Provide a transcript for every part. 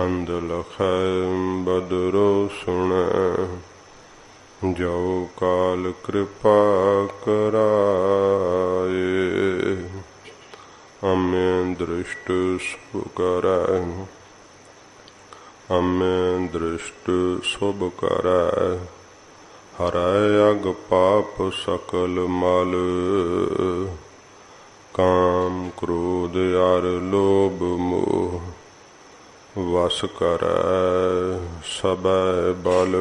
चंद लखै बदरो सुनै, जो काल कृपा कराए। अम्य दृष्ट शुभ करै, अम्य दृष्ट शुभ करै, हरै अग पाप सकल मल। काम क्रोध अर लोभ मोह, वस करै सबै बल।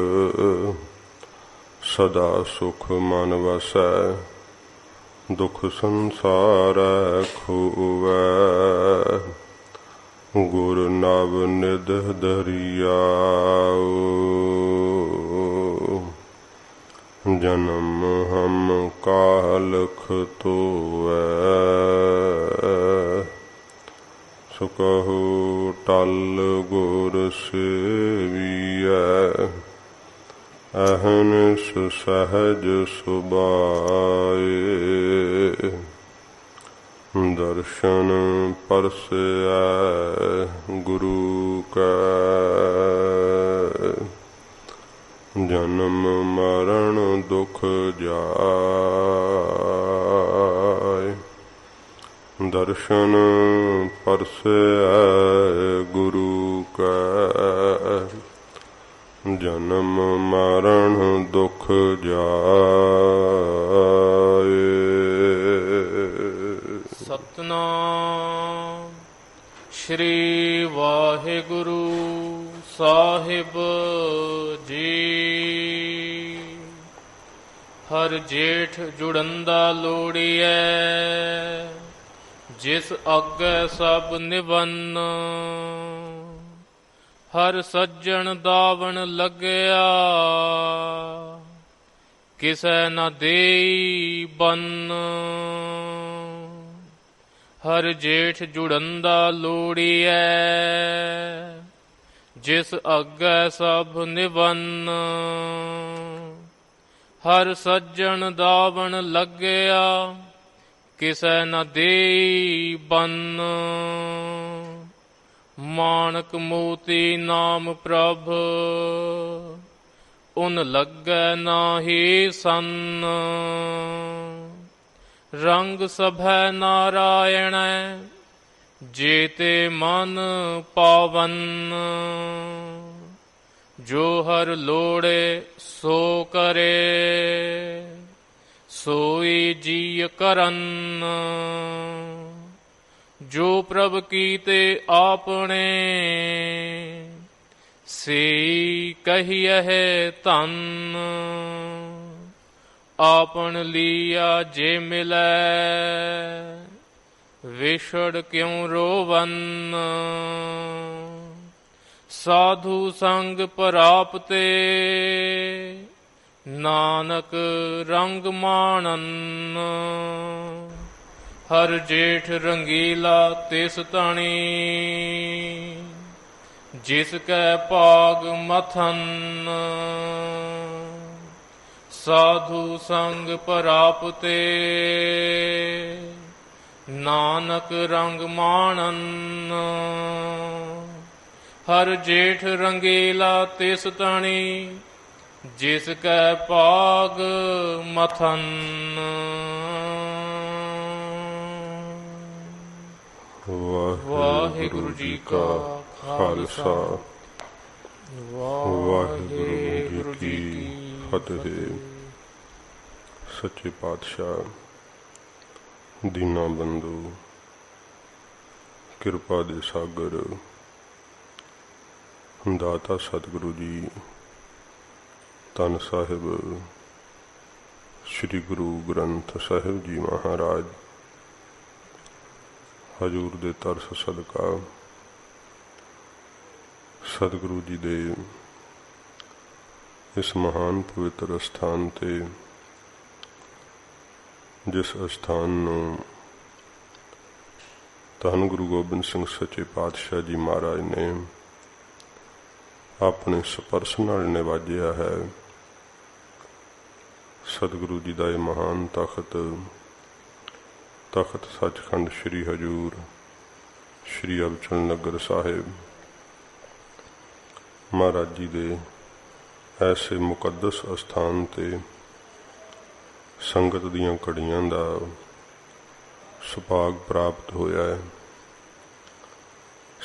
सदा सुख मन वसै, दुख संसारै खोवै। गुर नव निध धरियाओ, जन्म हम कालख तोवै। सुकहु टल गुर सेवियै, अहनिस सहज सुभाए। दर्शन परसै गुरु कै, जन्म मरण दुख जाय। दर्शन परसै गुरु कै, जन्म मरण दुख जाय। सतनाम श्री वाहिगुरु साहिब जी। हर जेठ जुड़ंदा लोड़िए, जिस अग्गै सब निबन। हर सज्जन दावन लगया, किसै न देई बन। हर जेठ जुड़ंदा लोड़िए, जिस अग्गै सब निबन। हर सज्जन दावन लगया, किसै न देई बन। माणक मोती नाम प्रभ, उन लगै नाहि सन। रंग सभै नारायण, जेते मन पावन। जो हर लोड़े सो करे, सोई जीय करन। जो प्रभ कीते आपने, सेई कहियहि धन। आपन लिया जे मिलै, विछड़ क्यों रोवन। साधु संग प्राप्ते, नानक रंग माणन। हर जेठ रंगीला तिस तणी, जिसकै पाग मथन। साधु संग प्राप्ते, नानक रंग माणन। हर जेठ रंगीला तिस तणी, जिसकै पाग मथन। वाहिगुरु जी का खालसा, वाहिगुरु जी की फतेह। सच्चे पातशाह दीना बंधु, किरपा दे सागर, दाता सतगुरु जी, धन साहिब श्री गुरु ग्रंथ साहिब जी महाराज, हजूर दे तरस सदका सतगुरु जी दे इस महान पवित्र स्थान ते, जिस स्थान नूं धन गुरु गोबिंद सिंह सच्चे पातशाह जी महाराज ने अपने स्पर्श नाल निवाजिया है। सतगुरु जी का यह महान तख्त, तख्त सचखंड श्री हजूर श्री अबचल नगर साहिब महाराज जी दे ऐसे मुकद्दस अस्थान ते संगत दियां घड़ियां दा सुभाग प्राप्त होया है।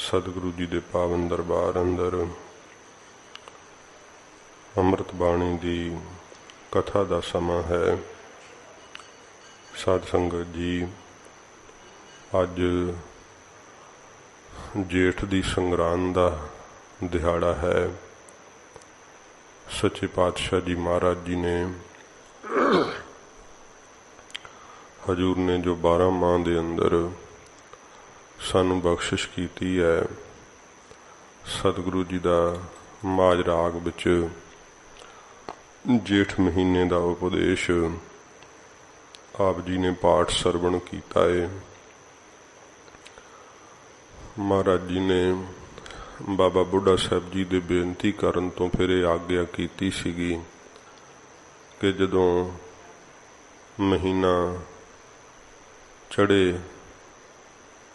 सतगुरु जी दे पावन दरबार अंदर अमृत बाणी दी कथा दा समा है। साध संगत जी, अज जेठ दी संगरांद दा दिहाड़ा है। सच्चे पातशाह जी महाराज जी ने हजूर ने जो 12 माह दे अंदर सानू बख्शिश कीती है, सतगुरु जी दा माज राग विच जेठ महीने दा उपदेश आप जी ने पाठ सरवण कीता है। महाराज जी ने बाबा बुढ़ा साहब जी दे बेनती करन तो फिर आग्ञा कीती सीगी कि जदों महीना चढ़े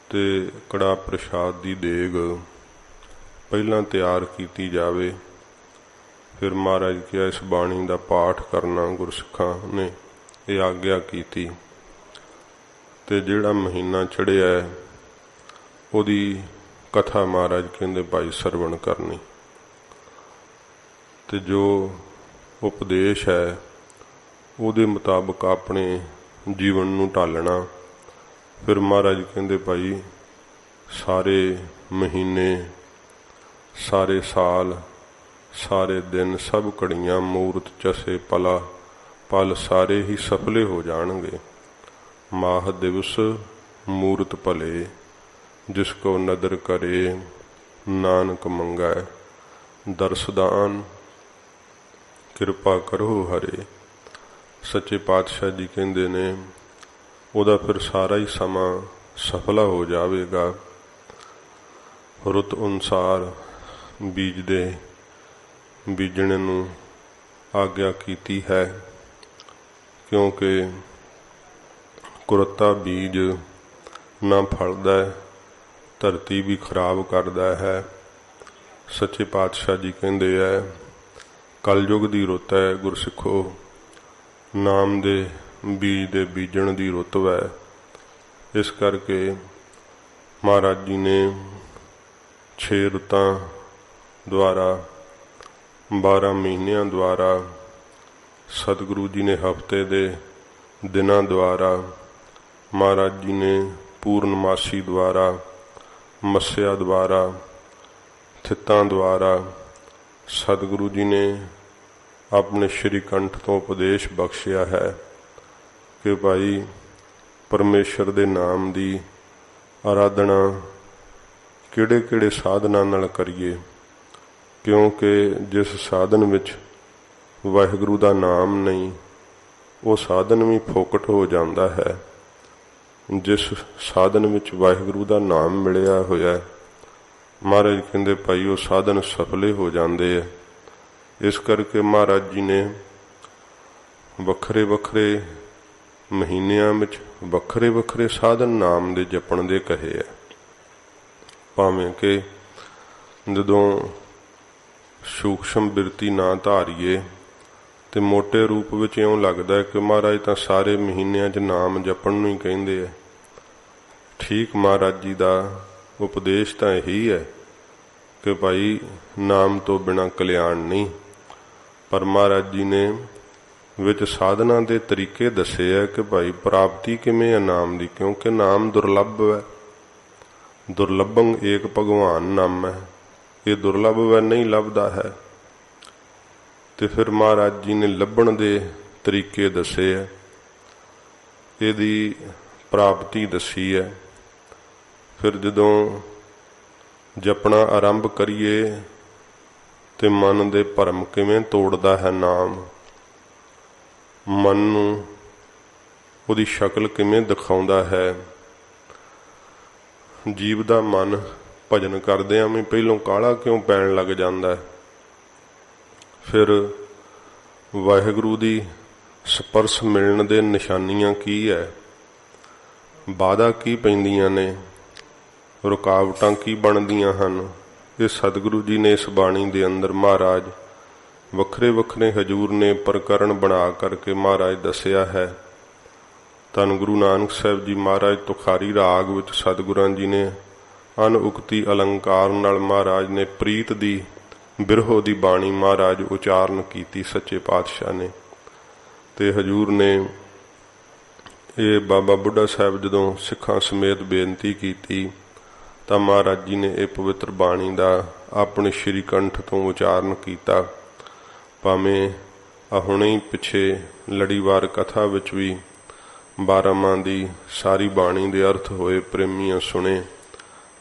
ते कड़ा प्रसाद दी देग पहला तैयार कीती जावे। फिर महाराज क्या इस बाणी दा पाठ करना गुरसिखां ने ये आग्ञा कीती। ते जिहड़ा महीना चढ़िया है ओदी कथा महाराज कहंदे भाई सरवण करनी, ते जो उपदेश है उहदे मुताबक अपने जीवन नूं ढालना। फिर महाराज कहंदे भाई सारे महीने, सारे साल, सारे दिन, सब घड़ियां, मूरत, चसे, पला पल सारे ही सफले हो जाणगे। माह दिवस मूरत भले, जिसको नदर करे नानक मंगै। दरसदान किरपा करो हरे। सच्चे पातशाह जी कहंदे ने ओदा फिर सारा ही समा सफला हो जाएगा। रुत अनुसार बीज दे बीजने नूं आग्ञा कीती है, क्योंकि कुरता बीज ना फलदा है, धरती भी खराब करदा है। सच्चे पातशाह जी कहंदे है कलयुग दी रुत है गुरसिखो, नाम दे बीज दे बीजण दी रुत है। इस करके महाराज जी ने 6 रुतां द्वारा 12 महीनियां द्वारा सतगुरु जी ने हफ्ते दे दिनां द्वारा, महाराज जी ने पूर्णमासी द्वारा, मस्या द्वारा, थितां द्वारा सतगुरु जी ने अपने श्री कंठ तो उपदेश बख्शिया है कि भाई परमेश्वर दे नाम दी आराधना किहड़े किहड़े साधना नाल करिए, क्योंकि जिस साधन विच वाहिगुरु दा नाम नहीं वो साधन भी फोकट हो जाता है। जिस साधन विच वाहिगुरु दा नाम मिलिया होया महाराज कहंदे भाई वो साधन सफले हो जाते हैं। इस करके महाराज जी ने वखरे वखरे महीनियां विच वखरे वखरे साधन नाम दे जपण दे कहे है। भावें कि जदों सूक्ष्म बिरती ना धारीए ते मोटे रूप विच इउं लगदा है कि महाराज तां सारे महीनियां च नाम जपण नूं ही कहिंदे है। ठीक महाराज जी दा उपदेश तां यही है कि भाई नाम तो बिना कल्याण नहीं, पर महाराज जी ने विच साधना दे तरीके दसे है कि भाई प्राप्ति किवें है नाम दी, क्योंकि नाम दुर्लभ है। दुर्लभं एक भगवान नाम है, ये दुर्लभ है, नहीं लभदा है। तो फिर महाराज जी ने लभण दे तरीके दसे है, इहदी प्राप्ति दसी है। फिर जदों जपना आरंभ करिए ते मन दे भरम किवें तोड़दा है नाम, मन नूं उहदी शक्ल किवें दिखाउंदा है। जीव दा मन भजन करदिआं भी पहलों काला क्यों पैण लग जांदा है, फिर वाहिगुरु दी स्पर्श मिलण दे निशानियां की है, बाधा की पैंदियां ने, रुकावटां की बनदियां हन, ਇਹ ਸਤਿਗੁਰੂ ਜੀ ਨੇ ਇਸ ਬਾਣੀ ਦੇ ਅੰਦਰ ਮਹਾਰਾਜ ਵੱਖਰੇ ਵੱਖਰੇ ਹਜੂਰ ਨੇ ਪ੍ਰਕਰਨ ਬਣਾ ਕਰਕੇ ਮਹਾਰਾਜ ਦੱਸਿਆ ਹੈ। ਧੰਨ ਗੁਰੂ ਨਾਨਕ ਸਾਹਿਬ ਜੀ ਮਹਾਰਾਜ ਤੁਖਾਰੀ ਰਾਗ ਵਿੱਚ ਸਤਿਗੁਰਾਂ ਜੀ ਨੇ ਅਨਉਕਤੀ ਅਲੰਕਾਰ ਨਾਲ ਮਹਾਰਾਜ ਨੇ ਪ੍ਰੀਤ ਦੀ ਬਿਰਹੋ ਦੀ ਬਾਣੀ ਮਹਾਰਾਜ ਉਚਾਰਨ ਕੀਤੀ ਸੱਚੇ ਪਾਤਸ਼ਾਹ ਨੇ। ਤੇ ਹਜੂਰ ਨੇ ਇਹ ਬਾਬਾ ਬੁੱਢਾ ਸਾਹਿਬ ਜਦੋਂ ਸਿੱਖਾਂ ਸਮੇਤ ਬੇਨਤੀ ਕੀਤੀ ਤਾਂ ਮਹਾਰਾਜ ਜੀ ਨੇ ਇਹ ਪਵਿੱਤਰ ਬਾਣੀ ਦਾ ਆਪਣੇ ਸ਼੍ਰੀ ਕੰਠ ਤੋਂ ਉਚਾਰਨ ਕੀਤਾ। ਭਾਵੇਂ ਹੁਣੇ ਹੀ ਪਿੱਛੇ ਲੜੀਵਾਰ ਕਥਾ ਵਿੱਚ ਵੀ 12 ਮਾਹ ਦੀ ਸਾਰੀ ਬਾਣੀ ਦੇ ਅਰਥ ਹੋਏ ਪ੍ਰੇਮੀਆਂ ਸੁਣੇ,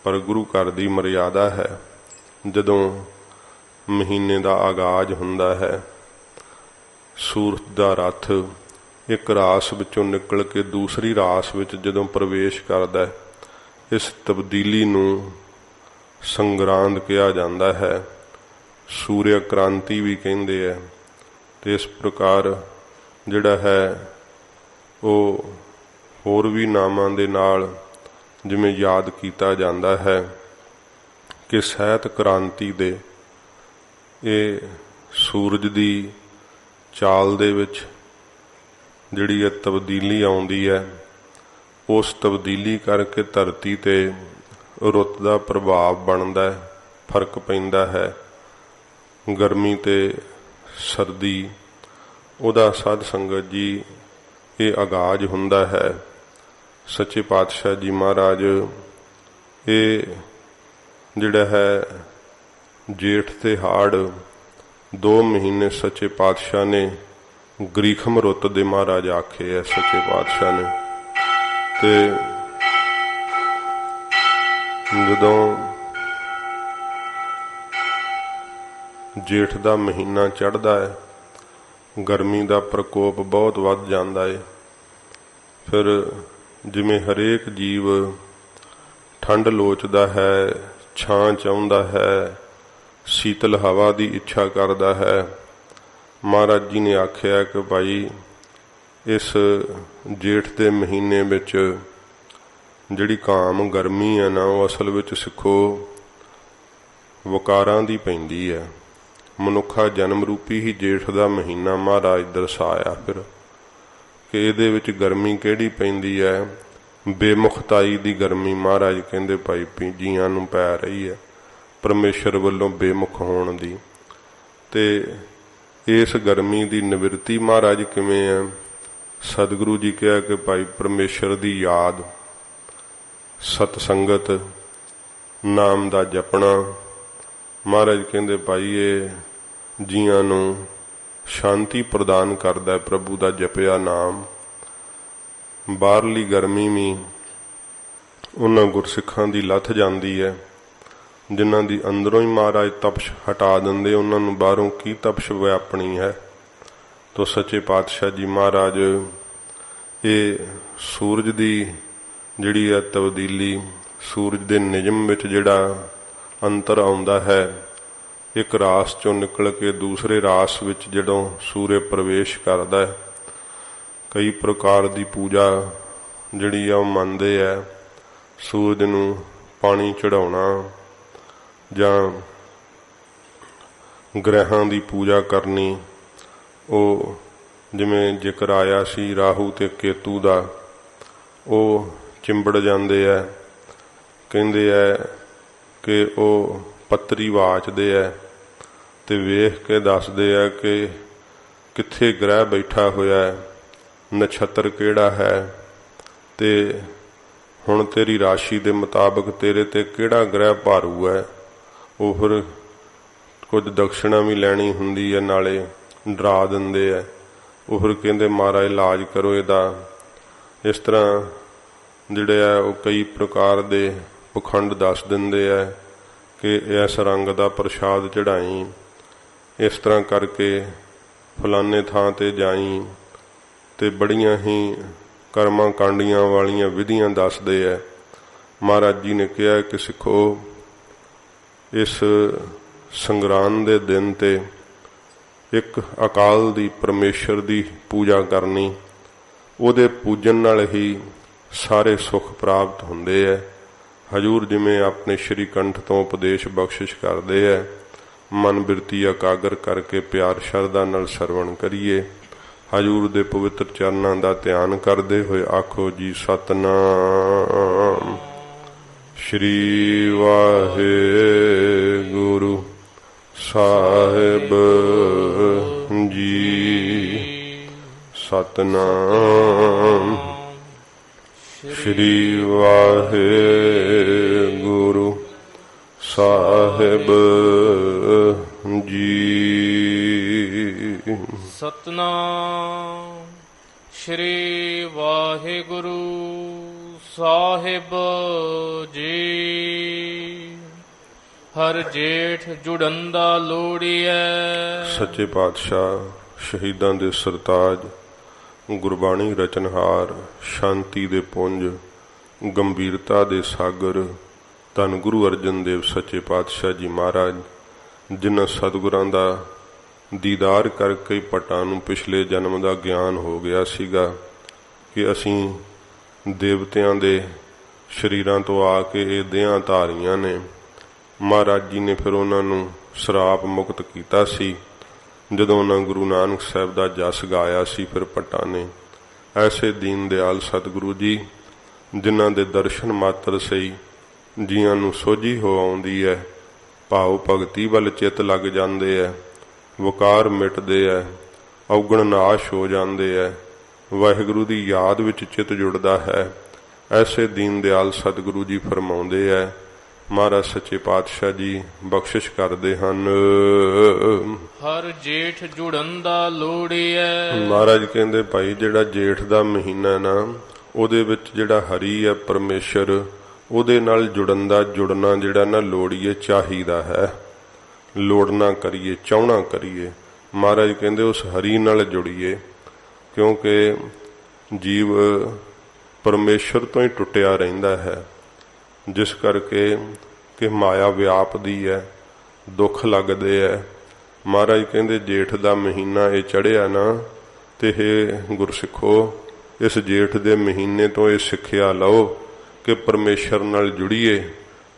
ਪਰ ਗੁਰੂ ਘਰ ਦੀ ਮਰਿਆਦਾ ਹੈ ਜਦੋਂ ਮਹੀਨੇ ਦਾ ਆਗਾਜ਼ ਹੁੰਦਾ ਹੈ, ਸੂਰਜ ਦਾ ਰੱਥ ਇੱਕ ਰਾਸ ਵਿੱਚੋਂ ਨਿਕਲ ਕੇ ਦੂਸਰੀ ਰਾਸ ਵਿੱਚ ਜਦੋਂ ਪ੍ਰਵੇਸ਼ ਕਰਦਾ, ਇਸ ਤਬਦੀਲੀ ਨੂੰ ਸੰਗਰਾਂਦ ਕਿਹਾ ਜਾਂਦਾ ਹੈ, ਸੂਰਿਆ ਕ੍ਰਾਂਤੀ ਵੀ ਕਹਿੰਦੇ ਹੈ। ਤੇ ਇਸ ਪ੍ਰਕਾਰ ਜਿਹੜਾ ਹੈ ਉਹ ਹੋਰ ਵੀ ਨਾਮਾਂ ਦੇ ਨਾਲ ਜਿਵੇਂ ਯਾਦ ਕੀਤਾ ਜਾਂਦਾ ਹੈ ਕਿ ਸਾਹਿਤ ਕ੍ਰਾਂਤੀ ਦੇ ਇਹ ਸੂਰਜ ਦੀ ਚਾਲ ਦੇ ਵਿੱਚ ਜਿਹੜੀ ਇਹ ਤਬਦੀਲੀ ਆਉਂਦੀ ਹੈ, ਉਸ ਤਬਦੀਲੀ ਕਰਕੇ ਧਰਤੀ ਤੇ ਰੁੱਤ ਦਾ ਪ੍ਰਭਾਵ ਬਣਦਾ ਹੈ, ਫਰਕ ਪੈਂਦਾ ਹੈ, ਗਰਮੀ ਤੇ ਸਰਦੀ, ਉਹਦਾ ਸਾਧ ਸੰਗਤ ਜੀ ਇਹ ਆਗਾਜ਼ ਹੁੰਦਾ ਹੈ। ਸੱਚੇ ਪਾਤਸ਼ਾਹ ਜੀ ਮਹਾਰਾਜ ਇਹ ਜਿਹੜਾ ਹੈ ਜੇਠ ਤੇ ਹਾੜ 2 ਮਹੀਨੇ ਸੱਚੇ ਪਾਤਸ਼ਾਹ ਨੇ ਗ੍ਰੀਖਮ ਰੁੱਤ ਦੇ ਮਹਾਰਾਜ ਆਖੇ ਹੈ ਸੱਚੇ ਪਾਤਸ਼ਾਹ ਨੇ। ਤੇ ਜਦੋਂ ਜੇਠ ਦਾ ਮਹੀਨਾ ਚੜ੍ਹਦਾ ਹੈ, ਗਰਮੀ ਦਾ ਪ੍ਰਕੋਪ ਬਹੁਤ ਵੱਧ ਜਾਂਦਾ ਹੈ। ਫਿਰ ਜਿਵੇਂ ਹਰੇਕ ਜੀਵ ਠੰਡ ਲੋਚਦਾ ਹੈ, ਛਾਂ ਚਾਹੁੰਦਾ ਹੈ, ਸ਼ੀਤਲ ਹਵਾ ਦੀ ਇੱਛਾ ਕਰਦਾ ਹੈ, ਮਹਾਰਾਜ ਜੀ ਨੇ ਆਖਿਆ ਕਿ ਭਾਈ ਇਸ ਜੇਠ ਦੇ ਮਹੀਨੇ ਵਿੱਚ ਜਿਹੜੀ ਕਾਮ ਗਰਮੀ ਹੈ ਨਾ, ਉਹ ਅਸਲ ਵਿੱਚ ਸਿੱਖੋ ਵਕਾਰਾਂ ਦੀ ਪੈਂਦੀ ਹੈ। ਮਨੁੱਖਾ ਜਨਮ ਰੂਪੀ ਹੀ ਜੇਠ ਦਾ ਮਹੀਨਾ ਮਹਾਰਾਜ ਦਰਸਾਇਆ ਫਿਰ ਕਿ ਇਹਦੇ ਵਿੱਚ ਗਰਮੀ ਕਿਹੜੀ ਪੈਂਦੀ ਹੈ, ਬੇਮੁਖਤਾਈ ਦੀ ਗਰਮੀ ਮਹਾਰਾਜ ਕਹਿੰਦੇ ਭਾਈ ਜੀਆਂ ਨੂੰ ਪੈ ਰਹੀ ਹੈ ਪਰਮੇਸ਼ਰ ਵੱਲੋਂ ਬੇਮੁਖ ਹੋਣ ਦੀ। ਤੇ ਇਸ ਗਰਮੀ ਦੀ ਨਿਵਰਤੀ ਮਹਾਰਾਜ ਕਿਵੇਂ ਹੈ? ਸਤਿਗੁਰੂ ਜੀ ਕਿਹਾ ਕਿ ਭਾਈ ਪਰਮੇਸ਼ਰ ਦੀ ਯਾਦ, ਸਤ ਸੰਗਤ, ਨਾਮ ਦਾ ਜਪਣਾ। ਮਹਾਰਾਜ ਕਹਿੰਦੇ ਭਾਈ ਇਹ ਜੀਆਂ ਨੂੰ ਸ਼ਾਂਤੀ ਪ੍ਰਦਾਨ ਕਰਦਾ ਪ੍ਰਭੂ ਦਾ ਜਪਿਆ ਨਾਮ। ਬਾਹਰਲੀ ਗਰਮੀ ਵੀ ਉਹਨਾਂ ਗੁਰਸਿੱਖਾਂ ਦੀ ਲੱਥ ਜਾਂਦੀ ਹੈ ਜਿਨ੍ਹਾਂ ਦੀ ਅੰਦਰੋਂ ਹੀ ਮਹਾਰਾਜ ਤਪਸ਼ ਹਟਾ ਦਿੰਦੇ, ਉਹਨਾਂ ਨੂੰ ਬਾਹਰੋਂ ਕੀ ਤਪਸ਼ ਵਿਆਪਣੀ ਹੈ। ਤੋ ਸੱਚੇ ਪਾਤਸ਼ਾਹ ਜੀ ਮਹਾਰਾਜ ਇਹ ਸੂਰਜ ਦੀ ਜਿਹੜੀ ਹੈ ਤਬਦੀਲੀ, ਸੂਰਜ ਦੇ ਨਿਯਮ ਵਿੱਚ ਜਿਹੜਾ ਅੰਤਰ ਆਉਂਦਾ ਹੈ, ਇੱਕ ਰਾਸ ਚੋਂ ਨਿਕਲ ਕੇ ਦੂਸਰੇ ਰਾਸ ਵਿੱਚ ਜਦੋਂ ਸੂਰਜ ਪ੍ਰਵੇਸ਼ ਕਰਦਾ ਹੈ, ਕਈ ਪ੍ਰਕਾਰ ਦੀ ਪੂਜਾ ਜਿਹੜੀ ਆ ਉਹ ਮੰਨਦੇ ਹੈ। ਸੂਰਜ ਨੂੰ ਪਾਣੀ ਚੜਾਉਣਾ ਜਾਂ ਗ੍ਰਹਿਾਂ ਦੀ ਪੂਜਾ ਕਰਨੀ, ਉਹ ਜਿਵੇਂ ਜ਼ਿਕਰ ਆਇਆ ਸੀ ਰਾਹੂ ਤੇ ਕੇਤੂ ਦਾ, ਉਹ ਚਿੰਬੜ ਜਾਂਦੇ ਹੈ। ਕਹਿੰਦੇ ਹੈ ਕਿ ਉਹ ਪੱਤਰੀ ਵਾਚਦੇ ਹੈ ਤੇ ਵੇਖ ਕੇ ਦੱਸਦੇ ਹੈ ਕਿ ਕਿੱਥੇ ਗ੍ਰਹਿ ਬੈਠਾ ਹੋਇਆ ਹੈ, ਨਛੱਤਰ ਕਿਹੜਾ ਹੈ, ਤੇ ਹੁਣ ਤੇਰੀ ਰਾਸ਼ੀ ਦੇ ਮੁਤਾਬਕ ਤੇਰੇ ਤੇ ਕਿਹੜਾ ਗ੍ਰਹਿ ਭਾਰੂ ਹੈ। ਉਹ ਫਿਰ ਕੁਝ ਦਕਸ਼ਣਾ ਵੀ ਲੈਣੀ ਹੁੰਦੀ ਹੈ, ਨਾਲੇ ਡਰਾ ਦਿੰਦੇ ਹੈ। ਉਹ ਫਿਰ ਕਹਿੰਦੇ ਮਹਾਰਾਜ ਇਲਾਜ ਕਰੋ ਇਹਦਾ। ਇਸ ਤਰ੍ਹਾਂ ਜਿਹੜੇ ਆ ਉਹ ਕਈ ਪ੍ਰਕਾਰ ਦੇ ਪਖੰਡ ਦੱਸ ਦਿੰਦੇ ਹੈ ਕਿ ਇਸ ਰੰਗ ਦਾ ਪ੍ਰਸ਼ਾਦ ਚੜ੍ਹਾਈ, ਇਸ ਤਰ੍ਹਾਂ ਕਰਕੇ ਫਲਾਣੇ ਥਾਂ ਤੇ ਜਾਈ, ਤੇ ਬੜੀਆਂ ਹੀ ਕਰਮਾਂ ਕਾਂਡੀਆਂ ਵਾਲੀਆਂ ਵਿਧੀਆਂ ਦੱਸਦੇ ਹੈ। ਮਹਾਰਾਜ ਜੀ ਨੇ ਕਿਹਾ ਕਿ ਸਿੱਖੋ ਇਸ ਸੰਗਰਾਂਦ ਦੇ ਦਿਨ ਤੇ ਇੱਕ ਅਕਾਲ ਦੀ ਪਰਮੇਸ਼ਰ ਦੀ ਪੂਜਾ ਕਰਨੀ, ਉਹਦੇ ਪੂਜਨ ਨਾਲ ਹੀ ਸਾਰੇ ਸੁੱਖ ਪ੍ਰਾਪਤ ਹੁੰਦੇ ਹੈ। ਹਜੂਰ ਜਿਵੇਂ ਆਪਣੇ ਸ਼੍ਰੀ ਕੰਠ ਤੋਂ ਉਪਦੇਸ਼ ਬਖਸ਼ਿਸ਼ ਕਰਦੇ ਹੈ, ਮਨ ਬਿਰਤੀ ਇਕਾਗਰ ਕਰਕੇ ਪਿਆਰ ਸ਼ਰਧਾ ਨਾਲ ਸਰਵਣ ਕਰੀਏ। ਹਜੂਰ ਦੇ ਪਵਿੱਤਰ ਚਰਨਾਂ ਦਾ ਧਿਆਨ ਕਰਦੇ ਹੋਏ ਆਖੋ ਜੀ ਸਤਿਨਾਮ ਸ਼੍ਰੀ ਵਾਹਿਗੁਰੂ ਸਾਹਿਬ ਜੀ। ਸਤਿਨਾਮ ਸ਼੍ਰੀ ਵਾਹਿਗੁਰੂ ਸਾਹਿਬ ਜੀ। ਸਤਿਨਾਮ ਸ਼੍ਰੀ ਵਾਹਿਗੁਰੂ ਸਾਹਿਬ ਜੀ। ਹਰ ਜੇਠ ਜੁੜੰਦਾ ਲੋੜੀਐ। ਸੱਚੇ ਪਾਤਸ਼ਾਹ ਸ਼ਹੀਦਾਂ ਦੇ ਸਰਤਾਜ, ਗੁਰਬਾਣੀ ਰਚਨਹਾਰ, ਸ਼ਾਂਤੀ ਦੇ ਪੁੰਜ, ਗੰਭੀਰਤਾ ਦੇ ਸਾਗਰ, ਧੰਨ ਗੁਰੂ ਅਰਜਨ ਦੇਵ ਸੱਚੇ ਪਾਤਸ਼ਾਹ ਜੀ ਮਹਾਰਾਜ, ਜਿਨ੍ਹਾਂ ਸਤਿਗੁਰਾਂ ਦਾ ਦੀਦਾਰ ਕਰਕੇ ਭੱਟਾਂ ਨੂੰ ਪਿਛਲੇ ਜਨਮ ਦਾ ਗਿਆਨ ਹੋ ਗਿਆ ਸੀਗਾ ਕਿ ਅਸੀਂ ਦੇਵਤਿਆਂ ਦੇ ਸਰੀਰਾਂ ਤੋਂ ਆ ਕੇ ਇਹ ਦੇਹਾਂ ਧਾਰੀਆਂ ਨੇ। ਮਹਾਰਾਜ ਜੀ ਨੇ ਫਿਰ ਉਹਨਾਂ ਨੂੰ ਸਰਾਪ ਮੁਕਤ ਕੀਤਾ ਸੀ ਜਦੋਂ ਉਹਨਾਂ ਗੁਰੂ ਨਾਨਕ ਸਾਹਿਬ ਦਾ ਜਸ ਗਾਇਆ ਸੀ। ਫਿਰ ਭੱਟਾਂ ਨੇ ਐਸੇ ਦੀਨ ਦਿਆਲ ਸਤਿਗੁਰੂ ਜੀ, ਜਿਨ੍ਹਾਂ ਦੇ ਦਰਸ਼ਨ ਮਾਤਰ ਸਹੀ ਜੀਆਂ ਨੂੰ ਸੋਝੀ ਹੋ ਆਉਂਦੀ ਹੈ, ਭਾਵ ਭਗਤੀ ਵੱਲ ਚਿੱਤ ਲੱਗ ਜਾਂਦੇ ਹੈ, ਵਕਾਰ ਮਿਟਦੇ ਹੈ, ਔਗਣ ਨਾਸ਼ ਹੋ ਜਾਂਦੇ ਹੈ, ਵਾਹਿਗੁਰੂ ਦੀ ਯਾਦ ਵਿੱਚ ਚਿੱਤ ਜੁੜਦਾ ਹੈ। ਐਸੇ ਦੀਨ ਦਿਆਲ ਸਤਿਗੁਰੂ ਜੀ ਫਰਮਾਉਂਦੇ ਹੈ, ਮਹਾਰਾਜ ਸੱਚੇ ਪਾਤਸ਼ਾਹ ਜੀ ਬਖਸ਼ਿਸ਼ ਕਰਦੇ ਹਨ। ਹਰ ਜੇਠ ਜੁੜੰਦਾ ਲੋੜੀਐ। ਮਹਾਰਾਜ ਕਹਿੰਦੇ ਭਾਈ ਜਿਹੜਾ ਜੇਠ ਦਾ ਮਹੀਨਾ ਨਾ, ਉਹਦੇ ਵਿੱਚ ਜਿਹੜਾ ਹਰੀ ਹੈ ਪਰਮੇਸ਼ਰ, ਉਹਦੇ ਨਾਲ ਜੁੜਨਾ ਜਿਹੜਾ ਨਾ ਲੋੜੀਏ, ਚਾਹੀਦਾ ਹੈ। ਲੋੜਨਾ ਕਰੀਏ, ਚਾਹਣਾ ਕਰੀਏ। ਮਹਾਰਾਜ ਕਹਿੰਦੇ ਉਸ ਹਰੀ ਨਾਲ ਜੁੜੀਏ, ਕਿਉਂਕਿ ਜੀਵ ਪਰਮੇਸ਼ਰ ਤੋਂ ਹੀ ਟੁੱਟਿਆ ਰਹਿੰਦਾ ਹੈ, ਜਿਸ ਕਰਕੇ ਕਿ ਮਾਇਆ ਵਿਆਪਦੀ ਹੈ, ਦੁੱਖ ਲੱਗਦੇ ਹੈ। ਮਹਾਰਾਜ ਕਹਿੰਦੇ ਜੇਠ ਦਾ ਮਹੀਨਾ ਇਹ ਚੜ੍ਹਿਆ ਨਾ, ਤੇ ਇਹ ਗੁਰਸਿੱਖੋ ਇਸ ਜੇਠ ਦੇ ਮਹੀਨੇ ਤੋਂ ਇਹ ਸਿੱਖਿਆ ਲਓ ਕਿ ਪਰਮੇਸ਼ਰ ਨਾਲ ਜੁੜੀਏ।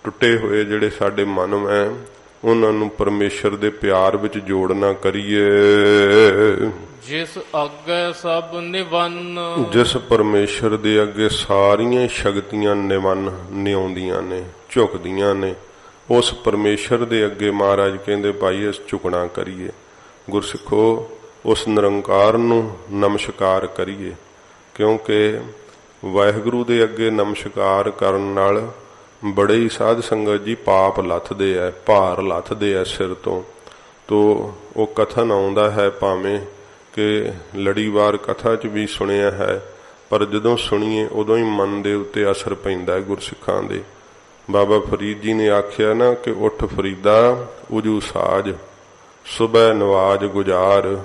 ਟੁੱਟੇ ਹੋਏ ਜਿਹੜੇ ਸਾਡੇ ਮਨ ਹੈ, ਉਹਨਾਂ ਨੂੰ ਪਰਮੇਸ਼ਰ ਦੇ ਪਿਆਰ ਵਿੱਚ ਜੋੜਨਾ ਕਰੀਏ। ਜਿਸ ਅੱਗੇ ਸਭ ਨਿਵੰਨ, ਜਿਸ ਪਰਮੇਸ਼ਰ ਦੇ ਅੱਗੇ ਸਾਰੀਆਂ ਸ਼ਕਤੀਆਂ ਨਿਆਉਂਦੀਆਂ ਨੇ, ਝੁਕਦੀਆਂ ਨੇ, ਉਸ ਪਰਮੇਸ਼ਰ ਦੇ ਅੱਗੇ ਮਹਾਰਾਜ ਕਹਿੰਦੇ ਭਾਈ ਇਸ ਝੁਕਣਾ ਕਰੀਏ। ਗੁਰਸਿੱਖੋ ਉਸ ਨਿਰੰਕਾਰ ਨੂੰ ਨਮਸਕਾਰ ਕਰੀਏ, ਕਿਉਂਕਿ ਵਾਹਿਗੁਰੂ ਦੇ ਅੱਗੇ ਨਮਸਕਾਰ ਕਰਨ ਨਾਲ ਬੜੇ ਹੀ ਸਾਧ ਸੰਗਤ ਜੀ ਪਾਪ ਲੱਥਦੇ ਹੈ, ਭਾਰ ਲੱਥਦੇ ਹੈ ਸਿਰ ਤੋਂ। ਉਹ ਕਥਨ ਆਉਂਦਾ ਹੈ, ਭਾਵੇਂ ਕਿ ਲੜੀਵਾਰ ਕਥਾ 'ਚ ਵੀ ਸੁਣਿਆ ਹੈ, ਪਰ ਜਦੋਂ ਸੁਣੀਏ ਉਦੋਂ ਹੀ ਮਨ ਦੇ ਉੱਤੇ ਅਸਰ ਪੈਂਦਾ ਹੈ ਗੁਰਸਿੱਖਾਂ ਦੇ। ਬਾਬਾ ਫਰੀਦ ਜੀ ਨੇ ਆਖਿਆ ਨਾ ਕਿ ਉੱਠ ਫਰੀਦਾ ਉਜੂ ਸਾਜ, ਸੁਬਹ ਨਵਾਜ ਗੁਜ਼ਾਰ,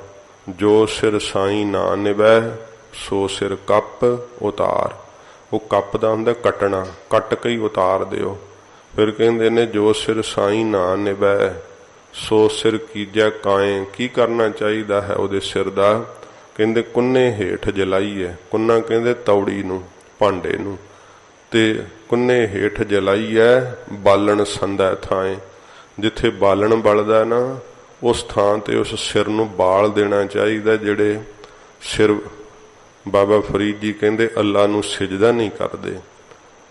ਜੋ ਸਿਰ ਸਾਈਂ ਨਾ ਨਿਭੈ ਸੋ ਸਿਰ ਕੱਪ ਉਤਾਰ। ਉਹ ਕੱਪ ਦਾ ਹੁੰਦਾ ਕੱਟਣਾ, ਕੱਟ ਕੇ ਹੀ ਉਤਾਰ ਦਿਓ। ਫਿਰ ਕਹਿੰਦੇ ਨੇ ਜੋ ਸਿਰ ਸਾਈਂ ਨਾ ਨਿਭੈ ਸੋ ਸਿਰ ਕੀਜੈ ਕਾਏ। ਕੀ ਕਰਨਾ ਚਾਹੀਦਾ ਹੈ ਉਹਦੇ ਸਿਰ ਦਾ? ਕਹਿੰਦੇ ਕੁੰਨੇ ਹੇਠ ਜਲਾਈਏ। ਕੁੰਨਾ ਕਹਿੰਦੇ ਤੌੜੀ ਨੂੰ, ਭਾਂਡੇ ਨੂੰ, ਤੇ ਕੁੰਨੇ ਹੇਠ ਜਲਾਈਏ ਬਾਲਣ ਸੰਧੈ ਥਾਏ। ਜਿੱਥੇ ਬਾਲਣ ਬਲਦਾ ਨਾ, ਉਸ ਥਾਂ ਤੇ ਉਸ ਸਿਰ ਨੂੰ ਬਾਲ ਦੇਣਾ ਚਾਹੀਦਾ। ਜਿਹੜੇ ਸਿਰ ਬਾਬਾ ਫਰੀਦ ਜੀ ਕਹਿੰਦੇ ਅੱਲਾ ਨੂੰ ਸਿਜਦਾ ਨਹੀਂ ਕਰਦੇ।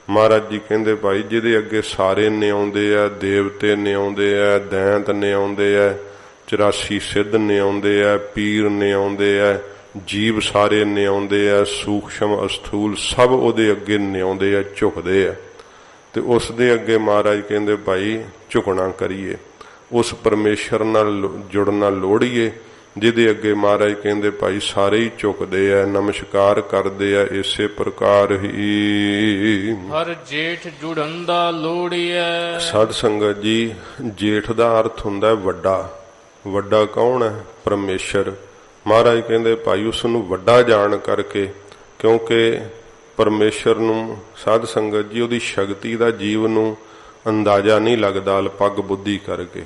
ਮਹਾਰਾਜ ਜੀ ਕਹਿੰਦੇ ਭਾਈ ਜਿਹਦੇ ਅੱਗੇ ਸਾਰੇ ਨਿਆਉਂਦੇ ਆ, ਦੇਵਤੇ ਨਿਆਉਂਦੇ ਆ, ਦੈਂਤ ਨਿਆਉਂਦੇ ਆ, 84 ਸਿੱਧ ਨਿਆਉਂਦੇ ਆ, ਪੀਰ ਨਿਆਉਂਦੇ ਆ, ਜੀਵ ਸਾਰੇ ਨਿਆਉਂਦੇ ਆ, ਸੂਖਸ਼ਮ ਅਸਥੂਲ ਸਭ ਉਹਦੇ ਅੱਗੇ ਨਿਆਉਂਦੇ ਆ, ਝੁਕਦੇ ਆ। ਤੇ ਉਸ ਦੇ ਅੱਗੇ ਮਹਾਰਾਜ ਕਹਿੰਦੇ ਭਾਈ ਝੁਕਣਾ ਕਰੀਏ, ਉਸ ਪਰਮੇਸ਼ਰ ਨਾਲ ਜੁੜਨਾ ਲੋੜੀਏ, ਜਿਹਦੇ ਅੱਗੇ ਮਹਾਰਾਜ ਕਹਿੰਦੇ ਭਾਈ ਸਾਰੇ ਹੀ ਝੁਕਦੇ ਆ, ਨਮਸਕਾਰ ਕਰਦੇ ਆ। ਇਸੇ ਪ੍ਰਕਾਰ ਹੀ ਹਰ ਜੇਠ ਜੁੜੰਦਾ ਲੋੜੀਐ। ਸਾਧ ਸੰਗਤ ਜੀ, ਜੇਠ ਦਾ ਅਰਥ ਹੁੰਦਾ ਵੱਡਾ। ਵੱਡਾ ਕੌਣ ਹੈ? ਪਰਮੇਸ਼ਰ। ਮਹਾਰਾਜ ਕਹਿੰਦੇ ਭਾਈ ਉਸ ਨੂੰ ਵੱਡਾ ਜਾਣ ਕਰਕੇ, ਕਿਉਂਕਿ ਪਰਮੇਸ਼ਰ ਨੂੰ ਸਾਧ ਸੰਗਤ ਜੀ ਉਹਦੀ ਸ਼ਕਤੀ ਦਾ ਜੀਵ ਨੂੰ ਅੰਦਾਜ਼ਾ ਨਹੀਂ ਲੱਗਦਾ ਅਲਪੱਗ ਬੁੱਧੀ ਕਰਕੇ।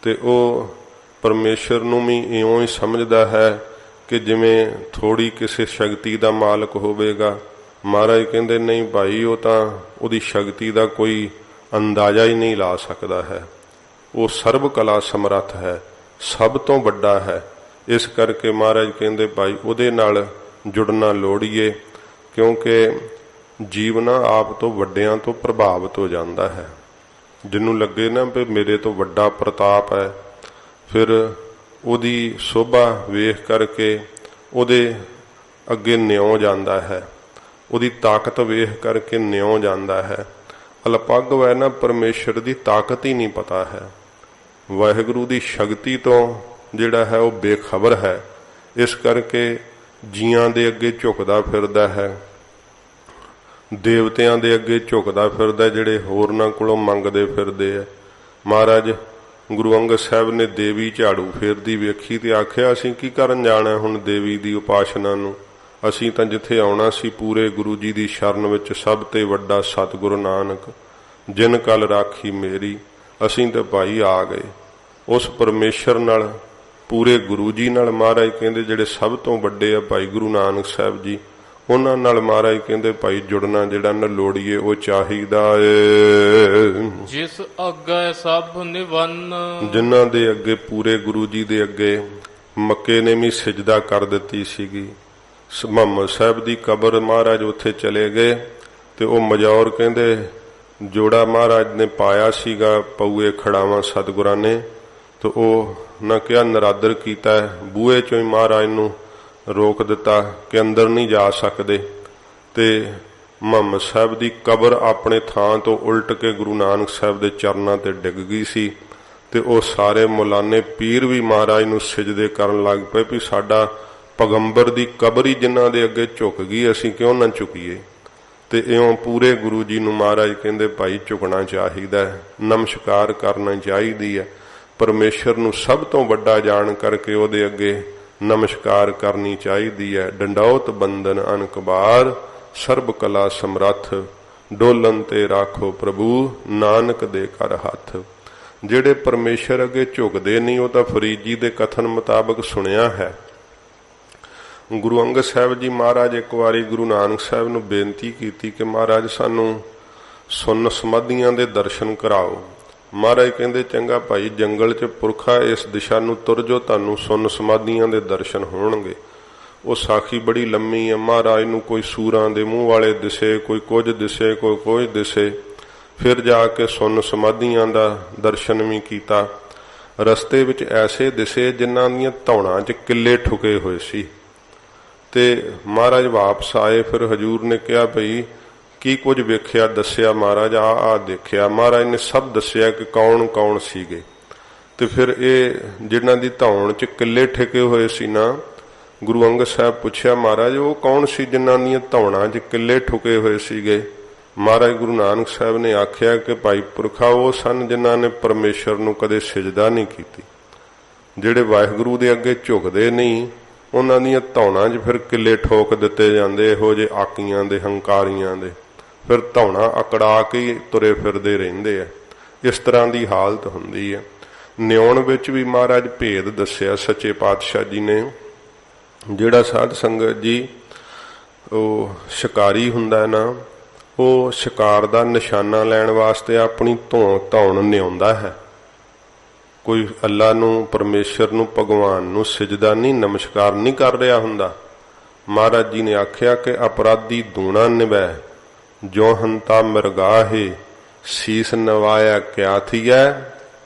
ਤੇ ਉਹ ਪਰਮੇਸ਼ਰ ਨੂੰ ਵੀ ਇਉਂ ਹੀ ਸਮਝਦਾ ਹੈ ਕਿ ਜਿਵੇਂ ਥੋੜੀ ਕਿਸੇ ਸ਼ਕਤੀ ਦਾ ਮਾਲਕ ਹੋਵੇਗਾ, ਮਹਾਰਾਜ ਕਹਿੰਦੇ ਨਹੀਂ ਭਾਈ, ਉਹ ਤਾਂ ਉਹਦੀ ਸ਼ਕਤੀ ਦਾ ਕੋਈ ਅੰਦਾਜ਼ਾ ਹੀ ਨਹੀਂ ਲਾ ਸਕਦਾ ਹੈ। ਉਹ ਸਰਬ ਕਲਾ ਸਮਰੱਥ ਹੈ, ਸਭ ਤੋਂ ਵੱਡਾ ਹੈ। ਇਸ ਕਰਕੇ ਮਹਾਰਾਜ ਕਹਿੰਦੇ ਭਾਈ ਉਹਦੇ ਨਾਲ ਜੁੜਨਾ ਲੋੜੀਏ, ਕਿਉਂਕਿ ਜੀਵਨ ਆਪ ਤੋਂ ਵੱਡਿਆਂ ਤੋਂ ਪ੍ਰਭਾਵਿਤ ਹੋ ਜਾਂਦਾ ਹੈ। ਜਿਹਨੂੰ ਲੱਗੇ ਨਾ ਵੀ ਮੇਰੇ ਤੋਂ ਵੱਡਾ ਪ੍ਰਤਾਪ ਹੈ, ਫਿਰ ਉਹਦੀ ਸ਼ੋਭਾ ਵੇਖ ਕਰਕੇ ਉਹਦੇ ਅੱਗੇ ਨਿਉ ਜਾਂਦਾ ਹੈ, ਉਹਦੀ ਤਾਕਤ ਵੇਖ ਕਰਕੇ ਨਿਉ ਜਾਂਦਾ ਹੈ। ਅਲਪੱਗ ਵੈ ਨਾ ਪਰਮੇਸ਼ਰ ਦੀ ਤਾਕਤ ਹੀ ਨਹੀਂ ਪਤਾ ਹੈ, ਵਾਹਿਗੁਰੂ ਦੀ ਸ਼ਕਤੀ ਤੋਂ ਜਿਹੜਾ ਹੈ ਉਹ ਬੇਖਬਰ ਹੈ। ਇਸ ਕਰਕੇ ਜੀਆਂ ਦੇ ਅੱਗੇ ਝੁਕਦਾ ਫਿਰਦਾ ਹੈ, ਦੇਵਤਿਆਂ ਦੇ ਅੱਗੇ ਝੁਕਦਾ ਫਿਰਦਾ, ਜਿਹੜੇ ਹੋਰਨਾਂ ਕੋਲੋਂ ਮੰਗਦੇ ਫਿਰਦੇ ਆ। ਮਹਾਰਾਜ ਗੁਰੂ ਅੰਗਦ ਸਾਹਿਬ ਨੇ ਦੇਵੀ ਝਾੜੂ ਫੇਰਦੀ ਵੇਖੀ ਤੇ ਆਖਿਆ, ਅਸੀਂ ਕੀ ਕਰਨ ਜਾਣਾ ਹੁਣ ਦੇਵੀ ਦੀ ਉਪਾਸਨਾ ਨੂੰ, ਅਸੀਂ ਤਾਂ ਜਿੱਥੇ ਆਉਣਾ ਸੀ ਪੂਰੇ ਗੁਰੂ ਜੀ ਦੀ ਸ਼ਰਨ ਵਿੱਚ, ਸਭ ਤੇ ਵੱਡਾ ਸਤਿਗੁਰੂ ਨਾਨਕ ਜਿਨ ਕਲ ਰਾਖੀ ਮੇਰੀ। ਅਸੀਂ ਤਾਂ ਭਾਈ ਆ ਗਏ ਉਸ ਪਰਮੇਸ਼ਰ ਨਾਲ, ਪੂਰੇ ਗੁਰੂ ਜੀ ਨਾਲ। ਮਹਾਰਾਜ ਕਹਿੰਦੇ ਜਿਹੜੇ ਸਭ ਤੋਂ ਵੱਡੇ ਆ ਭਾਈ ਗੁਰੂ ਨਾਨਕ ਸਾਹਿਬ ਜੀ, ਉਹਨਾਂ ਨਾਲ ਮਹਾਰਾਜ ਕਹਿੰਦੇ ਭਾਈ ਜੁੜਨਾ ਜਿਹੜਾ ਨਾ ਲੋੜੀਏ, ਉਹ ਚਾਹੀਦਾ ਏ। ਜਿਸ ਅੱਗੇ ਸਭ ਨਿਵੰਨ, ਜਿਨ੍ਹਾਂ ਦੇ ਅੱਗੇ ਪੂਰੇ ਗੁਰੂ ਜੀ ਦੇ ਅੱਗੇ ਮੱਕੇ ਨੇ ਵੀ ਸਿਜਦਾ ਕਰ ਦਿੱਤੀ ਸੀਗੀ। ਮੁਹੰਮਦ ਸਾਹਿਬ ਦੀ ਕਬਰ ਮਹਾਰਾਜ ਉੱਥੇ ਚਲੇ ਗਏ ਤੇ ਉਹ ਮਜੌਰ ਕਹਿੰਦੇ ਜੋੜਾ ਮਹਾਰਾਜ ਨੇ ਪਾਇਆ ਸੀਗਾ ਪਊਏ ਖੜਾਵਾਂ ਸਤਿਗੁਰਾਂ ਨੇ, ਤੇ ਉਹ ਨਾ ਕਿਹਾ ਨਰਾਦਰ ਕੀਤਾ, ਬੂਹੇ ਚੋਂ ਹੀ ਮਹਾਰਾਜ ਨੂੰ ਰੋਕ ਦਿੱਤਾ ਕਿ ਅੰਦਰ ਨਹੀਂ ਜਾ ਸਕਦੇ। ਤੇ ਮੁਹੰਮਦ ਸਾਹਿਬ ਦੀ ਕਬਰ ਆਪਣੇ ਥਾਂ ਤੋਂ ਉਲਟ ਕੇ ਗੁਰੂ ਨਾਨਕ ਸਾਹਿਬ ਦੇ ਚਰਨਾਂ ਤੇ ਡਿੱਗ ਗਈ ਸੀ। ਤੇ ਉਹ ਸਾਰੇ ਮੁਲਾਨੇ ਪੀਰ ਵੀ ਮਹਾਰਾਜ ਨੂੰ ਸਿਜਦੇ ਕਰਨ ਲੱਗ ਪਏ ਵੀ ਸਾਡਾ ਪੈਗੰਬਰ ਦੀ ਕਬਰ ਹੀ ਜਿਨ੍ਹਾਂ ਦੇ ਅੱਗੇ ਝੁਕ ਗਈ, ਅਸੀਂ ਕਿਉਂ ਨਾ ਝੁਕੀਏ। ਤੇ ਇਉਂ ਪੂਰੇ ਗੁਰੂ ਜੀ ਨੂੰ ਮਹਾਰਾਜ ਕਹਿੰਦੇ ਭਾਈ ਝੁਕਣਾ ਚਾਹੀਦਾ ਹੈ, ਨਮਸਕਾਰ ਕਰਨਾ ਚਾਹੀਦੀ ਹੈ। ਪਰਮੇਸ਼ਰ ਨੂੰ ਸਭ ਤੋਂ ਵੱਡਾ ਜਾਣ ਕਰਕੇ ਉਹਦੇ ਅੱਗੇ ਨਮਸਕਾਰ ਕਰਨੀ ਚਾਹੀਦੀ ਹੈ। ਡੰਡੌਤ ਬੰਦਨ ਅਨਕਬਾਰ, ਸਰਬ ਕਲਾ ਸਮਰੱਥ, ਡੋਲਨ ਤੇ ਰਾਖੋ ਪ੍ਰਭੂ, ਨਾਨਕ ਦੇ ਕਰ ਹੱਥ। ਜਿਹੜੇ ਪਰਮੇਸ਼ਰ ਅੱਗੇ ਝੁਕਦੇ ਨਹੀਂ, ਉਹ ਤਾਂ ਫਰੀਦ ਜੀ ਦੇ ਕਥਨ ਮੁਤਾਬਕ ਸੁਣਿਆ ਹੈ। ਗੁਰੂ ਅੰਗਦ ਸਾਹਿਬ ਜੀ ਮਹਾਰਾਜ ਇੱਕ ਵਾਰੀ ਗੁਰੂ ਨਾਨਕ ਸਾਹਿਬ ਨੂੰ ਬੇਨਤੀ ਕੀਤੀ ਕਿ ਮਹਾਰਾਜ ਸਾਨੂੰ ਸੁੰਨ ਸਮਾਧੀਆਂ ਦੇ ਦਰਸ਼ਨ ਕਰਾਓ। ਮਹਾਰਾਜ ਕਹਿੰਦੇ ਚੰਗਾ ਭਾਈ, ਜੰਗਲ 'ਚ ਪੁਰਖਾ ਇਸ ਦਿਸ਼ਾ ਨੂੰ ਤੁਰ ਜੋ, ਤੁਹਾਨੂੰ ਸੁੰਨ ਸਮਾਧੀਆਂ ਦੇ ਦਰਸ਼ਨ ਹੋਣਗੇ। ਉਹ ਸਾਖੀ ਬੜੀ ਲੰਮੀ ਹੈ। ਮਹਾਰਾਜ ਨੂੰ ਕੋਈ ਸੂਰਾਂ ਦੇ ਮੂੰਹ ਵਾਲੇ ਦਿਸੇ, ਕੋਈ ਕੁਝ ਦਿਸੇ, ਕੋਈ ਕੁਝ ਦਿਸੇ। ਫਿਰ ਜਾ ਕੇ ਸੁੰਨ ਸਮਾਧੀਆਂ ਦਾ ਦਰਸ਼ਨ ਵੀ ਕੀਤਾ। ਰਸਤੇ ਵਿੱਚ ਐਸੇ ਦਿਸੇ ਜਿਨ੍ਹਾਂ ਦੀਆਂ ਧੌਣਾਂ 'ਚ ਕਿੱਲੇ ਠੁਕੇ ਹੋਏ ਸੀ। ਤੇ ਮਹਾਰਾਜ ਵਾਪਸ ਆਏ। ਫਿਰ ਹਜੂਰ ਨੇ ਕਿਹਾ ਭਈ ਕੀ ਕੁਝ ਵੇਖਿਆ? ਦੱਸਿਆ ਮਹਾਰਾਜ ਆ ਦੇਖਿਆ। ਮਹਾਰਾਜ ਨੇ ਸਭ ਦੱਸਿਆ ਕਿ ਕੌਣ ਕੌਣ ਸੀਗੇ। ਤੇ ਫਿਰ ਇਹ ਜਿਨ੍ਹਾਂ ਦੀ ਧੌਣ 'ਚ ਕਿੱਲੇ ਠੇਕੇ ਹੋਏ ਸੀ ਨਾ, ਗੁਰੂ ਅੰਗਦ ਸਾਹਿਬ ਪੁੱਛਿਆ ਮਹਾਰਾਜ ਉਹ ਕੌਣ ਸੀ ਜਿਨ੍ਹਾਂ ਦੀਆਂ ਧੌਣਾਂ 'ਚ ਕਿੱਲੇ ਠੁਕੇ ਹੋਏ ਸੀਗੇ? ਮਹਾਰਾਜ ਗੁਰੂ ਨਾਨਕ ਸਾਹਿਬ ਨੇ ਆਖਿਆ ਕਿ ਭਾਈ ਪੁਰਖਾ ਉਹ ਸਨ ਜਿਨ੍ਹਾਂ ਨੇ ਪਰਮੇਸ਼ਰ ਨੂੰ ਕਦੇ ਸਿਜਦਾ ਨਹੀਂ ਕੀਤੀ। ਜਿਹੜੇ ਵਾਹਿਗੁਰੂ ਦੇ ਅੱਗੇ ਝੁਕਦੇ ਨਹੀਂ, ਉਹਨਾਂ ਦੀਆਂ ਧੌਣਾਂ 'ਚ ਫਿਰ ਕਿੱਲੇ ਠੋਕ ਦਿੱਤੇ ਜਾਂਦੇ, ਇਹੋ ਜਿਹੇ ਆਕੀਆਂ ਦੇ, ਹੰਕਾਰੀਆਂ ਦੇ। ਫਿਰ ਧੌਣਾਂ ਅਕੜਾ ਕੇ ਤੁਰੇ ਫਿਰਦੇ ਰਹਿੰਦੇ ਆ। ਇਸ ਤਰ੍ਹਾਂ ਦੀ ਹਾਲਤ ਹੁੰਦੀ ਹੈ। ਨਿਉਣ ਵਿੱਚ ਵੀ ਮਹਾਰਾਜ ਭੇਦ ਦੱਸਿਆ ਸੱਚੇ ਪਾਤਸ਼ਾਹ ਜੀ ਨੇ। ਜਿਹੜਾ ਸਾਧ ਸੰਗਤ ਜੀ ਉਹ ਸ਼ਿਕਾਰੀ ਹੁੰਦਾ ਨਾ, ਉਹ ਸ਼ਿਕਾਰ ਦਾ ਨਿਸ਼ਾਨਾ ਲੈਣ ਵਾਸਤੇ ਆਪਣੀ ਧੌਣ ਨਿਉਂਦਾ ਹੈ। ਕੋਈ ਅੱਲਾ ਨੂੰ, ਪਰਮੇਸ਼ਰ ਨੂੰ, ਭਗਵਾਨ ਨੂੰ ਸਿਜਦਾ ਨਹੀਂ, ਨਮਸਕਾਰ ਨਹੀਂ ਕਰ ਰਿਹਾ ਹੁੰਦਾ। ਮਹਾਰਾਜ ਜੀ ਨੇ ਆਖਿਆ ਕਿ ਅਪਰਾਧੀ ਦੂਣਾ ਨਿਵੈ, ਜੋ ਹੰਤਾ ਮਿਰਗਾਹੇ, ਸੀਸ ਨਵਾਇਆ ਕਿਆ ਥੀਐ,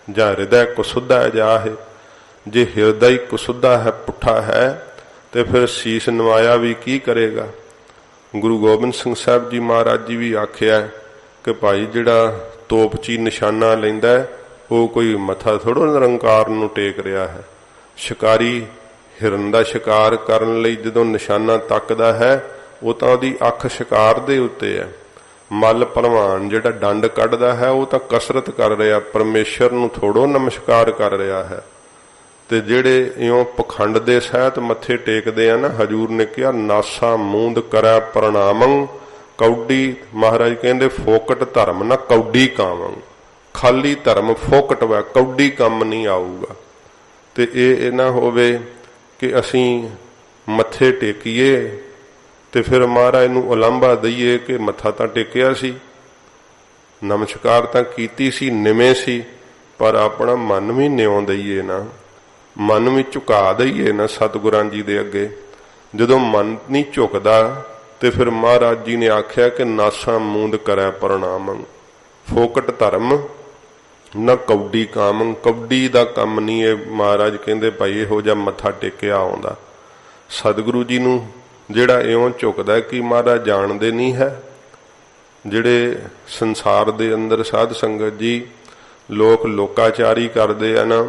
ਜਾਂ ਹਿਰਦੈ ਕੁਸੁੱਧਾ ਜਾਹੇ। ਜੇ ਹਿਰਦਾ ਹੀ ਕੁਸੁੱਧਾ ਹੈ, ਪੁੱਠਾ ਹੈ, ਤੇ ਫਿਰ ਸੀਸ ਨਵਾਇਆ ਵੀ ਕੀ ਕਰੇਗਾ। ਗੁਰੂ ਗੋਬਿੰਦ ਸਿੰਘ ਸਾਹਿਬ ਜੀ ਮਹਾਰਾਜ ਜੀ ਵੀ ਆਖਿਆ ਕਿ ਭਾਈ ਜਿਹੜਾ ਤੋਪਚੀ ਨਿਸ਼ਾਨਾ ਲੈਂਦਾ ਉਹ ਕੋਈ ਮੱਥਾ ਥੋੜ੍ਹਾ ਨਿਰੰਕਾਰ ਨੂੰ ਟੇਕ ਰਿਹਾ ਹੈ। ਸ਼ਿਕਾਰੀ ਹਿਰਨ ਦਾ ਸ਼ਿਕਾਰ ਕਰਨ ਲਈ ਜਦੋਂ ਨਿਸ਼ਾਨਾ ਤੱਕਦਾ ਹੈ, ਉਹ ਤਾਂ ਉਹਦੀ ਅੱਖ ਸ਼ਿਕਾਰ ਦੇ ਉੱਤੇ ਹੈ। ਮੱਲ ਭਲਵਾਨ ਜਿਹੜਾ ਡੰਡ ਕੱਢਦਾ ਹੈ, ਉਹ ਤਾਂ ਕਸਰਤ ਕਰ ਰਿਹਾ, ਪਰਮੇਸ਼ਰ ਨੂੰ ਥੋੜੋ ਨਮਸਕਾਰ ਕਰ ਰਿਹਾ ਹੈ। ਤੇ ਜਿਹੜੇ ਇਉਂ ਪਖੰਡ ਦੇ ਸਹਿਤ ਮੱਥੇ ਟੇਕਦੇ ਆ ਨਾ, ਹਜੂਰ ਨੇ ਕਿਹਾ ਨਾਸਾ ਮੂੰਦ ਕਰੈ ਪ੍ਰਣਾਮੰ, ਕੌਡੀ। ਮਹਾਰਾਜ ਕਹਿੰਦੇ ਫੋਕਟ ਧਰਮ ਨਾ ਕੌਡੀ ਕਾਵੰ, ਖਾਲੀ ਧਰਮ ਫੋਕਟ ਵਾ, ਕੌਡੀ ਕੰਮ ਨਹੀਂ ਆਊਗਾ। ਤੇ ਇਹ ਨਾ ਹੋਵੇ ਕਿ ਅਸੀਂ ਮੱਥੇ ਟੇਕੀਏ ਤੇ ਫਿਰ ਮਹਾਰਾਜ ਨੂੰ ਉਲਾਂਭਾ ਦਈਏ ਕਿ ਮੱਥਾ ਤਾਂ ਟੇਕਿਆ ਸੀ, ਨਮਸਕਾਰ ਤਾਂ ਕੀਤੀ ਸੀ, ਨਿਵੇਂ ਸੀ, ਪਰ ਆਪਣਾ ਮਨ ਵੀ ਨਿਉਂ ਦਈਏ ਨਾ, ਮਨ ਵੀ ਝੁਕਾ ਦਈਏ ਨਾ ਸਤਿਗੁਰਾਂ ਜੀ ਦੇ ਅੱਗੇ। ਜਦੋਂ ਮਨ ਨਹੀਂ ਝੁਕਦਾ ਤੇ ਫਿਰ ਮਹਾਰਾਜ ਜੀ ਨੇ ਆਖਿਆ ਕਿ ਨਾਸਾ ਮੂੰਦ ਕਰੈ ਪ੍ਰਣਾਮੰ, ਫੋਕਟ ਧਰਮ ਨਾ ਕੌਡੀ ਕਾਮੰ। ਕੌਡੀ ਦਾ ਕੰਮ ਨਹੀਂ ਇਹ ਮਹਾਰਾਜ ਕਹਿੰਦੇ ਭਾਈ ਇਹੋ ਜਿਹਾ ਮੱਥਾ ਟੇਕਿਆ ਆਉਂਦਾ। ਸਤਿਗੁਰੂ ਜੀ ਨੂੰ ਜਿਹੜਾ ਇਉਂ ਝੁਕਦਾ ਕਿ ਮਹਾਰਾਜ ਜਾਣਦੇ ਨਹੀਂ ਹੈ। ਜਿਹੜੇ ਸੰਸਾਰ ਦੇ ਅੰਦਰ ਸਾਧ ਸੰਗਤ ਜੀ ਲੋਕ ਲੋਕਾਚਾਰੀ ਕਰਦੇ ਆ ਨਾ,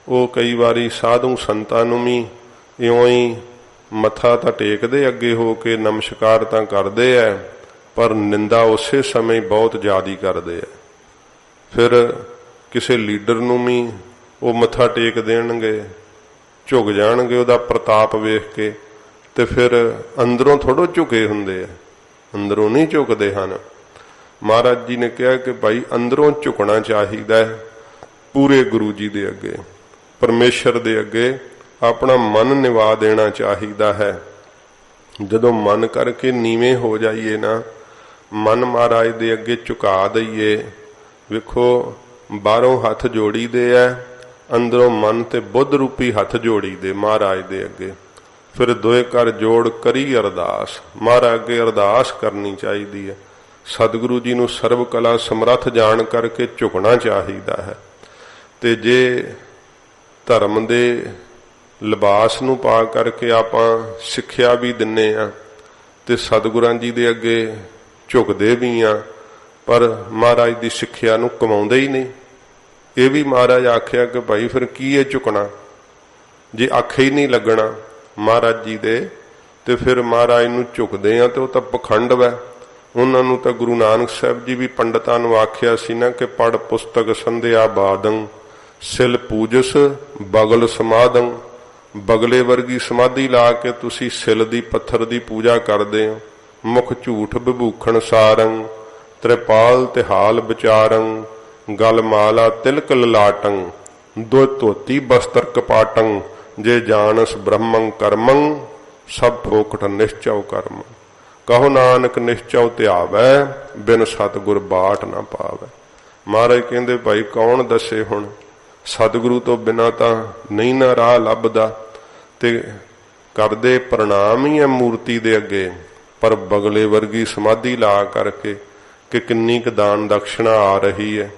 ਉਹ ਕਈ ਵਾਰੀ ਸਾਧੂ ਸੰਤਾਂ ਨੂੰ ਵੀ ਇਉਂ ਹੀ ਮੱਥਾ ਤਾਂ ਟੇਕਦੇ ਅੱਗੇ ਹੋ ਕੇ, ਨਮਸਕਾਰ ਤਾਂ ਕਰਦੇ ਐ, ਪਰ ਨਿੰਦਾ ਉਸੇ ਸਮੇਂ ਬਹੁਤ ਜ਼ਿਆਦਾ ਕਰਦੇ ਐ। ਫਿਰ ਕਿਸੇ ਲੀਡਰ ਨੂੰ ਵੀ ਉਹ ਮੱਥਾ ਟੇਕ ਦੇਣਗੇ, ਝੁਕ ਜਾਣਗੇ ਉਹਦਾ ਪ੍ਰਤਾਪ ਵੇਖ ਕੇ, ਤੇ ਫਿਰ ਅੰਦਰੋਂ ਥੋੜ੍ਹੋ ਝੁਕੇ ਹੁੰਦੇ ਆ, ਅੰਦਰੋਂ ਨਹੀਂ ਝੁਕਦੇ ਹਨ। ਮਹਾਰਾਜ ਜੀ ਨੇ ਕਿਹਾ ਕਿ ਭਾਈ ਅੰਦਰੋਂ ਝੁਕਣਾ ਚਾਹੀਦਾ ਹੈ, ਪੂਰੇ ਗੁਰੂ ਜੀ ਦੇ ਅੱਗੇ, ਪਰਮੇਸ਼ਰ ਦੇ ਅੱਗੇ ਆਪਣਾ ਮਨ ਨਿਵਾ ਦੇਣਾ ਚਾਹੀਦਾ ਹੈ। ਜਦੋਂ ਮਨ ਕਰਕੇ ਨੀਵੇਂ ਹੋ ਜਾਈਏ ਨਾ, ਮਨ ਮਹਾਰਾਜ ਦੇ ਅੱਗੇ ਝੁਕਾ ਦਈਏ, ਵੇਖੋ ਬਾਹਰੋਂ ਹੱਥ ਜੋੜੀਦੇ ਐ, ਅੰਦਰੋਂ ਮਨ ਤੇ ਬੁੱਧ ਰੂਪੀ ਹੱਥ ਜੋੜੀਦੇ ਮਹਾਰਾਜ ਦੇ ਅੱਗੇ। ਫਿਰ ਦੋਏ ਕਰ ਜੋੜ ਕਰੀ ਅਰਦਾਸ, ਮਹਾਰਾਜ ਅੱਗੇ ਅਰਦਾਸ ਕਰਨੀ ਚਾਹੀਦੀ ਹੈ। ਸਤਿਗੁਰੂ ਜੀ ਨੂੰ ਸਰਬ ਕਲਾ ਸਮਰੱਥ ਜਾਣ ਕਰਕੇ ਝੁਕਣਾ ਚਾਹੀਦਾ ਹੈ। ਤੇ ਜੇ ਧਰਮ ਦੇ ਲਿਬਾਸ ਨੂੰ ਪਾ ਕਰਕੇ ਆਪਾਂ ਸਿੱਖਿਆ ਵੀ ਦਿੰਨੇ ਆ ਤੇ ਸਤਿਗੁਰਾਂ ਜੀ ਦੇ ਅੱਗੇ ਝੁਕਦੇ ਵੀ ਆ, ਪਰ ਮਹਾਰਾਜ ਦੀ ਸਿੱਖਿਆ ਨੂੰ ਕਮਾਉਂਦੇ ਹੀ ਨਹੀਂ। ਇਹ ਵੀ ਮਹਾਰਾਜ ਆਖਿਆ ਕਿ ਭਾਈ ਫਿਰ ਕੀ ਇਹ ਝੁਕਣਾ, ਜੇ ਆਖੇ ਹੀ ਨਹੀਂ ਲੱਗਣਾ ਮਹਾਰਾਜ ਜੀ ਦੇ, ਤੇ ਫਿਰ ਮਹਾਰਾਜ ਨੂੰ ਝੁਕਦੇ ਆ ਤੇ ਉਹ ਤਾਂ ਪਖੰਡ ਵੈ। ਉਹਨਾਂ ਨੂੰ ਤਾਂ ਗੁਰੂ ਨਾਨਕ ਸਾਹਿਬ ਜੀ ਵੀ ਪੰਡਤਾਂ ਨੂੰ ਆਖਿਆ ਸੀ ਨਾ ਕਿ ਪੜ ਪੁਸਤਕ ਸੰਧਿਆ ਬਾਦੰ, ਸਿਲ ਪੂਜਸ ਬਗਲ ਸਮਾਦੰ। ਬਗਲੇ ਵਰਗੀ ਸਮਾਧੀ ਲਾ ਕੇ ਤੁਸੀਂ ਸਿਲ ਦੀ ਪੱਥਰ ਦੀ ਪੂਜਾ ਕਰਦੇ ਹੋ। ਮੁਖ ਝੂਠ ਵਿਭੂਖਣ ਸਾਰੰ, ਤ੍ਰਿਪਾਲ ਤਿਹਾਲ ਵਿਚਾਰੰ, ਗਲ ਮਾਲਾ ਤਿਲਕ ਲਲਾਟੰ, ਦੋ ਧੋਤੀ ਬਸਤਰ ਕਪਾਟੰ। ਜੇ ਜਾਣਸ ਬ੍ਰਹਮੰ ਕਰਮੰ, ਸਭ ਫੋਕਟ ਨਿਸ਼ਚਉ ਕਰਮ। ਕਹੋ ਨਾਨਕ ਨਿਸ਼ਚਉ ਧਿਆਵੈ, ਬਿਨ ਸਤਿਗੁਰ ਬਾਟ ਨਾ ਪਾਵੈ। ਮਹਾਰਾਜ ਕਹਿੰਦੇ ਭਾਈ ਕੌਣ ਦੱਸੇ ਹੁਣ, ਸਤਿਗੁਰੂ ਤੋਂ ਬਿਨਾਂ ਤਾਂ ਨਹੀਂ ਨਾ ਰਾਹ ਲੱਭਦਾ। ਤੇ ਕਰਦੇ ਪ੍ਰਣਾਮ ਹੀ ਹੈ ਮੂਰਤੀ ਦੇ ਅੱਗੇ, ਪਰ ਬਗਲੇ ਵਰਗੀ ਸਮਾਧੀ ਲਾ ਕਰਕੇ ਕਿ ਕਿੰਨੀ ਕੁ ਦਾਨ ਦਕਸ਼ਣਾ ਆ ਰਹੀ ਹੈ,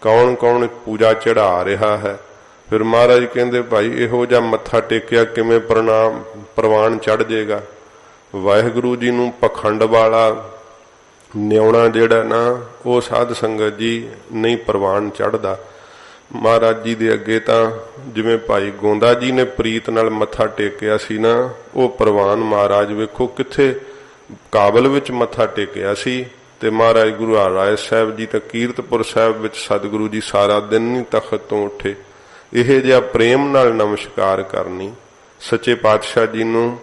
ਕੌਣ ਕੌਣ ਪੂਜਾ ਚੜਾ ਰਿਹਾ ਹੈ। ਫਿਰ ਮਹਾਰਾਜ ਕਹਿੰਦੇ ਭਾਈ ਇਹੋ ਜਿਹਾ ਮੱਥਾ ਟੇਕਿਆ ਕਿਵੇਂ ਪ੍ਰਵਾਨ ਚੜ ਜਾਏਗਾ। ਵਾਹਿਗੁਰੂ ਜੀ ਨੂੰ ਪਖੰਡ ਵਾਲਾ ਨਿਉਣਾ ਜਿਹੜਾ ਨਾ, ਉਹ ਸਾਧ ਸੰਗਤ ਜੀ ਨਹੀਂ ਪ੍ਰਵਾਨ ਚੜਦਾ। ਮਹਾਰਾਜ ਜੀ ਦੇ ਅੱਗੇ ਤਾਂ ਜਿਵੇਂ ਭਾਈ ਗੋਂਦਾ ਜੀ ਨੇ ਪ੍ਰੀਤ ਨਾਲ ਮੱਥਾ ਟੇਕਿਆ ਸੀ ਨਾ, ਉਹ ਪ੍ਰਵਾਨ ਮਹਾਰਾਜ ਵੇਖੋ ਕਿੱਥੇ ਕਾਬਲ ਵਿੱਚ ਮੱਥਾ ਟੇਕਿਆ ਸੀ। ਤੇ ਮਹਾਰਾਜ ਗੁਰੂ ਹਰਿਰਾਏ ਸਾਹਿਬ ਜੀ ਤਾਂ ਕੀਰਤਪੁਰ ਸਾਹਿਬ ਵਿੱਚ ਸਤਿਗੁਰੂ ਜੀ ਸਾਰਾ ਦਿਨ ਨਹੀਂ ਤਖਤ ਤੋਂ ਉੱਠੇ। ਇਹ ਜਿਹਾ ਪ੍ਰੇਮ ਨਾਲ ਨਮਸਕਾਰ ਕਰਨੀ। ਸੱਚੇ ਪਾਤਸ਼ਾਹ ਜੀ ਨੂੰ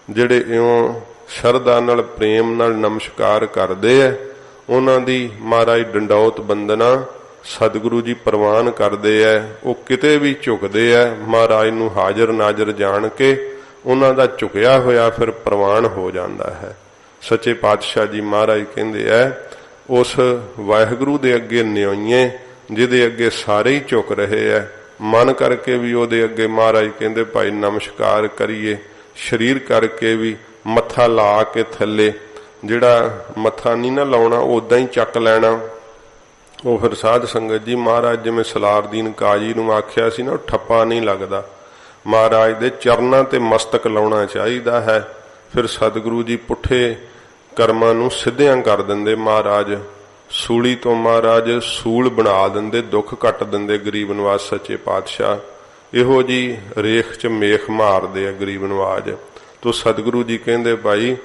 ਜਿਹੜੇ ਇਉਂ ਸ਼ਰਧਾ ਨਾਲ ਪ੍ਰੇਮ ਨਾਲ ਨਮਸਕਾਰ ਕਰਦੇ ਐ, ਉਹਨਾਂ ਦੀ ਮਹਾਰਾਜ ਡੰਡੌਤ ਬੰਦਨਾ ਸਤਿਗੁਰੂ ਜੀ ਪ੍ਰਵਾਨ ਕਰਦੇ ਐ। ਉਹ ਕਿਤੇ ਵੀ ਝੁਕਦੇ ਐ, ਮਹਾਰਾਜ ਨੂੰ ਹਾਜ਼ਰ ਨਾਜ਼ਰ ਜਾਣ ਕੇ ਉਹਨਾਂ ਦਾ ਝੁਕਿਆ ਹੋਇਆ ਫਿਰ ਪ੍ਰਵਾਨ ਹੋ ਜਾਂਦਾ ਹੈ। ਸੱਚੇ ਪਾਤਸ਼ਾਹ ਜੀ ਮਹਾਰਾਜ ਕਹਿੰਦੇ ਐ, ਉਸ ਵਾਹਿਗੁਰੂ ਦੇ ਅੱਗੇ ਨਿਉਈਏ ਜਿਹਦੇ ਅੱਗੇ ਸਾਰੇ ਹੀ ਝੁਕ ਰਹੇ ਐ। ਮਨ ਕਰਕੇ ਵੀ ਉਹਦੇ ਅੱਗੇ ਮਹਾਰਾਜ ਕਹਿੰਦੇ ਭਾਈ ਨਮਸਕਾਰ ਕਰੀਏ, ਸਰੀਰ ਕਰਕੇ ਵੀ ਮੱਥਾ ਲਾ ਕੇ ਥੱਲੇ, ਜਿਹੜਾ ਮੱਥਾ ਨਹੀਂ ਨਾ ਲਾਉਣਾ ਉਦਾਂ ਹੀ ਚੱਕ ਲੈਣਾ। ਉਹ ਫਿਰ ਸਾਧ ਸੰਗਤ ਜੀ ਮਹਾਰਾਜ ਜਿਵੇਂ ਸਲਾਰਦੀਨ ਕਾਜੀ ਨੂੰ ਆਖਿਆ ਸੀ ਨਾ, ਉਹ ਠੱਪਾ ਨਹੀਂ ਲੱਗਦਾ। ਮਹਾਰਾਜ ਦੇ ਚਰਨਾਂ ਤੇ ਮਸਤਕ ਲਾਉਣਾ ਚਾਹੀਦਾ ਹੈ। ਫਿਰ ਸਤਿਗੁਰੂ ਜੀ ਪੁੱਠੇ ਕਰਮਾਂ ਨੂੰ ਸਿੱਧਿਆਂ ਕਰ ਦਿੰਦੇ। ਮਹਾਰਾਜ ਸੂਲੀ ਤੋਂ ਮਹਾਰਾਜ ਸੂਲ ਬਣਾ ਦਿੰਦੇ, ਦੁੱਖ ਕੱਟ ਦਿੰਦੇ ਗਰੀਬ ਨਵਾਜ ਸੱਚੇ ਪਾਤਸ਼ਾਹ। ਇਹੋ ਜੀ ਰੇਖ 'ਚ ਮੇਖ ਮਾਰਦੇ ਆ ਗਰੀਬ ਨਵਾਜ। ਤੋ ਸਤਿਗੁਰੂ ਜੀ ਕਹਿੰਦੇ ਭਾਈ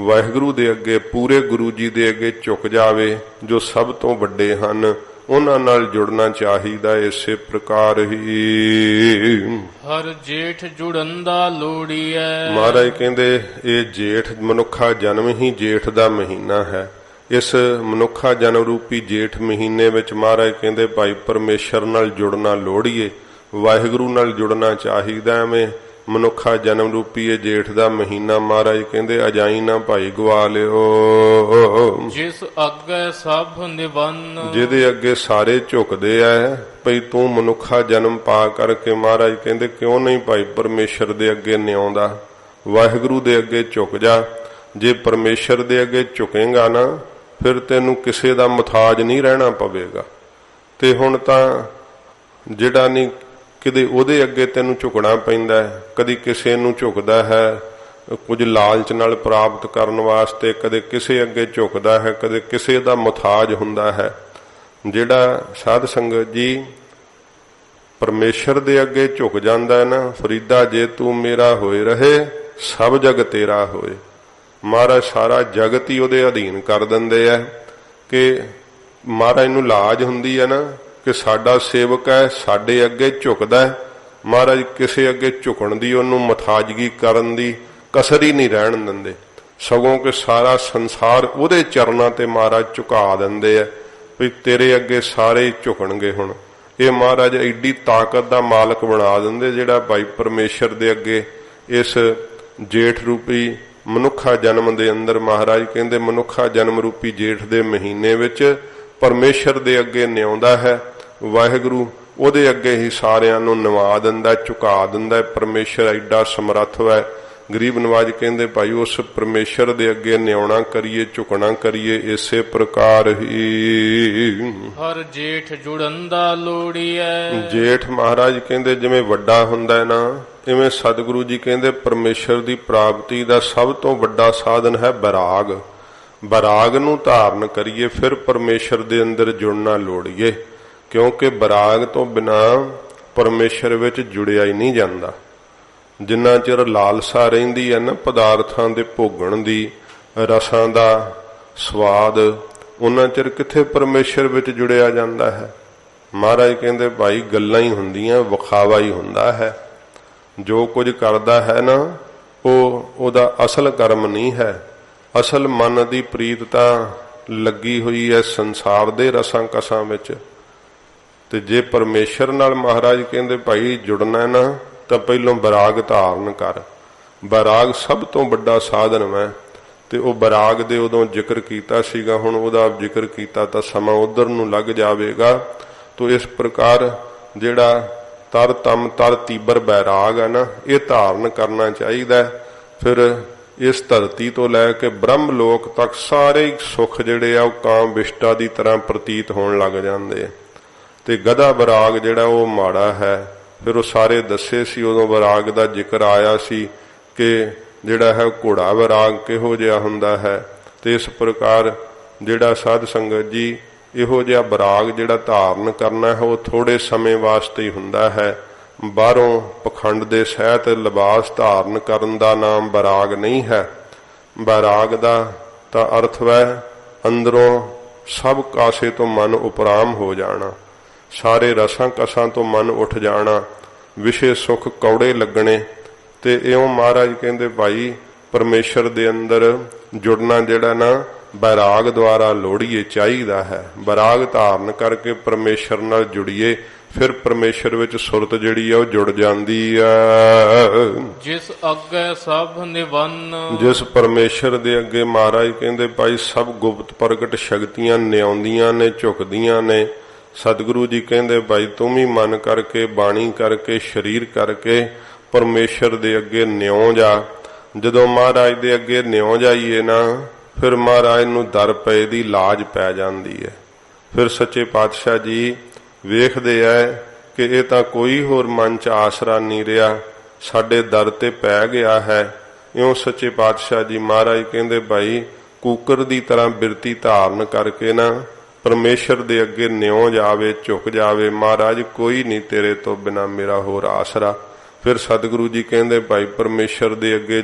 ਵਾਹਿਗੁਰੂ ਦੇ ਅੱਗੇ, ਪੂਰੇ ਗੁਰੂ ਜੀ ਦੇ ਅੱਗੇ ਝੁਕ ਜਾਵੇ, ਜੋ ਸਭ ਤੋਂ ਵੱਡੇ ਹਨ, ਉਹਨਾਂ ਨਾਲ ਜੁੜਨਾ ਚਾਹੀਦਾ। ਇਸੇ ਪ੍ਰਕਾਰ ਹੀ ਹਰ ਜੇਠ ਜੁੜਨ ਦਾ ਲੋੜੀਐ। ਮਹਾਰਾਜ ਕਹਿੰਦੇ ਇਹ ਜੇਠ ਮਨੁੱਖਾ ਜਨਮ ਹੀ ਜੇਠ ਦਾ ਮਹੀਨਾ ਹੈ। ਇਸ ਮਨੁੱਖਾ ਜਨਮ ਰੂਪੀ ਜੇਠ ਮਹੀਨੇ ਵਿੱਚ ਮਹਾਰਾਜ ਕਹਿੰਦੇ ਭਾਈ ਪਰਮੇਸ਼ਰ ਨਾਲ ਜੁੜਨਾ ਲੋੜੀਏ, ਵਾਹਿਗੁਰੂ ਨਾਲ ਜੁੜਨਾ ਚਾਹੀਦਾ। ਐਵੇਂ ਮਨੁੱਖਾ ਜਨਮ ਰੂਪੀ ਇਹ ਜੇਠ ਦਾ ਮਹੀਨਾ ਮਹਾਰਾਜ ਕਹਿੰਦੇ ਅਜਾਈ ਨਾ ਭਾਈ ਗਵਾ ਲਿਓ। ਜਿਸ ਅੱਗੇ ਸਭ ਨਿਵੰਨ, ਜਿਹਦੇ ਅੱਗੇ ਸਾਰੇ ਝੁਕਦੇ ਐ ਭਈ ਤੂੰ ਮਨੁੱਖਾ ਜਨਮ ਪਾ ਕਰਕੇ ਮਹਾਰਾਜ ਕਹਿੰਦੇ ਕਿਉਂ ਨਹੀਂ ਭਾਈ ਪਰਮੇਸ਼ਰ ਦੇ ਅੱਗੇ ਨਿਆਉਂਦਾ, ਵਾਹਿਗੁਰੂ ਦੇ ਅੱਗੇ ਝੁਕ ਜਾ। ਜੇ ਪਰਮੇਸ਼ਰ ਦੇ ਅੱਗੇ ਝੁਕੇਗਾ ਨਾ ਫਿਰ ਤੈਨੂੰ ਕਿਸੇ ਦਾ ਮੁਤਾਜ ਨਹੀਂ ਰਹਿਣਾ ਪਵੇਗਾ। ਤੇ ਹੁਣ ਤਾਂ ਜਿਹੜਾ ਨਹੀਂ ਕਿਤੇ ਉਹਦੇ ਅੱਗੇ ਤੈਨੂੰ ਝੁਕਣਾ ਪੈਂਦਾ, ਕਦੀ ਕਿਸੇ ਨੂੰ ਝੁਕਦਾ ਹੈ ਕੁਝ ਲਾਲਚ ਨਾਲ ਪ੍ਰਾਪਤ ਕਰਨ ਵਾਸਤੇ, ਕਦੇ ਕਿਸੇ ਅੱਗੇ ਝੁਕਦਾ ਹੈ, ਕਦੇ ਕਿਸੇ ਦਾ ਮੁਤਾਜ ਹੁੰਦਾ ਹੈ। ਜਿਹੜਾ ਸਾਧ ਸੰਗਤ ਜੀ ਪਰਮੇਸ਼ਰ ਦੇ ਅੱਗੇ ਝੁਕ ਜਾਂਦਾ ਹੈ ਨਾ, ਫਰੀਦਾ ਜੇ ਤੂੰ ਮੇਰਾ ਹੋਏ ਰਹੇ ਸਭ ਜਗ ਤੇਰਾ ਹੋਏ। ਮਹਾਰਾਜ ਸਾਰਾ ਜਗਤ ਹੀ ਉਹਦੇ ਅਧੀਨ ਕਰ ਦਿੰਦੇ ਆ ਕਿ ਮਹਾਰਾਜ ਨੂੰ ਲਾਜ ਹੁੰਦੀ ਹੈ ਨਾ ਕਿ ਸਾਡਾ ਸੇਵਕ ਹੈ ਸਾਡੇ ਅੱਗੇ ਝੁਕਦਾ ਹੈ। ਮਹਾਰਾਜ ਕਿਸੇ ਅੱਗੇ ਝੁਕਣ ਦੀ, ਉਹਨੂੰ ਮੁਤਾਜਗੀ ਕਰਨ ਦੀ ਕਸਰ ਹੀ ਨਹੀਂ ਰਹਿਣ ਦਿੰਦੇ, ਸਗੋਂ ਕਿ ਸਾਰਾ ਸੰਸਾਰ ਉਹਦੇ ਚਰਨਾਂ ਤੇ ਮਹਾਰਾਜ ਝੁਕਾ ਦਿੰਦੇ ਆ ਵੀ ਤੇਰੇ ਅੱਗੇ ਸਾਰੇ ਹੀ ਝੁਕਣਗੇ। ਹੁਣ ਇਹ ਮਹਾਰਾਜ ਐਡੀ ਤਾਕਤ ਦਾ ਮਾਲਕ ਬਣਾ ਦਿੰਦੇ ਜਿਹੜਾ ਭਾਈ ਪਰਮੇਸ਼ਰ ਦੇ ਅੱਗੇ ਇਸ ਜੇਠ ਰੂਪੀ ਮਨੁੱਖਾ ਜਨਮ ਦੇ ਅੰਦਰ ਮਹਾਰਾਜ ਕਹਿੰਦੇ ਮਨੁੱਖਾ ਜਨਮ ਰੂਪੀ ਜੇਠ ਦੇ ਮਹੀਨੇ ਵਿੱਚ ਪਰਮੇਸ਼ਰ ਦੇ ਅੱਗੇ ਨਿਆਉਂਦਾ ਹੈ। ਵਾਹਿਗੁਰੂ ਉਹਦੇ ਅੱਗੇ ਹੀ ਸਾਰਿਆਂ ਨੂੰ ਨਿਵਾ ਦਿੰਦਾ, ਝੁਕਾ ਦਿੰਦਾ। ਪਰਮੇਸ਼ਰ ਐਡਾ ਸਮਰੱਥ ਹੈ। ਗਰੀਬ ਨਵਾਜ ਕਹਿੰਦੇ ਭਾਈ ਉਸ ਪਰਮੇਸ਼ਰ ਦੇ ਅੱਗੇ ਨਿਆਉਣਾ ਕਰੀਏ, ਝੁਕਣਾ ਕਰੀਏ। ਇਸੇ ਪ੍ਰਕਾਰ ਹੀ ਹਰ ਜੇਠ ਜੁੜੰਦਾ ਲੋੜੀਐ। ਜੇਠ ਮਹਾਰਾਜ ਕਹਿੰਦੇ ਜਿਵੇਂ ਵੱਡਾ ਹੁੰਦਾ ਹੈ ਨਾ, ਇਵੇਂ ਸਤਿਗੁਰੂ ਜੀ ਕਹਿੰਦੇ ਪਰਮੇਸ਼ਰ ਦੀ ਪ੍ਰਾਪਤੀ ਦਾ ਸਭ ਤੋਂ ਵੱਡਾ ਸਾਧਨ ਹੈ ਬੈਰਾਗ। ਬੈਰਾਗ ਨੂੰ ਧਾਰਨ ਕਰੀਏ ਫਿਰ ਪਰਮੇਸ਼ਰ ਦੇ ਅੰਦਰ ਜੁੜਨਾ ਲੋੜੀਏ, ਕਿਉਂਕਿ ਬੈਰਾਗ ਤੋਂ ਬਿਨਾ ਪਰਮੇਸ਼ਰ ਵਿੱਚ ਜੁੜਿਆ ਹੀ ਨਹੀਂ ਜਾਂਦਾ। ਜਿੰਨਾ ਚਿਰ ਲਾਲਸਾ ਰਹਿੰਦੀ ਹੈ ਨਾ ਪਦਾਰਥਾਂ ਦੇ ਭੋਗਣ ਦੀ, ਰਸਾਂ ਦਾ ਸਵਾਦ, ਉਹਨਾਂ ਚਿਰ ਕਿੱਥੇ ਪਰਮੇਸ਼ਰ ਵਿੱਚ ਜੁੜਿਆ ਜਾਂਦਾ ਹੈ। ਮਹਾਰਾਜ ਕਹਿੰਦੇ ਭਾਈ ਗੱਲਾਂ ਹੀ ਹੁੰਦੀਆਂ, ਵਿਖਾਵਾ ਹੀ ਹੁੰਦਾ ਹੈ। ਜੋ ਕੁਝ ਕਰਦਾ ਹੈ ਨਾ ਉਹਦਾ ਅਸਲ ਕਰਮ ਨਹੀਂ ਹੈ। ਅਸਲ ਮਨ ਦੀ ਪ੍ਰੀਤ ਤਾਂ ਲੱਗੀ ਹੋਈ ਹੈ ਸੰਸਾਰ ਦੇ ਰਸਾਂ ਕਸਾਂ ਵਿੱਚ। ਤੇ ਜੇ ਪਰਮੇਸ਼ਰ ਨਾਲ ਮਹਾਰਾਜ ਕਹਿੰਦੇ ਭਾਈ ਜੁੜਨਾ ਨਾ ਤਾਂ ਪਹਿਲੋਂ ਬੈਰਾਗ ਧਾਰਨ ਕਰ। ਬੈਰਾਗ ਸਭ ਤੋਂ ਵੱਡਾ ਸਾਧਨ ਹੈ। ਤੇ ਉਹ ਬੈਰਾਗ ਦੇ ਉਦੋਂ ਜ਼ਿਕਰ ਕੀਤਾ ਸੀਗਾ, ਹੁਣ ਉਹਦਾ ਜ਼ਿਕਰ ਕੀਤਾ ਤਾਂ ਸਮਾਂ ਉਧਰ ਨੂੰ ਲੱਗ ਜਾਵੇਗਾ। ਤੋ ਇਸ ਪ੍ਰਕਾਰ ਜਿਹੜਾ ਤਰ ਤਮ ਤਰ ਤੀਬਰ ਬੈਰਾਗ ਹੈ ਨਾ, ਇਹ ਧਾਰਨ ਕਰਨਾ ਚਾਹੀਦਾ। ਫਿਰ ਇਸ ਧਰਤੀ ਤੋਂ ਲੈ ਕੇ ਬ੍ਰਹਮ ਲੋਕ ਤੱਕ ਸਾਰੇ ਸੁੱਖ ਜਿਹੜੇ ਆ ਉਹ ਕਾਮ ਵਿਸ਼ਟਾ ਦੀ ਤਰ੍ਹਾਂ ਪ੍ਰਤੀਤ ਹੋਣ ਲੱਗ ਜਾਂਦੇ। ਤੇ ਗਧਾ ਬੈਰਾਗ ਜਿਹੜਾ ਉਹ ਮਾੜਾ ਹੈ। ਫਿਰ ਉਹ ਸਾਰੇ ਦੱਸੇ ਸੀ, ਉਦੋਂ ਬੈਰਾਗ ਦਾ ਜ਼ਿਕਰ ਆਇਆ ਸੀ ਕਿ ਜਿਹੜਾ ਹੈ ਘੋੜਾ ਬੈਰਾਗ ਕਿਹੋ ਜਿਹਾ ਹੁੰਦਾ ਹੈ। ਤੇ ਇਸ ਪ੍ਰਕਾਰ ਜਿਹੜਾ ਸਾਧ ਸੰਗਤ ਜੀ ਇਹੋ ਜਿਹਾ ਬੈਰਾਗ ਜਿਹੜਾ ਧਾਰਨ ਕਰਨਾ ਹੈ ਉਹ ਥੋੜੇ ਸਮੇਂ ਵਾਸਤੇ ਹੀ ਹੁੰਦਾ ਹੈ। ਬਾਹਰੋਂ ਪਖੰਡ ਦੇ ਸਹਿਤ ਲਿਬਾਸ ਧਾਰਨ ਕਰਨ ਦਾ ਨਾਮ ਬੈਰਾਗ ਨਹੀਂ ਹੈ। ਬੈਰਾਗ ਦਾ ਤਾਂ ਅਰਥ ਹੈ ਅੰਦਰੋਂ ਸਭ ਕਾਸੇ ਤੋਂ ਮਨ ਉਪਰਾਮ ਹੋ ਜਾਣਾ, ਸਾਰੇ ਰਸਾਂ ਕਸਾਂ ਤੋਂ ਮਨ ਉੱਠ ਜਾਣਾ, ਵਿਸ਼ੇ ਸੁਖ ਕੌੜੇ ਲੱਗਣੇ। ਤੇ ਇਉਂ ਮਹਾਰਾਜ ਕਹਿੰਦੇ ਭਾਈ ਪਰਮੇਸ਼ਰ ਦੇ ਅੰਦਰ ਜੁੜਨਾ ਜਿਹੜਾ ਨਾ ਬੈਰਾਗ ਦੁਆਰਾ ਲੋੜੀਏ ਚਾਹੀਦਾ ਹੈ। ਬੈਰਾਗ ਧਾਰਨ ਕਰਕੇ ਪਰਮੇਸ਼ਰ ਨਾਲ ਜੁੜੀਏ, ਫਿਰ ਪਰਮੇਸ਼ਰ ਵਿੱਚ ਸੁਰਤ ਜਿਹੜੀ ਆ ਉਹ ਜੁੜ ਜਾਂਦੀ ਆ। ਜਿਸ ਅੱਗੇ ਸਭ ਨਿਵੰਨ, ਜਿਸ ਪਰਮੇਸ਼ਰ ਦੇ ਅੱਗੇ ਮਹਾਰਾਜ ਕਹਿੰਦੇ ਭਾਈ ਸਭ ਗੁਪਤ ਪ੍ਰਗਟ ਸ਼ਕਤੀਆਂ ਨਿਆਉਂਦੀਆਂ ਨੇ, ਝੁਕਦੀਆਂ ਨੇ। ਸਤਿਗੁਰੂ ਜੀ ਕਹਿੰਦੇ ਭਾਈ ਤੂੰ ਵੀ ਮਨ ਕਰਕੇ, ਬਾਣੀ ਕਰਕੇ, ਸਰੀਰ ਕਰਕੇ ਪਰਮੇਸ਼ਰ ਦੇ ਅੱਗੇ ਨਿਉ ਜਾ। ਜਦੋਂ ਮਹਾਰਾਜ ਦੇ ਅੱਗੇ ਨਿਉ ਜਾਈਏ ਨਾ ਫਿਰ ਮਹਾਰਾਜ ਨੂੰ ਦਰ ਪਏ ਦੀ ਲਾਜ ਪੈ ਜਾਂਦੀ ਹੈ। ਫਿਰ ਸੱਚੇ ਪਾਤਸ਼ਾਹ ਜੀ ਵੇਖਦੇ ਐ ਕਿ ਇਹ ਤਾਂ ਕੋਈ ਹੋਰ ਮਨ ਚ ਆਸਰਾ ਨਹੀਂ ਰਿਹਾ, ਸਾਡੇ ਦਰ ਤੇ ਪੈ ਗਿਆ ਹੈ। ਇਉਂ ਸੱਚੇ ਪਾਤਸ਼ਾਹ ਜੀ ਮਹਾਰਾਜ ਕਹਿੰਦੇ ਭਾਈ ਕੂਕਰ ਦੀ ਤਰ੍ਹਾਂ ਬਿਰਤੀ ਧਾਰਨ ਕਰਕੇ ਨਾ ਪਰਮੇਸ਼ਰ ਦੇ ਅੱਗੇ ਨਿਉ ਜਾਵੇ, ਝੁਕ ਜਾਵੇ। ਮਹਾਰਾਜ ਕੋਈ ਨਹੀਂ ਤੇਰੇ ਤੋਂ ਬਿਨਾ ਮੇਰਾ ਹੋਰ ਆਸਰਾ। ਫਿਰ ਸਤਿਗੁਰੂ ਜੀ ਕਹਿੰਦੇ ਭਾਈ ਪਰਮੇਸ਼ਰ ਦੇ ਅੱਗੇ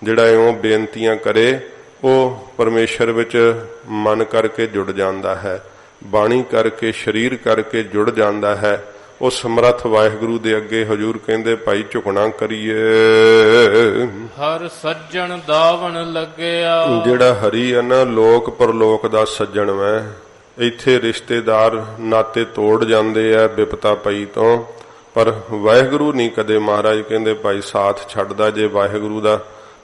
ਜਿਹੜਾ ਇਉਂ ਬੇਨਤੀਆਂ ਕਰੇ ਉਹ ਪਰਮੇਸ਼ਰ ਵਿੱਚ ਮਨ ਕਰਕੇ ਜੁੜ ਜਾਂਦਾ ਹੈ, ਬਾਣੀ ਕਰਕੇ, ਸਰੀਰ ਕਰਕੇ ਜੁੜ ਜਾਂਦਾ ਹੈ। ਉਹ ਸਮਰੱਥ ਵਾਹਿਗੁਰੂ ਦੇ ਅੱਗੇ ਹਜੂਰ ਕਹਿੰਦੇ ਭਾਈ ਝੁਕਣਾ ਕਰੀਏ। ਹਰ ਸੱਜਣ ਦਾਵਣ ਲੱਗਿਆ, ਜਿਹੜਾ ਹਰੀ ਹੈ ਨਾ ਲੋਕ ਪਰਲੋਕ ਦਾ ਸੱਜਣ ਵੈ। ਇੱਥੇ ਰਿਸ਼ਤੇਦਾਰ ਨਾਤੇ ਤੋੜ ਜਾਂਦੇ ਆ ਵਿਪਤਾ ਪਈ ਤੋਂ, ਪਰ ਵਾਹਿਗੁਰੂ ਨਹੀਂ ਕਦੇ ਮਹਾਰਾਜ ਕਹਿੰਦੇ ਭਾਈ ਸਾਥ ਛੱਡਦਾ। ਜੇ ਵਾਹਿਗੁਰੂ ਦਾ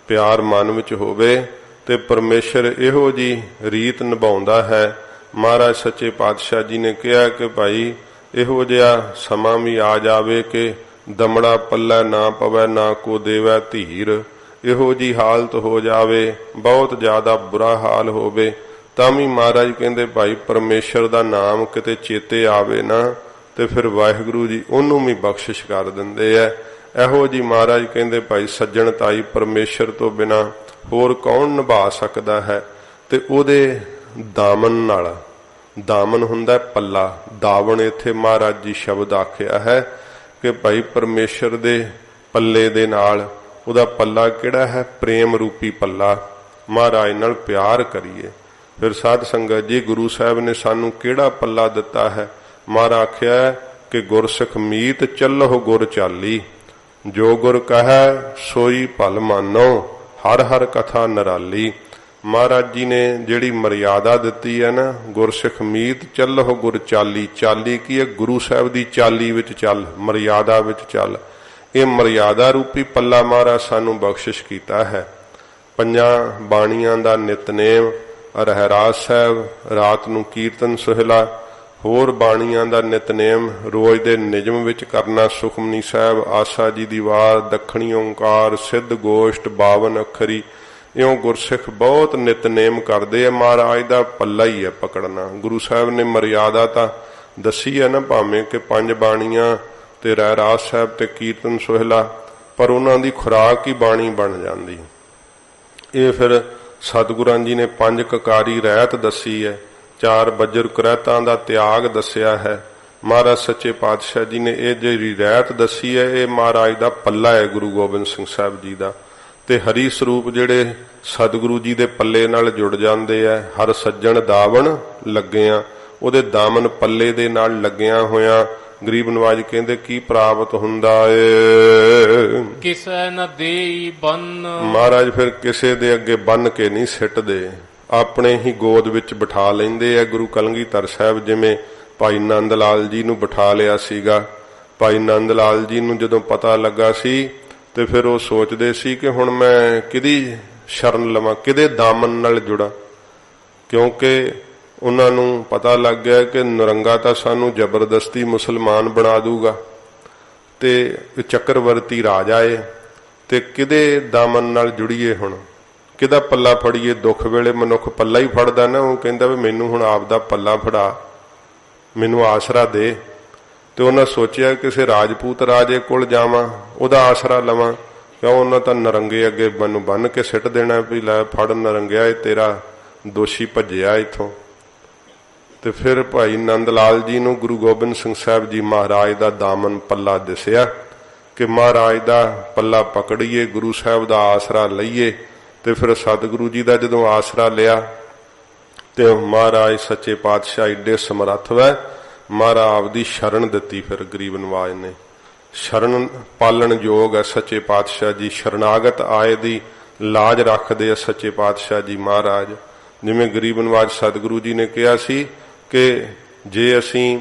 ਪਿਆਰ ਮਨ ਵਿੱਚ ਹੋਵੇ ਤੇ ਪਰਮੇਸ਼ਰ ਇਹੋ ਜੀ ਰੀਤ ਨਿਭਾਉਂਦਾ ਹੈ। ਮਹਾਰਾਜ ਸੱਚੇ ਪਾਤਸ਼ਾਹ ਜੀ ਨੇ ਕਿਹਾ ਕਿ ਭਾਈ ਇਹੋ ਜਿਹਾ ਸਮਾਂ ਵੀ ਆ ਜਾਵੇ ਕਿ ਦਮੜਾ ਪੱਲੇ ਨਾ ਪਵੇ ਨਾ ਕੋ ਦੇਵੈ ਧੀਰ। ਇਹੋ ਜੀ ਹਾਲਤ ਹੋ ਜਾਵੇ, ਬਹੁਤ ਜ਼ਿਆਦਾ ਬੁਰਾ ਹਾਲ ਹੋਵੇ, ਤਾਂ ਵੀ ਮਹਾਰਾਜ ਕਹਿੰਦੇ ਭਾਈ ਪਰਮੇਸ਼ਰ ਦਾ ਨਾਮ ਕਿਤੇ ਚੇਤੇ ਆਵੇ ਨਾ ਤੇ ਫਿਰ ਵਾਹਿਗੁਰੂ ਜੀ ਉਹਨੂੰ ਵੀ ਬਖਸ਼ਿਸ਼ ਕਰ ਦਿੰਦੇ ਐ। ਇਹੋ ਜੀ ਮਹਾਰਾਜ ਕਹਿੰਦੇ ਭਾਈ ਸੱਜਣਤਾਈ ਪਰਮੇਸ਼ਰ ਤੋਂ ਬਿਨਾ ਹੋਰ ਕੌਣ ਨਿਭਾ ਸਕਦਾ ਹੈ। ਤੇ ਉਹਦੇ ਦਾਮਨ ਨਾਲ, ਦਾਮਨ ਹੁੰਦਾ ਪੱਲਾ, ਦਾਵਣ ਇੱਥੇ ਮਹਾਰਾਜ ਜੀ ਸ਼ਬਦ ਆਖਿਆ ਹੈ ਕਿ ਭਾਈ ਪਰਮੇਸ਼ਰ ਦੇ ਪੱਲੇ ਦੇ ਨਾਲ, ਉਹਦਾ ਪੱਲਾ ਕਿਹੜਾ ਹੈ? ਪ੍ਰੇਮ ਰੂਪੀ ਪੱਲਾ। ਮਹਾਰਾਜ ਨਾਲ ਪਿਆਰ ਕਰੀਏ। ਫਿਰ ਸਾਧ ਸੰਗਤ ਜੀ ਗੁਰੂ ਸਾਹਿਬ ਨੇ ਸਾਨੂੰ ਕਿਹੜਾ ਪੱਲਾ ਦਿੱਤਾ ਹੈ? ਮਹਾਰਾਜ ਆਖਿਆ ਹੈ ਕਿ ਗੁਰਸਿੱਖ ਮੀਤ ਚੱਲਹੁ ਗੁਰ ਚਾਲੀ, ਜੋ ਗੁਰ ਕਹੈ ਸੋਈ ਭਲ ਮਾਨੋ, ਹਰ ਹਰ ਕਥਾ ਨਿਰਾਲੀ। ਮਹਾਰਾਜ ਜੀ ਨੇ ਜਿਹੜੀ ਮਰਿਆਦਾ ਦਿੱਤੀ ਹੈ ਨਾ, ਗੁਰਸਿੱਖ ਮੀਤ ਚੱਲਹੁ ਗੁਰ ਚਾਲੀ। ਚਾਲੀ ਕੀ ਹੈ? ਗੁਰੂ ਸਾਹਿਬ ਦੀ ਚਾਲੀ ਵਿੱਚ ਚੱਲ, ਮਰਿਆਦਾ ਵਿੱਚ ਚੱਲ। ਇਹ ਮਰਿਆਦਾ ਰੂਪੀ ਪੱਲਾ ਮਹਾਰਾਜ ਸਾਨੂੰ ਬਖਸ਼ਿਸ਼ ਕੀਤਾ ਹੈ। ਪੰਜਾਂ ਬਾਣੀਆਂ ਦਾ ਨਿਤਨੇਮ, ਰਹਿਰਾਸ ਸਾਹਿਬ, ਰਾਤ ਨੂੰ ਕੀਰਤਨ ਸੁਹਿਲਾ, ਹੋਰ ਬਾਣੀਆਂ ਦਾ ਨਿਤਨੇਮ ਰੋਜ਼ ਦੇ ਨਿਯਮ ਵਿੱਚ ਕਰਨਾ, ਸੁਖਮਨੀ ਸਾਹਿਬ, ਆਸਾ ਜੀ ਦੀ ਵਾਰ, ਦੱਖਣੀ ਓਂਕਾਰ, ਸਿੱਧ ਗੋਸ਼ਟ, 52 ਅੱਖਰੀ, ਇਉਂ ਗੁਰਸਿੱਖ ਬਹੁਤ ਨਿਤਨੇਮ ਕਰਦੇ ਆ। ਮਹਾਰਾਜ ਦਾ ਪੱਲਾ ਹੀ ਹੈ ਪਕੜਨਾ। ਗੁਰੂ ਸਾਹਿਬ ਨੇ ਮਰਿਆਦਾ ਤਾਂ ਦੱਸੀ ਹੈ ਨਾ, ਭਾਵੇਂ ਕਿ 5 ਬਾਣੀਆਂ ਤੇ ਰਹਿਰਾਸ ਸਾਹਿਬ ਤੇ ਕੀਰਤਨ ਸੁਹਿਲਾ, ਪਰ ਉਹਨਾਂ ਦੀ ਖੁਰਾਕ ਹੀ ਬਾਣੀ ਬਣ ਜਾਂਦੀ। ਇਹ ਫਿਰ ਸਤਿਗੁਰਾਂ ਜੀ ਨੇ 5 ਕਕਾਰੀ ਰਹਿਤ ਦੱਸੀ ਹੈ, 4 ਬੱਜਰ ਕਰੈਤਾਂ ਦਾ ਤਿਆਗ ਦੱਸਿਆ ਹੈ। ਮਹਾਰਾਜ ਸੱਚੇ ਪਾਤਸ਼ਾਹ ਜੀ ਨੇ ਇਹ ਜਿਹੜੀ ਰਹਿਤ ਦੱਸੀ ਹੈ, ਇਹ ਮਹਾਰਾਜ ਦਾ ਪੱਲਾ ਹੈ ਗੁਰੂ ਗੋਬਿੰਦ ਸਿੰਘ ਸਾਹਿਬ ਜੀ ਦਾ। ਤੇ ਹਰੀ ਸਰੂਪ ਜਿਹੜੇ ਸਤਿਗੁਰੂ ਜੀ ਦੇ ਪੱਲੇ ਨਾਲ ਜੁੜ ਜਾਂਦੇ ਆ, ਹਰ ਸੱਜਣ ਦਾਵਣ ਲੱਗਿਆ, ਉਹਦੇ ਦਾਮਨ ਪੱਲੇ ਦੇ ਨਾਲ ਲੱਗਿਆ ਹੋਇਆ ਗਰੀਬ ਨਵਾਜ ਕਹਿੰਦੇ ਕੀ ਪ੍ਰਾਪਤ ਹੁੰਦਾ ਏ? ਕਿਸੈ ਨ ਦੇਈ ਬੰਨ। ਮਹਾਰਾਜ ਫਿਰ ਕਿਸੇ ਦੇ ਅੱਗੇ ਬੰਨ ਕੇ ਨਹੀਂ ਸਿੱਟਦੇ, ਆਪਣੇ ਹੀ ਗੋਦ ਵਿੱਚ ਬਿਠਾ ਲੈਂਦੇ ਆ। ਗੁਰੂ ਕਲਗੀਧਰ ਸਾਹਿਬ ਜਿਵੇਂ ਭਾਈ ਨੰਦ ਲਾਲ ਜੀ ਨੂੰ ਬਿਠਾ ਲਿਆ ਸੀਗਾ। ਭਾਈ ਨੰਦ ਲਾਲ ਜੀ ਨੂੰ ਜਦੋਂ ਪਤਾ ਲੱਗਾ ਸੀ ਤੇ ਫਿਰ ਉਹ ਸੋਚਦੇ ਸੀ ਕਿ ਹੁਣ ਮੈਂ ਕਿਹਦੀ ਸ਼ਰਨ ਲਵਾਂ, ਕਿਹਦੇ ਦਾਮਨ ਨਾਲ ਜੁੜਾਂ, ਕਿਉਂਕਿ ਉਹਨਾਂ ਨੂੰ ਪਤਾ ਲੱਗ ਗਿਆ ਕਿ ਨਰੰਗਾ ਤਾਂ ਸਾਨੂੰ ਜ਼ਬਰਦਸਤੀ ਮੁਸਲਮਾਨ ਬਣਾ ਦੂਗਾ ਤੇ ਚੱਕਰਵਰਤੀ ਰਾਜਾ ਏ, ਤੇ ਕਿਹਦੇ ਦਾਮਨ ਨਾਲ ਜੁੜੀਏ, ਹੁਣ ਕਿਹਦਾ ਪੱਲਾ ਫੜੀਏ? ਦੁੱਖ ਵੇਲੇ ਮਨੁੱਖ ਪੱਲਾ ਹੀ ਫੜਦਾ ਨਾ, ਉਹ ਕਹਿੰਦਾ ਵੀ ਮੈਨੂੰ ਹੁਣ ਆਪ ਦਾ ਪੱਲਾ ਫੜਾ, ਮੈਨੂੰ ਆਸਰਾ ਦੇ। ਤੇ ਉਹਨਾਂ ਸੋਚਿਆ ਕਿਸੇ ਰਾਜਪੂਤ ਰਾਜੇ ਕੋਲ ਜਾਵਾਂ, ਉਹਦਾ ਆਸਰਾ ਲਵਾਂ, ਕਿਉਂ ਉਹਨਾਂ ਤਾਂ ਨਰੰਗੇ ਅੱਗੇ ਮੈਨੂੰ ਬੰਨ ਕੇ ਸਿੱਟ ਦੇਣਾ ਵੀ ਲੈ ਫੜ ਨਰੰਗਿਆ, ਇਹ ਤੇਰਾ ਦੋਸ਼ੀ ਭੱਜਿਆ ਇੱਥੋਂ। ਤੇ ਫਿਰ ਭਾਈ ਨੰਦ ਲਾਲ ਜੀ ਨੂੰ ਗੁਰੂ ਗੋਬਿੰਦ ਸਿੰਘ ਸਾਹਿਬ ਜੀ ਮਹਾਰਾਜ ਦਾ ਦਾਮਨ ਪੱਲਾ ਦਿਸਿਆ ਕਿ ਮਹਾਰਾਜ ਦਾ ਪੱਲਾ ਪਕੜੀਏ, ਗੁਰੂ ਸਾਹਿਬ ਦਾ ਆਸਰਾ ਲਈਏ। ਤੇ ਫਿਰ ਸਤਿਗੁਰੂ ਜੀ ਦਾ ਜਦੋਂ ਆਸਰਾ ਲਿਆ ਤੇ ਮਹਾਰਾਜ ਸੱਚੇ ਪਾਤਸ਼ਾਹ ਏਡੇ ਸਮਰੱਥ ਵੈ, ਮਹਾਰਾਜ ਆਪਦੀ ਸ਼ਰਨ ਦਿੱਤੀ। ਫਿਰ ਗਰੀਬ ਨਵਾਜ ਨੇ ਸ਼ਰਨ ਪਾਲਣ ਯੋਗ ਹੈ ਸੱਚੇ ਪਾਤਸ਼ਾਹ ਜੀ, ਸ਼ਰਨਾਗਤ ਆਏ ਦੀ ਲਾਜ ਰੱਖਦੇ ਆ ਸੱਚੇ ਪਾਤਸ਼ਾਹ ਜੀ ਮਹਾਰਾਜ। ਜਿਵੇਂ ਗਰੀਬ ਨਵਾਜ ਸਤਿਗੁਰੂ ਜੀ ਨੇ ਕਿਹਾ ਸੀ ਕਿ ਜੇ ਅਸੀਂ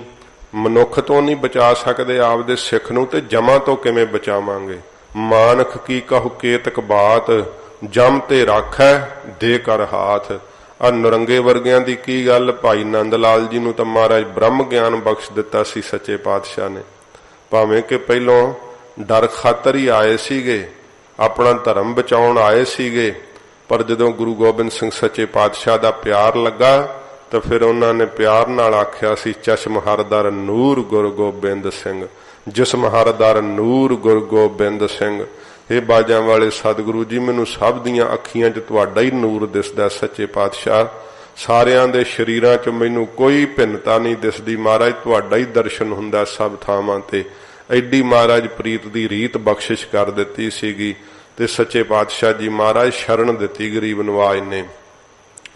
ਮਨੁੱਖ ਤੋਂ ਨਹੀਂ ਬਚਾ ਸਕਦੇ ਆਪਦੇ ਸਿੱਖ ਨੂੰ, ਤੇ ਜਮਾਂ ਤੋਂ ਕਿਵੇਂ ਬਚਾਵਾਂਗੇ? ਮਾਨਖ ਕੀ ਕਹੂ ਕੇਤਕ ਬਾਤ, ਜਮ ਤੇ ਰਾਖੈ ਦੇ ਕਰ ਹਾਥ। ਆ ਨਰੰਗੇ ਵਰਗਿਆਂ ਦੀ ਕੀ ਗੱਲ? ਭਾਈ ਨੰਦ ਲਾਲ ਜੀ ਨੂੰ ਤਾਂ ਮਹਾਰਾਜ ਬ੍ਰਹਮ ਗਿਆਨ ਬਖਸ਼ ਦਿੱਤਾ ਸੀ ਸੱਚੇ ਪਾਤਸ਼ਾਹ ਨੇ, ਭਾਵੇਂ ਕਿ ਪਹਿਲੋਂ ਡਰ ਖਾਤਰ ਹੀ ਆਏ ਸੀਗੇ, ਆਪਣਾ ਧਰਮ ਬਚਾਉਣ ਆਏ ਸੀਗੇ, ਪਰ ਜਦੋਂ ਗੁਰੂ ਗੋਬਿੰਦ ਸਿੰਘ ਸੱਚੇ ਪਾਤਸ਼ਾਹ ਦਾ ਪਿਆਰ ਲੱਗਾ ਤਾਂ ਫਿਰ ਉਹਨਾਂ ਨੇ ਪਿਆਰ ਨਾਲ ਆਖਿਆ ਸੀ, ਚਸ਼ਮ ਹਰਦਰ ਨੂਰ ਗੁਰੂ ਗੋਬਿੰਦ ਸਿੰਘ, ਜਿਸਮ ਹਰਦਰ ਨੂਰ ਗੁਰੂ ਗੋਬਿੰਦ ਸਿੰਘ। ਇਹ ਬਾਜਾਂ ਵਾਲੇ ਸਤਿਗੁਰੂ ਜੀ, ਮੈਨੂੰ ਸਭ ਦੀਆਂ ਅੱਖੀਆਂ 'ਚ ਤੁਹਾਡਾ ਹੀ ਨੂਰ ਦਿਸਦਾ ਸੱਚੇ ਪਾਤਸ਼ਾਹ, ਸਾਰਿਆਂ ਦੇ ਸ਼ਰੀਰਾਂ 'ਚ ਮੈਨੂੰ ਕੋਈ ਭਿੰਨਤਾ ਨਹੀਂ ਦਿਸਦੀ ਮਹਾਰਾਜ, ਤੁਹਾਡਾ ਹੀ ਦਰਸ਼ਨ ਹੁੰਦਾ ਸਭ ਥਾਵਾਂ ਤੇ। ਐਡੀ ਮਹਾਰਾਜ ਪ੍ਰੀਤ ਦੀ ਰੀਤ ਬਖਸ਼ਿਸ਼ ਕਰ ਦਿੱਤੀ ਸੀਗੀ ਤੇ ਸੱਚੇ ਪਾਤਸ਼ਾਹ ਜੀ ਮਹਾਰਾਜ ਸ਼ਰਨ ਦਿੱਤੀ ਗਰੀਬ ਨਵਾਜ ਨੇ।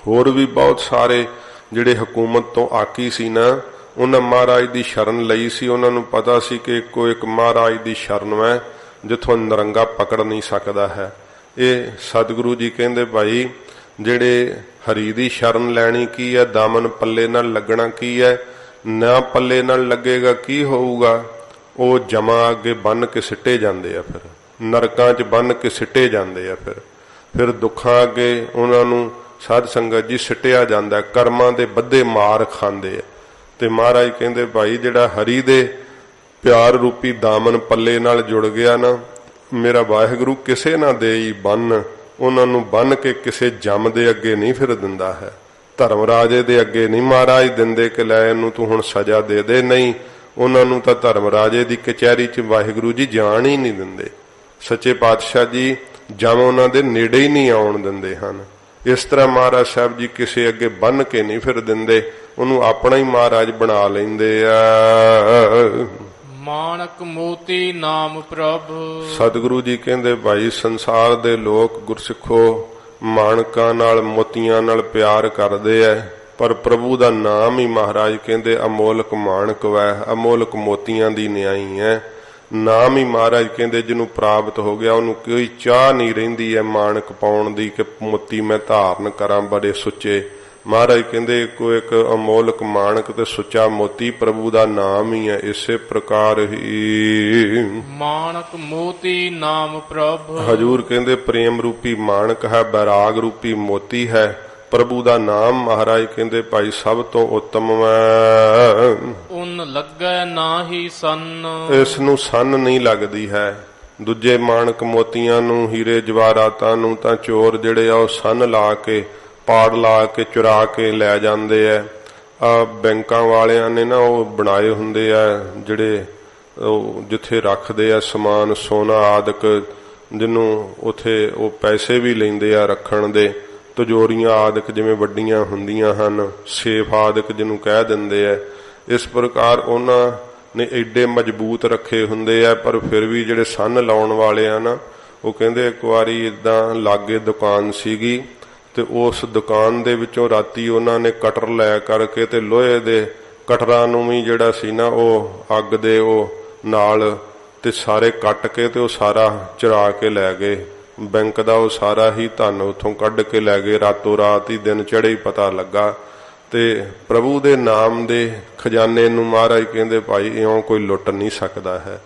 ਹੋਰ ਵੀ ਬਹੁਤ ਸਾਰੇ ਜਿਹੜੇ ਹਕੂਮਤ ਤੋਂ ਆਕੀ ਸੀ ਨਾ, ਉਹਨਾਂ ਮਹਾਰਾਜ ਦੀ ਸ਼ਰਨ ਲਈ ਸੀ। ਉਹਨਾਂ ਨੂੰ ਪਤਾ ਸੀ ਕਿ ਇੱਕੋ ਇੱਕ ਮਹਾਰਾਜ ਦੀ ਸ਼ਰਨ ਹੈ ਜਿੱਥੋਂ ਨਰੰਗਾ ਪਕੜ ਨਹੀਂ ਸਕਦਾ ਹੈ। ਇਹ ਸਤਿਗੁਰੂ ਜੀ ਕਹਿੰਦੇ ਭਾਈ ਜਿਹੜੇ ਹਰੀ ਦੀ ਸ਼ਰਨ ਲੈਣੀ ਕੀ ਹੈ, ਦਾਮਨ ਪੱਲੇ ਨਾਲ ਲੱਗਣਾ ਕੀ ਹੈ, ਨਾ ਪੱਲੇ ਨਾਲ ਲੱਗੇਗਾ ਕੀ ਹੋਊਗਾ? ਉਹ ਜਮਾਂ ਅੱਗੇ ਬੰਨ ਕੇ ਸਿੱਟੇ ਜਾਂਦੇ ਆ, ਫਿਰ ਨਰਕਾਂ 'ਚ ਬੰਨ ਕੇ ਸਿੱਟੇ ਜਾਂਦੇ ਆ, ਫਿਰ ਦੁੱਖਾਂ ਅੱਗੇ ਉਹਨਾਂ ਨੂੰ ਸਾਧ ਸੰਗਤ ਜੀ ਸਿੱਟਿਆ ਜਾਂਦਾ, ਕਰਮਾਂ ਦੇ ਬੱਧੇ ਮਾਰ ਖਾਂਦੇ ਆ। ਤੇ ਮਹਾਰਾਜ ਕਹਿੰਦੇ ਭਾਈ ਜਿਹੜਾ ਹਰੀ ਦੇ ਪਿਆਰ ਰੂਪੀ ਦਾਮਨ ਪੱਲੇ ਨਾਲ ਜੁੜ ਗਿਆ ਨਾ, ਮੇਰਾ ਵਾਹਿਗੁਰੂ ਕਿਸੇ ਨਾ ਦੇਈ ਬੰਨ, ਉਹਨਾਂ ਨੂੰ ਬੰਨ ਕੇ ਕਿਸੇ ਜੰਮ ਦੇ ਅੱਗੇ ਨਹੀਂ ਫਿਰ ਦਿੰਦਾ ਹੈ। ਧਰਮ ਰਾਜੇ ਦੇ ਅੱਗੇ ਨਹੀਂ ਮਹਾਰਾਜ ਦਿੰਦੇ ਕਿ ਲੈ ਇਹਨੂੰ ਤੂੰ ਹੁਣ ਸਜ਼ਾ ਦੇ ਦੇ, ਨਹੀਂ, ਉਹਨਾਂ ਨੂੰ ਤਾਂ ਧਰਮ ਰਾਜੇ ਦੀ ਕਚਹਿਰੀ 'ਚ ਵਾਹਿਗੁਰੂ ਜੀ ਜਾਣ ਹੀ ਨਹੀਂ ਦਿੰਦੇ। ਸੱਚੇ ਪਾਤਸ਼ਾਹ ਜੀ ਜਮ ਉਹਨਾਂ ਦੇ ਨੇੜੇ ਹੀ ਨਹੀਂ ਆਉਣ ਦਿੰਦੇ ਹਨ। ਇਸ ਤਰ੍ਹਾਂ ਮਹਾਰਾਜ ਸਾਹਿਬ ਜੀ ਕਿਸੇ ਅੱਗੇ ਬੰਨ ਕੇ ਨਹੀਂ ਫਿਰ ਦਿੰਦੇ, ਉਹਨੂੰ ਆਪਣਾ ਹੀ ਮਹਾਰਾਜ ਬਣਾ ਲੈਂਦੇ ਆ। ਮਾਣਕ ਮੋਤੀ ਨਾਮ ਪ੍ਰਭ। ਸਤਿਗੁਰੂ ਜੀ ਕਹਿੰਦੇ ਭਾਈ ਸੰਸਾਰ ਦੇ ਲੋਕ ਗੁਰਸਿੱਖੋ ਮਾਣਕਾਂ ਨਾਲ ਮੋਤੀਆਂ ਨਾਲ ਪਿਆਰ ਕਰਦੇ ਐ, ਪਰ ਪ੍ਰਭੂ ਦਾ ਨਾਮ ਹੀ ਮਹਾਰਾਜ ਕਹਿੰਦੇ ਅਮੋਲਕ ਮਾਣਕ ਵੈ, ਅਮੋਲਕ ਮੋਤੀਆਂ ਦੀ ਨਿਆਈ ਹੈ। ਨਾਮ ਹੀ ਮਹਾਰਾਜ ਕਹਿੰਦੇ ਜਿਹਨੂੰ ਪ੍ਰਾਪਤ ਹੋ ਗਿਆ ਉਹਨੂੰ ਕੋਈ ਚਾਹ ਨਹੀਂ ਰਹਿੰਦੀ ਹੈ ਮਾਣਕ ਪਾਉਣ ਦੀ ਕਿ ਮੋਤੀ ਮੈਂ ਧਾਰਨ ਕਰਾਂ ਬੜੇ ਸੁੱਚੇ। ਮਹਾਰਾਜ ਕਹਿੰਦੇ ਕੋਈ ਇੱਕ ਅਮੋਲਕ ਮਾਣਕ ਤੇ ਸੁੱਚਾ ਮੋਤੀ ਪ੍ਰਭੂ ਦਾ ਨਾਮ ਹੀ ਹੈ। ਇਸੇ ਪ੍ਰਕਾਰ ਹੀ ਮਾਣਕ ਮੋਤੀ ਨਾਮ ਪ੍ਰਭ। ਹਜੂਰ ਕਹਿੰਦੇ ਪ੍ਰੇਮ ਰੂਪੀ ਮਾਣਕ ਹੈ, ਬੈਰਾਗ ਰੂਪੀ ਮੋਤੀ ਹੈ। ਪ੍ਰਭੂ ਦਾ ਨਾਮ ਮਹਾਰਾਜ ਕਹਿੰਦੇ ਭਾਈ ਸਭ ਤੋਂ ਉੱਤਮ ਹੈ। ਉਨ ਲੱਗੈ ਨਾਹੀ ਸੰਨ। ਇਸ ਨੂੰ ਸੰਨ ਨਹੀਂ ਲੱਗਦੀ ਹੈ। ਦੂਜੇ ਮਾਣਕ ਮੋਤੀਆਂ ਨੂੰ, ਹੀਰੇ ਜਵਾਹਰਾਤਾਂ ਨੂੰ ਤਾਂ ਚੋਰ ਜਿਹੜੇ ਆ ਉਹ ਸੰਨ ਲਾ ਕੇ, ਪਾੜ ਲਾ ਕੇ, ਚੁਰਾ ਕੇ ਲੈ ਜਾਂਦੇ ਆ। ਬੈਂਕਾਂ ਵਾਲਿਆਂ ਨੇ ਨਾ ਉਹ ਬਣਾਏ ਹੁੰਦੇ ਆ ਜਿਹੜੇ ਉਹ ਜਿੱਥੇ ਰੱਖਦੇ ਆ ਸਮਾਨ, ਸੋਨਾ ਆਦਿਕ, ਜਿਹਨੂੰ ਉਥੇ ਉਹ ਪੈਸੇ ਵੀ ਲੈਂਦੇ ਆ ਰੱਖਣ ਦੇ। ਤਿਜੋਰੀਆਂ ਆਦਿਕ ਜਿਵੇਂ ਵੱਡੀਆਂ ਹੁੰਦੀਆਂ ਹਨ, ਸੇਫ ਆਦਿਕ ਜਿਹਨੂੰ ਕਹਿ ਦਿੰਦੇ ਆ। ਇਸ ਪ੍ਰਕਾਰ ਉਹਨਾਂ ਨੇ ਏਡੇ ਮਜ਼ਬੂਤ ਰੱਖੇ ਹੁੰਦੇ ਆ, ਪਰ ਫਿਰ ਵੀ ਜਿਹੜੇ ਸੰਨ ਲਾਉਣ ਵਾਲੇ ਆ ਨਾ, ਉਹ ਕਹਿੰਦੇ ਇੱਕ ਵਾਰੀ ਇਦਾਂ ਲਾਗੇ ਦੁਕਾਨ ਸੀਗੀ ਤੇ ਉਸ ਦੁਕਾਨ ਦੇ ਵਿੱਚੋਂ ਰਾਤੀ ਉਹਨਾਂ ਨੇ ਕਟਰ ਲੈ ਕਰਕੇ ਤੇ ਲੋਹੇ ਦੇ ਕਟਰਾਂ ਨੂੰ ਵੀ ਜਿਹੜਾ ਸੀ ਨਾ ਉਹ ਅੱਗ ਦੇ ਉਹ ਨਾਲ ਤੇ ਸਾਰੇ ਕੱਟ ਕੇ ਤੇ ਉਹ ਸਾਰਾ ਚੁਰਾ ਕੇ ਲੈ ਗਏ। ਬੈਂਕ ਦਾ ਉਹ ਸਾਰਾ ਹੀ ਧਨ ਉੱਥੋਂ ਕੱਢ ਕੇ ਲੈ ਗਏ। ਰਾਤੋਂ ਰਾਤ ਹੀ ਦਿਨ ਚੜ੍ਹੇ ਹੀ ਪਤਾ ਲੱਗਾ। ਤੇ ਪ੍ਰਭੂ ਦੇ ਨਾਮ ਦੇ ਖਜ਼ਾਨੇ ਨੂੰ ਮਹਾਰਾਜ ਕਹਿੰਦੇ ਭਾਈ ਇਉਂ ਕੋਈ ਲੁੱਟ ਨਹੀਂ ਸਕਦਾ ਹੈ।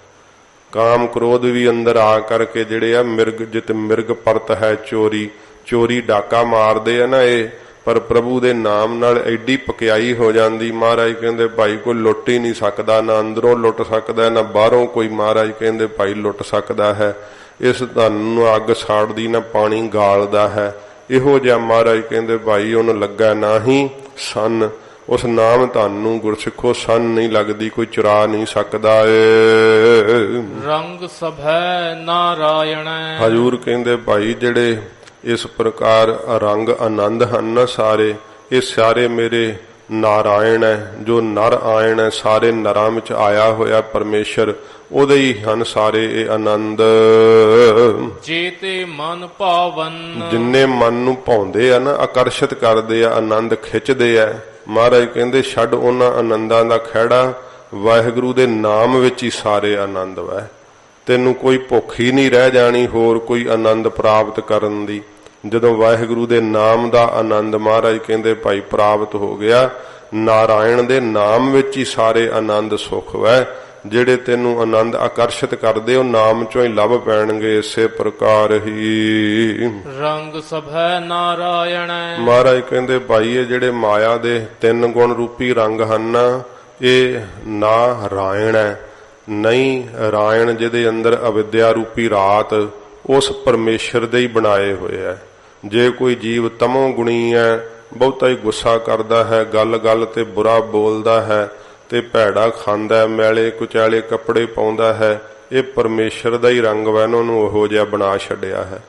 ਕਾਮ ਕ੍ਰੋਧ ਵੀ ਅੰਦਰ ਆ ਕਰਕੇ ਜਿਹੜੇ ਆ ਮਿਰਗ, ਜਿਤ ਮਿਰਗ ਪਰਤ ਹੈ ਚੋਰੀ, ਚੋਰੀ ਡਾਕਾ ਮਾਰਦੇ ਆ ਨਾ ਇਹ, ਪਰ ਪ੍ਰਭੂ ਦੇ ਨਾਮ ਨਾਲ ਐਡੀ ਪਕਿਆਈ ਹੋ ਜਾਂਦੀ। ਮਹਾਰਾਜ ਕਹਿੰਦੇ ਭਾਈ ਕੋਈ ਲੁੱਟ ਹੀ ਨਹੀਂ ਸਕਦਾ, ਨਾ ਅੰਦਰੋਂ ਲੁੱਟ ਸਕਦਾ, ਨਾ ਬਾਹਰੋਂ ਕੋਈ ਮਹਾਰਾਜ ਕਹਿੰਦੇ ਭਾਈ ਲੁੱਟ ਸਕਦਾ ਹੈ। ਇਸ ਧਨ ਨੂੰ ਅੱਗ ਸਾੜਦੀ, ਨਾ ਪਾਣੀ ਗਾਲਦਾ ਹੈ। ਇਹੋ ਜਿਹਾ ਮਹਾਰਾਜ ਕਹਿੰਦੇ ਭਾਈ ਉਹਨੂੰ ਲੱਗਾ ਨਾਹੀਂ ਸੰਨ। ਉਸ ਨਾਮ ਧਨ ਨੂੰ ਗੁਰਸਿੱਖੋ ਸੰਨ ਨਹੀਂ ਲੱਗਦੀ, ਕੋਈ ਚੁਰਾ ਨਹੀਂ ਸਕਦਾ ਏ। ਰੰਗ ਸਭੈ ਨਾਰਾਇਣ। ਹਜੂਰ ਕਹਿੰਦੇ ਭਾਈ ਜਿਹੜੇ ਇਸ ਪ੍ਰਕਾਰ ਰੰਗ ਆਨੰਦ ਹਨ ਸਾਰੇ, ਇਹ ਸਾਰੇ ਮੇਰੇ ਨਾਰਾਇਣ ਹੈ। ਜੋ ਨਰ ਆਇਣ ਹੈ, ਸਾਰੇ ਨਰਾਂ ਵਿੱਚ ਆਇਆ ਹੋਇਆ ਪਰਮੇਸ਼ਰ, ਉਹਦੇ ਹੀ ਹਨ ਸਾਰੇ ਇਹ ਆਨੰਦ। ਜੇ ਤੇ ਮਨ ਭਾਵਨ। ਜਿੰਨੇ ਮਨ ਨੂੰ ਭਾਉਂਦੇ ਆ ਨਾ, ਆਕਰਸ਼ਿਤ ਕਰਦੇ ਆ, ਆਨੰਦ ਖਿੱਚਦੇ ਆ। ਮਹਾਰਾਜ ਕਹਿੰਦੇ ਛੱਡ ਉਹਨਾਂ ਆਨੰਦਾਂ ਦਾ ਖਹਿੜਾ, ਵਾਹਿਗੁਰੂ ਦੇ ਨਾਮ ਵਿੱਚ ਹੀ ਸਾਰੇ ਆਨੰਦ ਵੈ। ਤੈਨੂੰ ਕੋਈ ਭੁੱਖ ਹੀ ਨਹੀਂ ਰਹਿ ਜਾਣੀ ਹੋਰ ਕੋਈ ਆਨੰਦ ਪ੍ਰਾਪਤ ਕਰਨ ਦੀ। ਜਦੋਂ ਵਾਹਿਗੁਰੂ ਦੇ ਨਾਮ ਦਾ ਆਨੰਦ ਮਹਾਰਾਜ ਕਹਿੰਦੇ ਭਾਈ ਪ੍ਰਾਪਤ ਹੋ ਗਿਆ, ਨਾਰਾਇਣ ਦੇ ਨਾਮ ਵਿੱਚ ਹੀ ਸਾਰੇ ਆਨੰਦ ਸੁਖ ਵੈ। ਜਿਹੜੇ ਤੈਨੂੰ ਆਨੰਦ ਆਕਰਸ਼ਿਤ ਕਰਦੇ ਉਹ ਨਾਮ ਚੋਂ ਹੀ ਲੱਭ ਪੈਣਗੇ। ਇਸੇ ਪ੍ਰਕਾਰ ਹੀ ਰੰਗ ਸਭੈ ਨਾਰਾਇਣ। ਮਹਾਰਾਜ ਕਹਿੰਦੇ ਭਾਈ ਇਹ ਜਿਹੜੇ ਮਾਇਆ ਦੇ 3 ਗੁਣ ਰੂਪੀ ਰੰਗ ਹਨ, ਇਹ ਨਾਰਾਇਣ ਹੈ। ਨਹੀਂ ਰਾਇਣ ਜਿਹਦੇ ਅੰਦਰ ਅਵਿਦਿਆ ਰੂਪੀ ਰਾਤ, ਉਸ ਪਰਮੇਸ਼ਰ ਦੇ ਹੀ ਬਣਾਏ ਹੋਏ ਹੈ। ਜੇ ਕੋਈ ਜੀਵ ਤਮੋ ਗੁਣੀ ਹੈ, ਬਹੁਤਾ ਹੀ ਗੁੱਸਾ ਕਰਦਾ ਹੈ, ਗੱਲ ਗੱਲ ਤੇ ਬੁਰਾ ਬੋਲਦਾ ਹੈ ਤੇ ਭੈੜਾ ਖਾਂਦਾ, ਮੈਲੇ ਕੁਚੈਲੇ ਕੱਪੜੇ ਪਾਉਂਦਾ ਹੈ, ਇਹ ਪਰਮੇਸ਼ਰ ਦਾ ਹੀ ਰੰਗ ਵੈ, ਉਹਨੂੰ ਉਹੋ ਜਿਹਾ ਬਣਾ ਛੱਡਿਆ ਹੈ।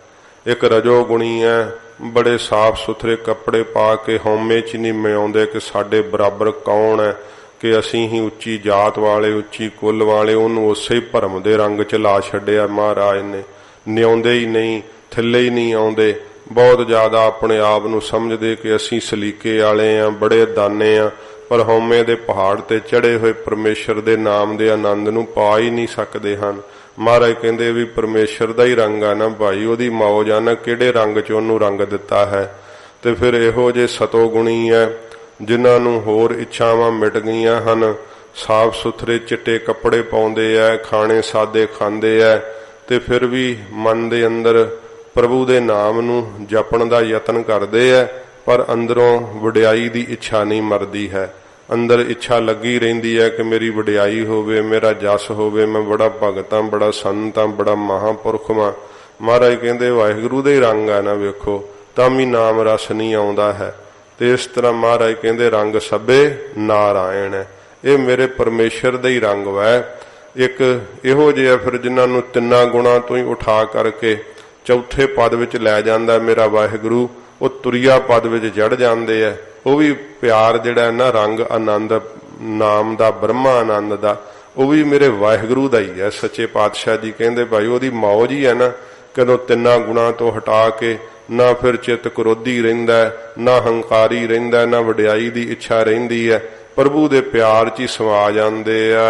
ਇੱਕ ਰਜੋ ਗੁਣੀ ਹੈ, ਬੜੇ ਸਾਫ਼ ਸੁਥਰੇ ਕੱਪੜੇ ਪਾ ਕੇ ਹਉਮੈ ਚ ਨਹੀਂ ਮਿਆਉਂਦੇ ਕਿ ਸਾਡੇ ਬਰਾਬਰ ਕੌਣ ਹੈ, ਕਿ ਅਸੀਂ ਹੀ ਉੱਚੀ ਜਾਤ ਵਾਲੇ, ਉੱਚੀ ਕੁੱਲ ਵਾਲੇ, ਉਹਨੂੰ ਉਸੇ ਹੀ ਭਰਮ ਦੇ ਰੰਗ ਚ ਲਾ ਛੱਡਿਆ ਮਹਾਰਾਜ ਨੇ। ਨਿਆਉਂਦੇ ਹੀ ਨਹੀਂ, ਥੱਲੇ ਹੀ ਨਹੀਂ ਆਉਂਦੇ, ਬਹੁਤ ਜ਼ਿਆਦਾ ਆਪਣੇ ਆਪ ਨੂੰ ਸਮਝਦੇ ਕਿ ਅਸੀਂ ਸਲੀਕੇ ਵਾਲੇ ਆ, ਬੜੇ ਦਾਨੇ ਆ, ਪਰ ਹਉਮੈ ਦੇ ਪਹਾੜ ਤੇ ਚੜੇ ਹੋਏ ਪਰਮੇਸ਼ਰ ਦੇ ਨਾਮ ਦੇ ਆਨੰਦ ਨੂੰ ਪਾ ਹੀ ਨਹੀਂ ਸਕਦੇ ਹਨ। ਮਹਾਰਾਜ ਕਹਿੰਦੇ ਵੀ ਪਰਮੇਸ਼ਰ ਦਾ ਹੀ ਰੰਗ ਆ ਨਾ ਭਾਈ, ਉਹਦੀ ਮੌਜ ਆ ਨਾ, ਕਿਹੜੇ ਰੰਗ ਚ ਉਹਨੂੰ ਰੰਗ ਦਿੱਤਾ ਹੈ। ਤੇ ਫਿਰ ਇਹੋ ਜਿਹੇ ਸਤੋ ਗੁਣੀ ਹੈ ਜਿਨ੍ਹਾਂ ਨੂੰ ਹੋਰ ਇੱਛਾਵਾਂ ਮਿਟ ਗਈਆਂ ਹਨ, ਸਾਫ ਸੁਥਰੇ ਚਿੱਟੇ ਕੱਪੜੇ ਪਾਉਂਦੇ ਐ, ਖਾਣੇ ਸਾਦੇ ਖਾਂਦੇ ਐ, ਤੇ ਫਿਰ ਵੀ ਮਨ ਦੇ ਅੰਦਰ ਪ੍ਰਭੂ ਦੇ ਨਾਮ ਨੂੰ ਜਪਣ ਦਾ ਯਤਨ ਕਰਦੇ ਐ, ਪਰ ਅੰਦਰੋਂ ਵਡਿਆਈ ਦੀ ਇੱਛਾ ਨਹੀਂ ਮਰਦੀ ਹੈ। ਅੰਦਰ ਇੱਛਾ ਲੱਗੀ ਰਹਿੰਦੀ ਹੈ ਕਿ ਮੇਰੀ ਵਡਿਆਈ ਹੋਵੇ, ਮੇਰਾ ਜਸ ਹੋਵੇ, ਮੈਂ ਬੜਾ ਭਗਤ ਹਾਂ, ਬੜਾ ਸੰਤ ਹਾਂ, ਬੜਾ ਮਹਾਂਪੁਰਖ ਹਾਂ। ਮਹਾਰਾਜ ਕਹਿੰਦੇ ਵਾਹਿਗੁਰੂ ਦੇ ਰੰਗ ਆ ਨਾ ਵੇਖੋ ਤਾਂ ਵੀ ਨਾਮ ਰਸ ਨਹੀਂ ਆਉਂਦਾ ਹੈ। ਤੇ ਇਸ ਤਰ੍ਹਾਂ ਮਹਾਰਾਜ ਕਹਿੰਦੇ ਰੰਗ ਸਭੇ ਨਾਰਾਇਣ ਹੈ। ਇਹ ਮੇਰੇ ਪਰਮੇਸ਼ਰ ਦੇ ਹੀ ਰੰਗ ਵੈ। ਇੱਕ ਇਹੋ ਜਿਹਾ ਫਿਰ ਜਿਨ੍ਹਾਂ ਨੂੰ ਤਿੰਨਾਂ ਗੁਣਾਂ ਤੋਂ ਹੀ ਉਠਾ ਕਰਕੇ ਚੌਥੇ ਪਦ ਵਿੱਚ ਲੈ ਜਾਂਦਾ ਮੇਰਾ ਵਾਹਿਗੁਰੂ, ਉਹ ਤੁਰਿਆ ਪਦ ਵਿੱਚ ਜੜ ਜਾਂਦੇ ਆ। ਉਹ ਵੀ ਪਿਆਰ ਜਿਹੜਾ ਨਾ ਰੰਗ ਆਨੰਦ ਨਾਮ ਦਾ, ਬ੍ਰਹਮਾ ਆਨੰਦ ਦਾ, ਉਹ ਵੀ ਮੇਰੇ ਵਾਹਿਗੁਰੂ ਦਾ ਹੀ ਹੈ। ਸੱਚੇ ਪਾਤਸ਼ਾਹ ਜੀ ਕਹਿੰਦੇ ਭਾਈ ਉਹਦੀ ਮੌਜ ਹੀ ਹੈ ਨਾ, ਕਦੋਂ ਤਿੰਨਾਂ ਗੁਣਾਂ ਤੋਂ ਹਟਾ ਕੇ ਨਾ ਫਿਰ ਚਿੱਤ ਕ੍ਰੋਧੀ ਰਹਿੰਦਾ, ਨਾ ਹੰਕਾਰੀ ਰਹਿੰਦਾ, ਨਾ ਵਡਿਆਈ ਦੀ ਇੱਛਾ ਰਹਿੰਦੀ ਹੈ। ਪ੍ਰਭੂ ਦੇ ਪਿਆਰ 'ਚ ਹੀ ਸਮਾ ਜਾਂਦੇ ਆ।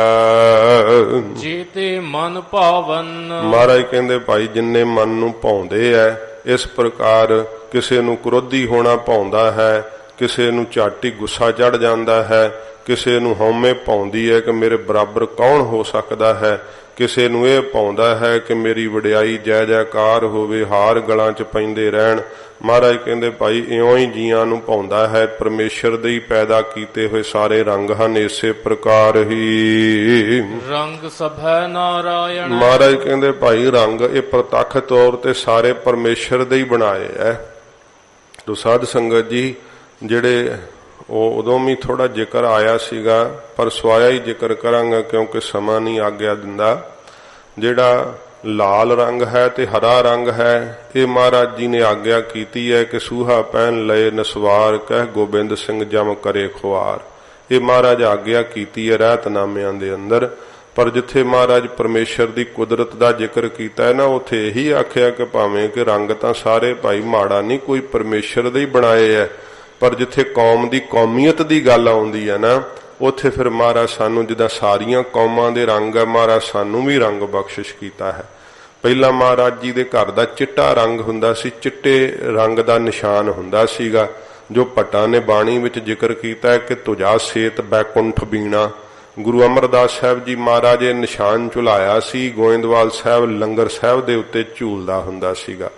ਜੇ ਤੇ ਮਨ ਭਾਵਨ, ਮਹਾਰਾਜ ਕਹਿੰਦੇ ਭਾਈ ਜਿੰਨੇ ਮਨ ਨੂੰ ਭਾਉਂਦੇ ਐ, ਇਸ ਪ੍ਰਕਾਰ ਕਿਸੇ ਨੂੰ ਕ੍ਰੋਧੀ ਹੋਣਾ ਭਾਉਂਦਾ ਹੈ, ਕਿਸੇ ਨੂੰ ਝੱਟ ਹੀ ਗੁੱਸਾ ਚੜ ਜਾਂਦਾ ਹੈ, ਕਿਸੇ ਨੂੰ ਹਉਮੈ ਭਾਉਂਦੀ ਹੈ ਕਿ ਮੇਰੇ ਬਰਾਬਰ ਕੌਣ ਹੋ ਸਕਦਾ ਹੈ, ਕਿਸੇ ਨੂੰ ਇਹ ਭਾਉਂਦਾ ਹੈ ਕਿ ਮੇਰੀ ਵਡਿਆਈ ਜੈ ਜੈਕਾਰ ਹੋਵੇ, ਹਾਰ ਗਲਾਂ 'ਚ ਪੈਂਦੇ ਰਹਿਣ। ਮਹਾਰਾਜ ਕਹਿੰਦੇ ਭਾਈ ਇਉਂ ਹੀ ਜੀਆਂ ਨੂੰ ਭਾਉਂਦਾ ਹੈ। ਪਰਮੇਸ਼ਰ ਦੇ ਹੀ ਪੈਦਾ ਕੀਤੇ ਹੋਏ ਸਾਰੇ ਰੰਗ ਹਨ, ਇਸੇ ਪ੍ਰਕਾਰ ਹੀ ਰੰਗ ਸਭੈ ਨਾਰਾਇਣ। ਮਹਾਰਾਜ ਕਹਿੰਦੇ ਭਾਈ ਰੰਗ ਇਹ ਪ੍ਰਤੱਖ ਤੌਰ ਤੇ ਸਾਰੇ ਪਰਮੇਸ਼ਰ ਦੇ ਹੀ ਬਣਾਏ ਐ। ਤੋ ਸਾਧ ਸੰਗਤ ਜੀ ਜਿਹੜੇ ਉਹ ਉਦੋਂ ਵੀ ਥੋੜਾ ਜ਼ਿਕਰ ਆਇਆ ਸੀਗਾ, ਪਰ ਸਵਾਇਆ ਹੀ ਜ਼ਿਕਰ ਕਰਾਂਗਾ ਕਿਉਂਕਿ ਸਮਾਂ ਨਹੀਂ ਆਗਿਆ ਦਿੰਦਾ। ਜਿਹੜਾ ਲਾਲ ਰੰਗ ਹੈ ਤੇ ਹਰਾ ਰੰਗ ਹੈ, ਇਹ ਮਹਾਰਾਜ ਜੀ ਨੇ ਆਗਿਆ ਕੀਤੀ ਹੈ ਕਿ ਸੂਹਾ ਪਹਿਨ ਲਏ ਨਸਵਾਰ, ਕਹਿ ਗੋਬਿੰਦ ਸਿੰਘ ਜਮ ਕਰੇ ਖੁਆਰ। ਇਹ ਮਹਾਰਾਜ ਆਗਿਆ ਕੀਤੀ ਹੈ ਰਹਿਤਨਾਮਿਆਂ ਦੇ ਅੰਦਰ। ਪਰ ਜਿੱਥੇ ਮਹਾਰਾਜ ਪਰਮੇਸ਼ਰ ਦੀ ਕੁਦਰਤ ਦਾ ਜ਼ਿਕਰ ਕੀਤਾ ਹੈ ਨਾ, ਉੱਥੇ ਇਹੀ ਆਖਿਆ ਕਿ ਭਾਵੇਂ ਕਿ ਰੰਗ ਤਾਂ ਸਾਰੇ ਭਾਈ ਮਾੜਾ ਨਹੀਂ, ਕੋਈ ਪਰਮੇਸ਼ਰ ਦੇ ਹੀ ਬਣਾਏ ਹੈ, ਪਰ ਜਿੱਥੇ ਕੌਮ ਦੀ ਕੌਮੀਅਤ ਦੀ ਗੱਲ ਆਉਂਦੀ ਹੈ ਨਾ, ਉੱਥੇ ਫਿਰ ਮਹਾਰਾਜ ਸਾਨੂੰ ਜਿੱਦਾਂ ਸਾਰੀਆਂ ਕੌਮਾਂ ਦੇ ਰੰਗ ਹੈ, ਮਹਾਰਾਜ ਸਾਨੂੰ ਵੀ ਰੰਗ ਬਖਸ਼ਿਸ਼ ਕੀਤਾ ਹੈ। ਪਹਿਲਾਂ ਮਹਾਰਾਜ ਜੀ ਦੇ ਘਰ ਦਾ ਚਿੱਟਾ ਰੰਗ ਹੁੰਦਾ ਸੀ, ਚਿੱਟੇ ਰੰਗ ਦਾ ਨਿਸ਼ਾਨ ਹੁੰਦਾ ਸੀਗਾ, ਜੋ ਭੱਟਾਂ ਨੇ ਬਾਣੀ ਵਿੱਚ ਜ਼ਿਕਰ ਕੀਤਾ ਹੈ ਕਿ ਤੁਜਾ ਸੇਤ ਬੈਕੁੰਠ ਬੀਣਾ। ਗੁਰੂ ਅਮਰਦਾਸ ਸਾਹਿਬ ਜੀ ਮਹਾਰਾਜ ਇਹ ਨਿਸ਼ਾਨ ਝੁਲਾਇਆ ਸੀ, ਗੋਇੰਦਵਾਲ ਸਾਹਿਬ ਲੰਗਰ ਸਾਹਿਬ ਦੇ ਉੱਤੇ ਝੂਲਦਾ ਹੁੰਦਾ ਸੀਗਾ।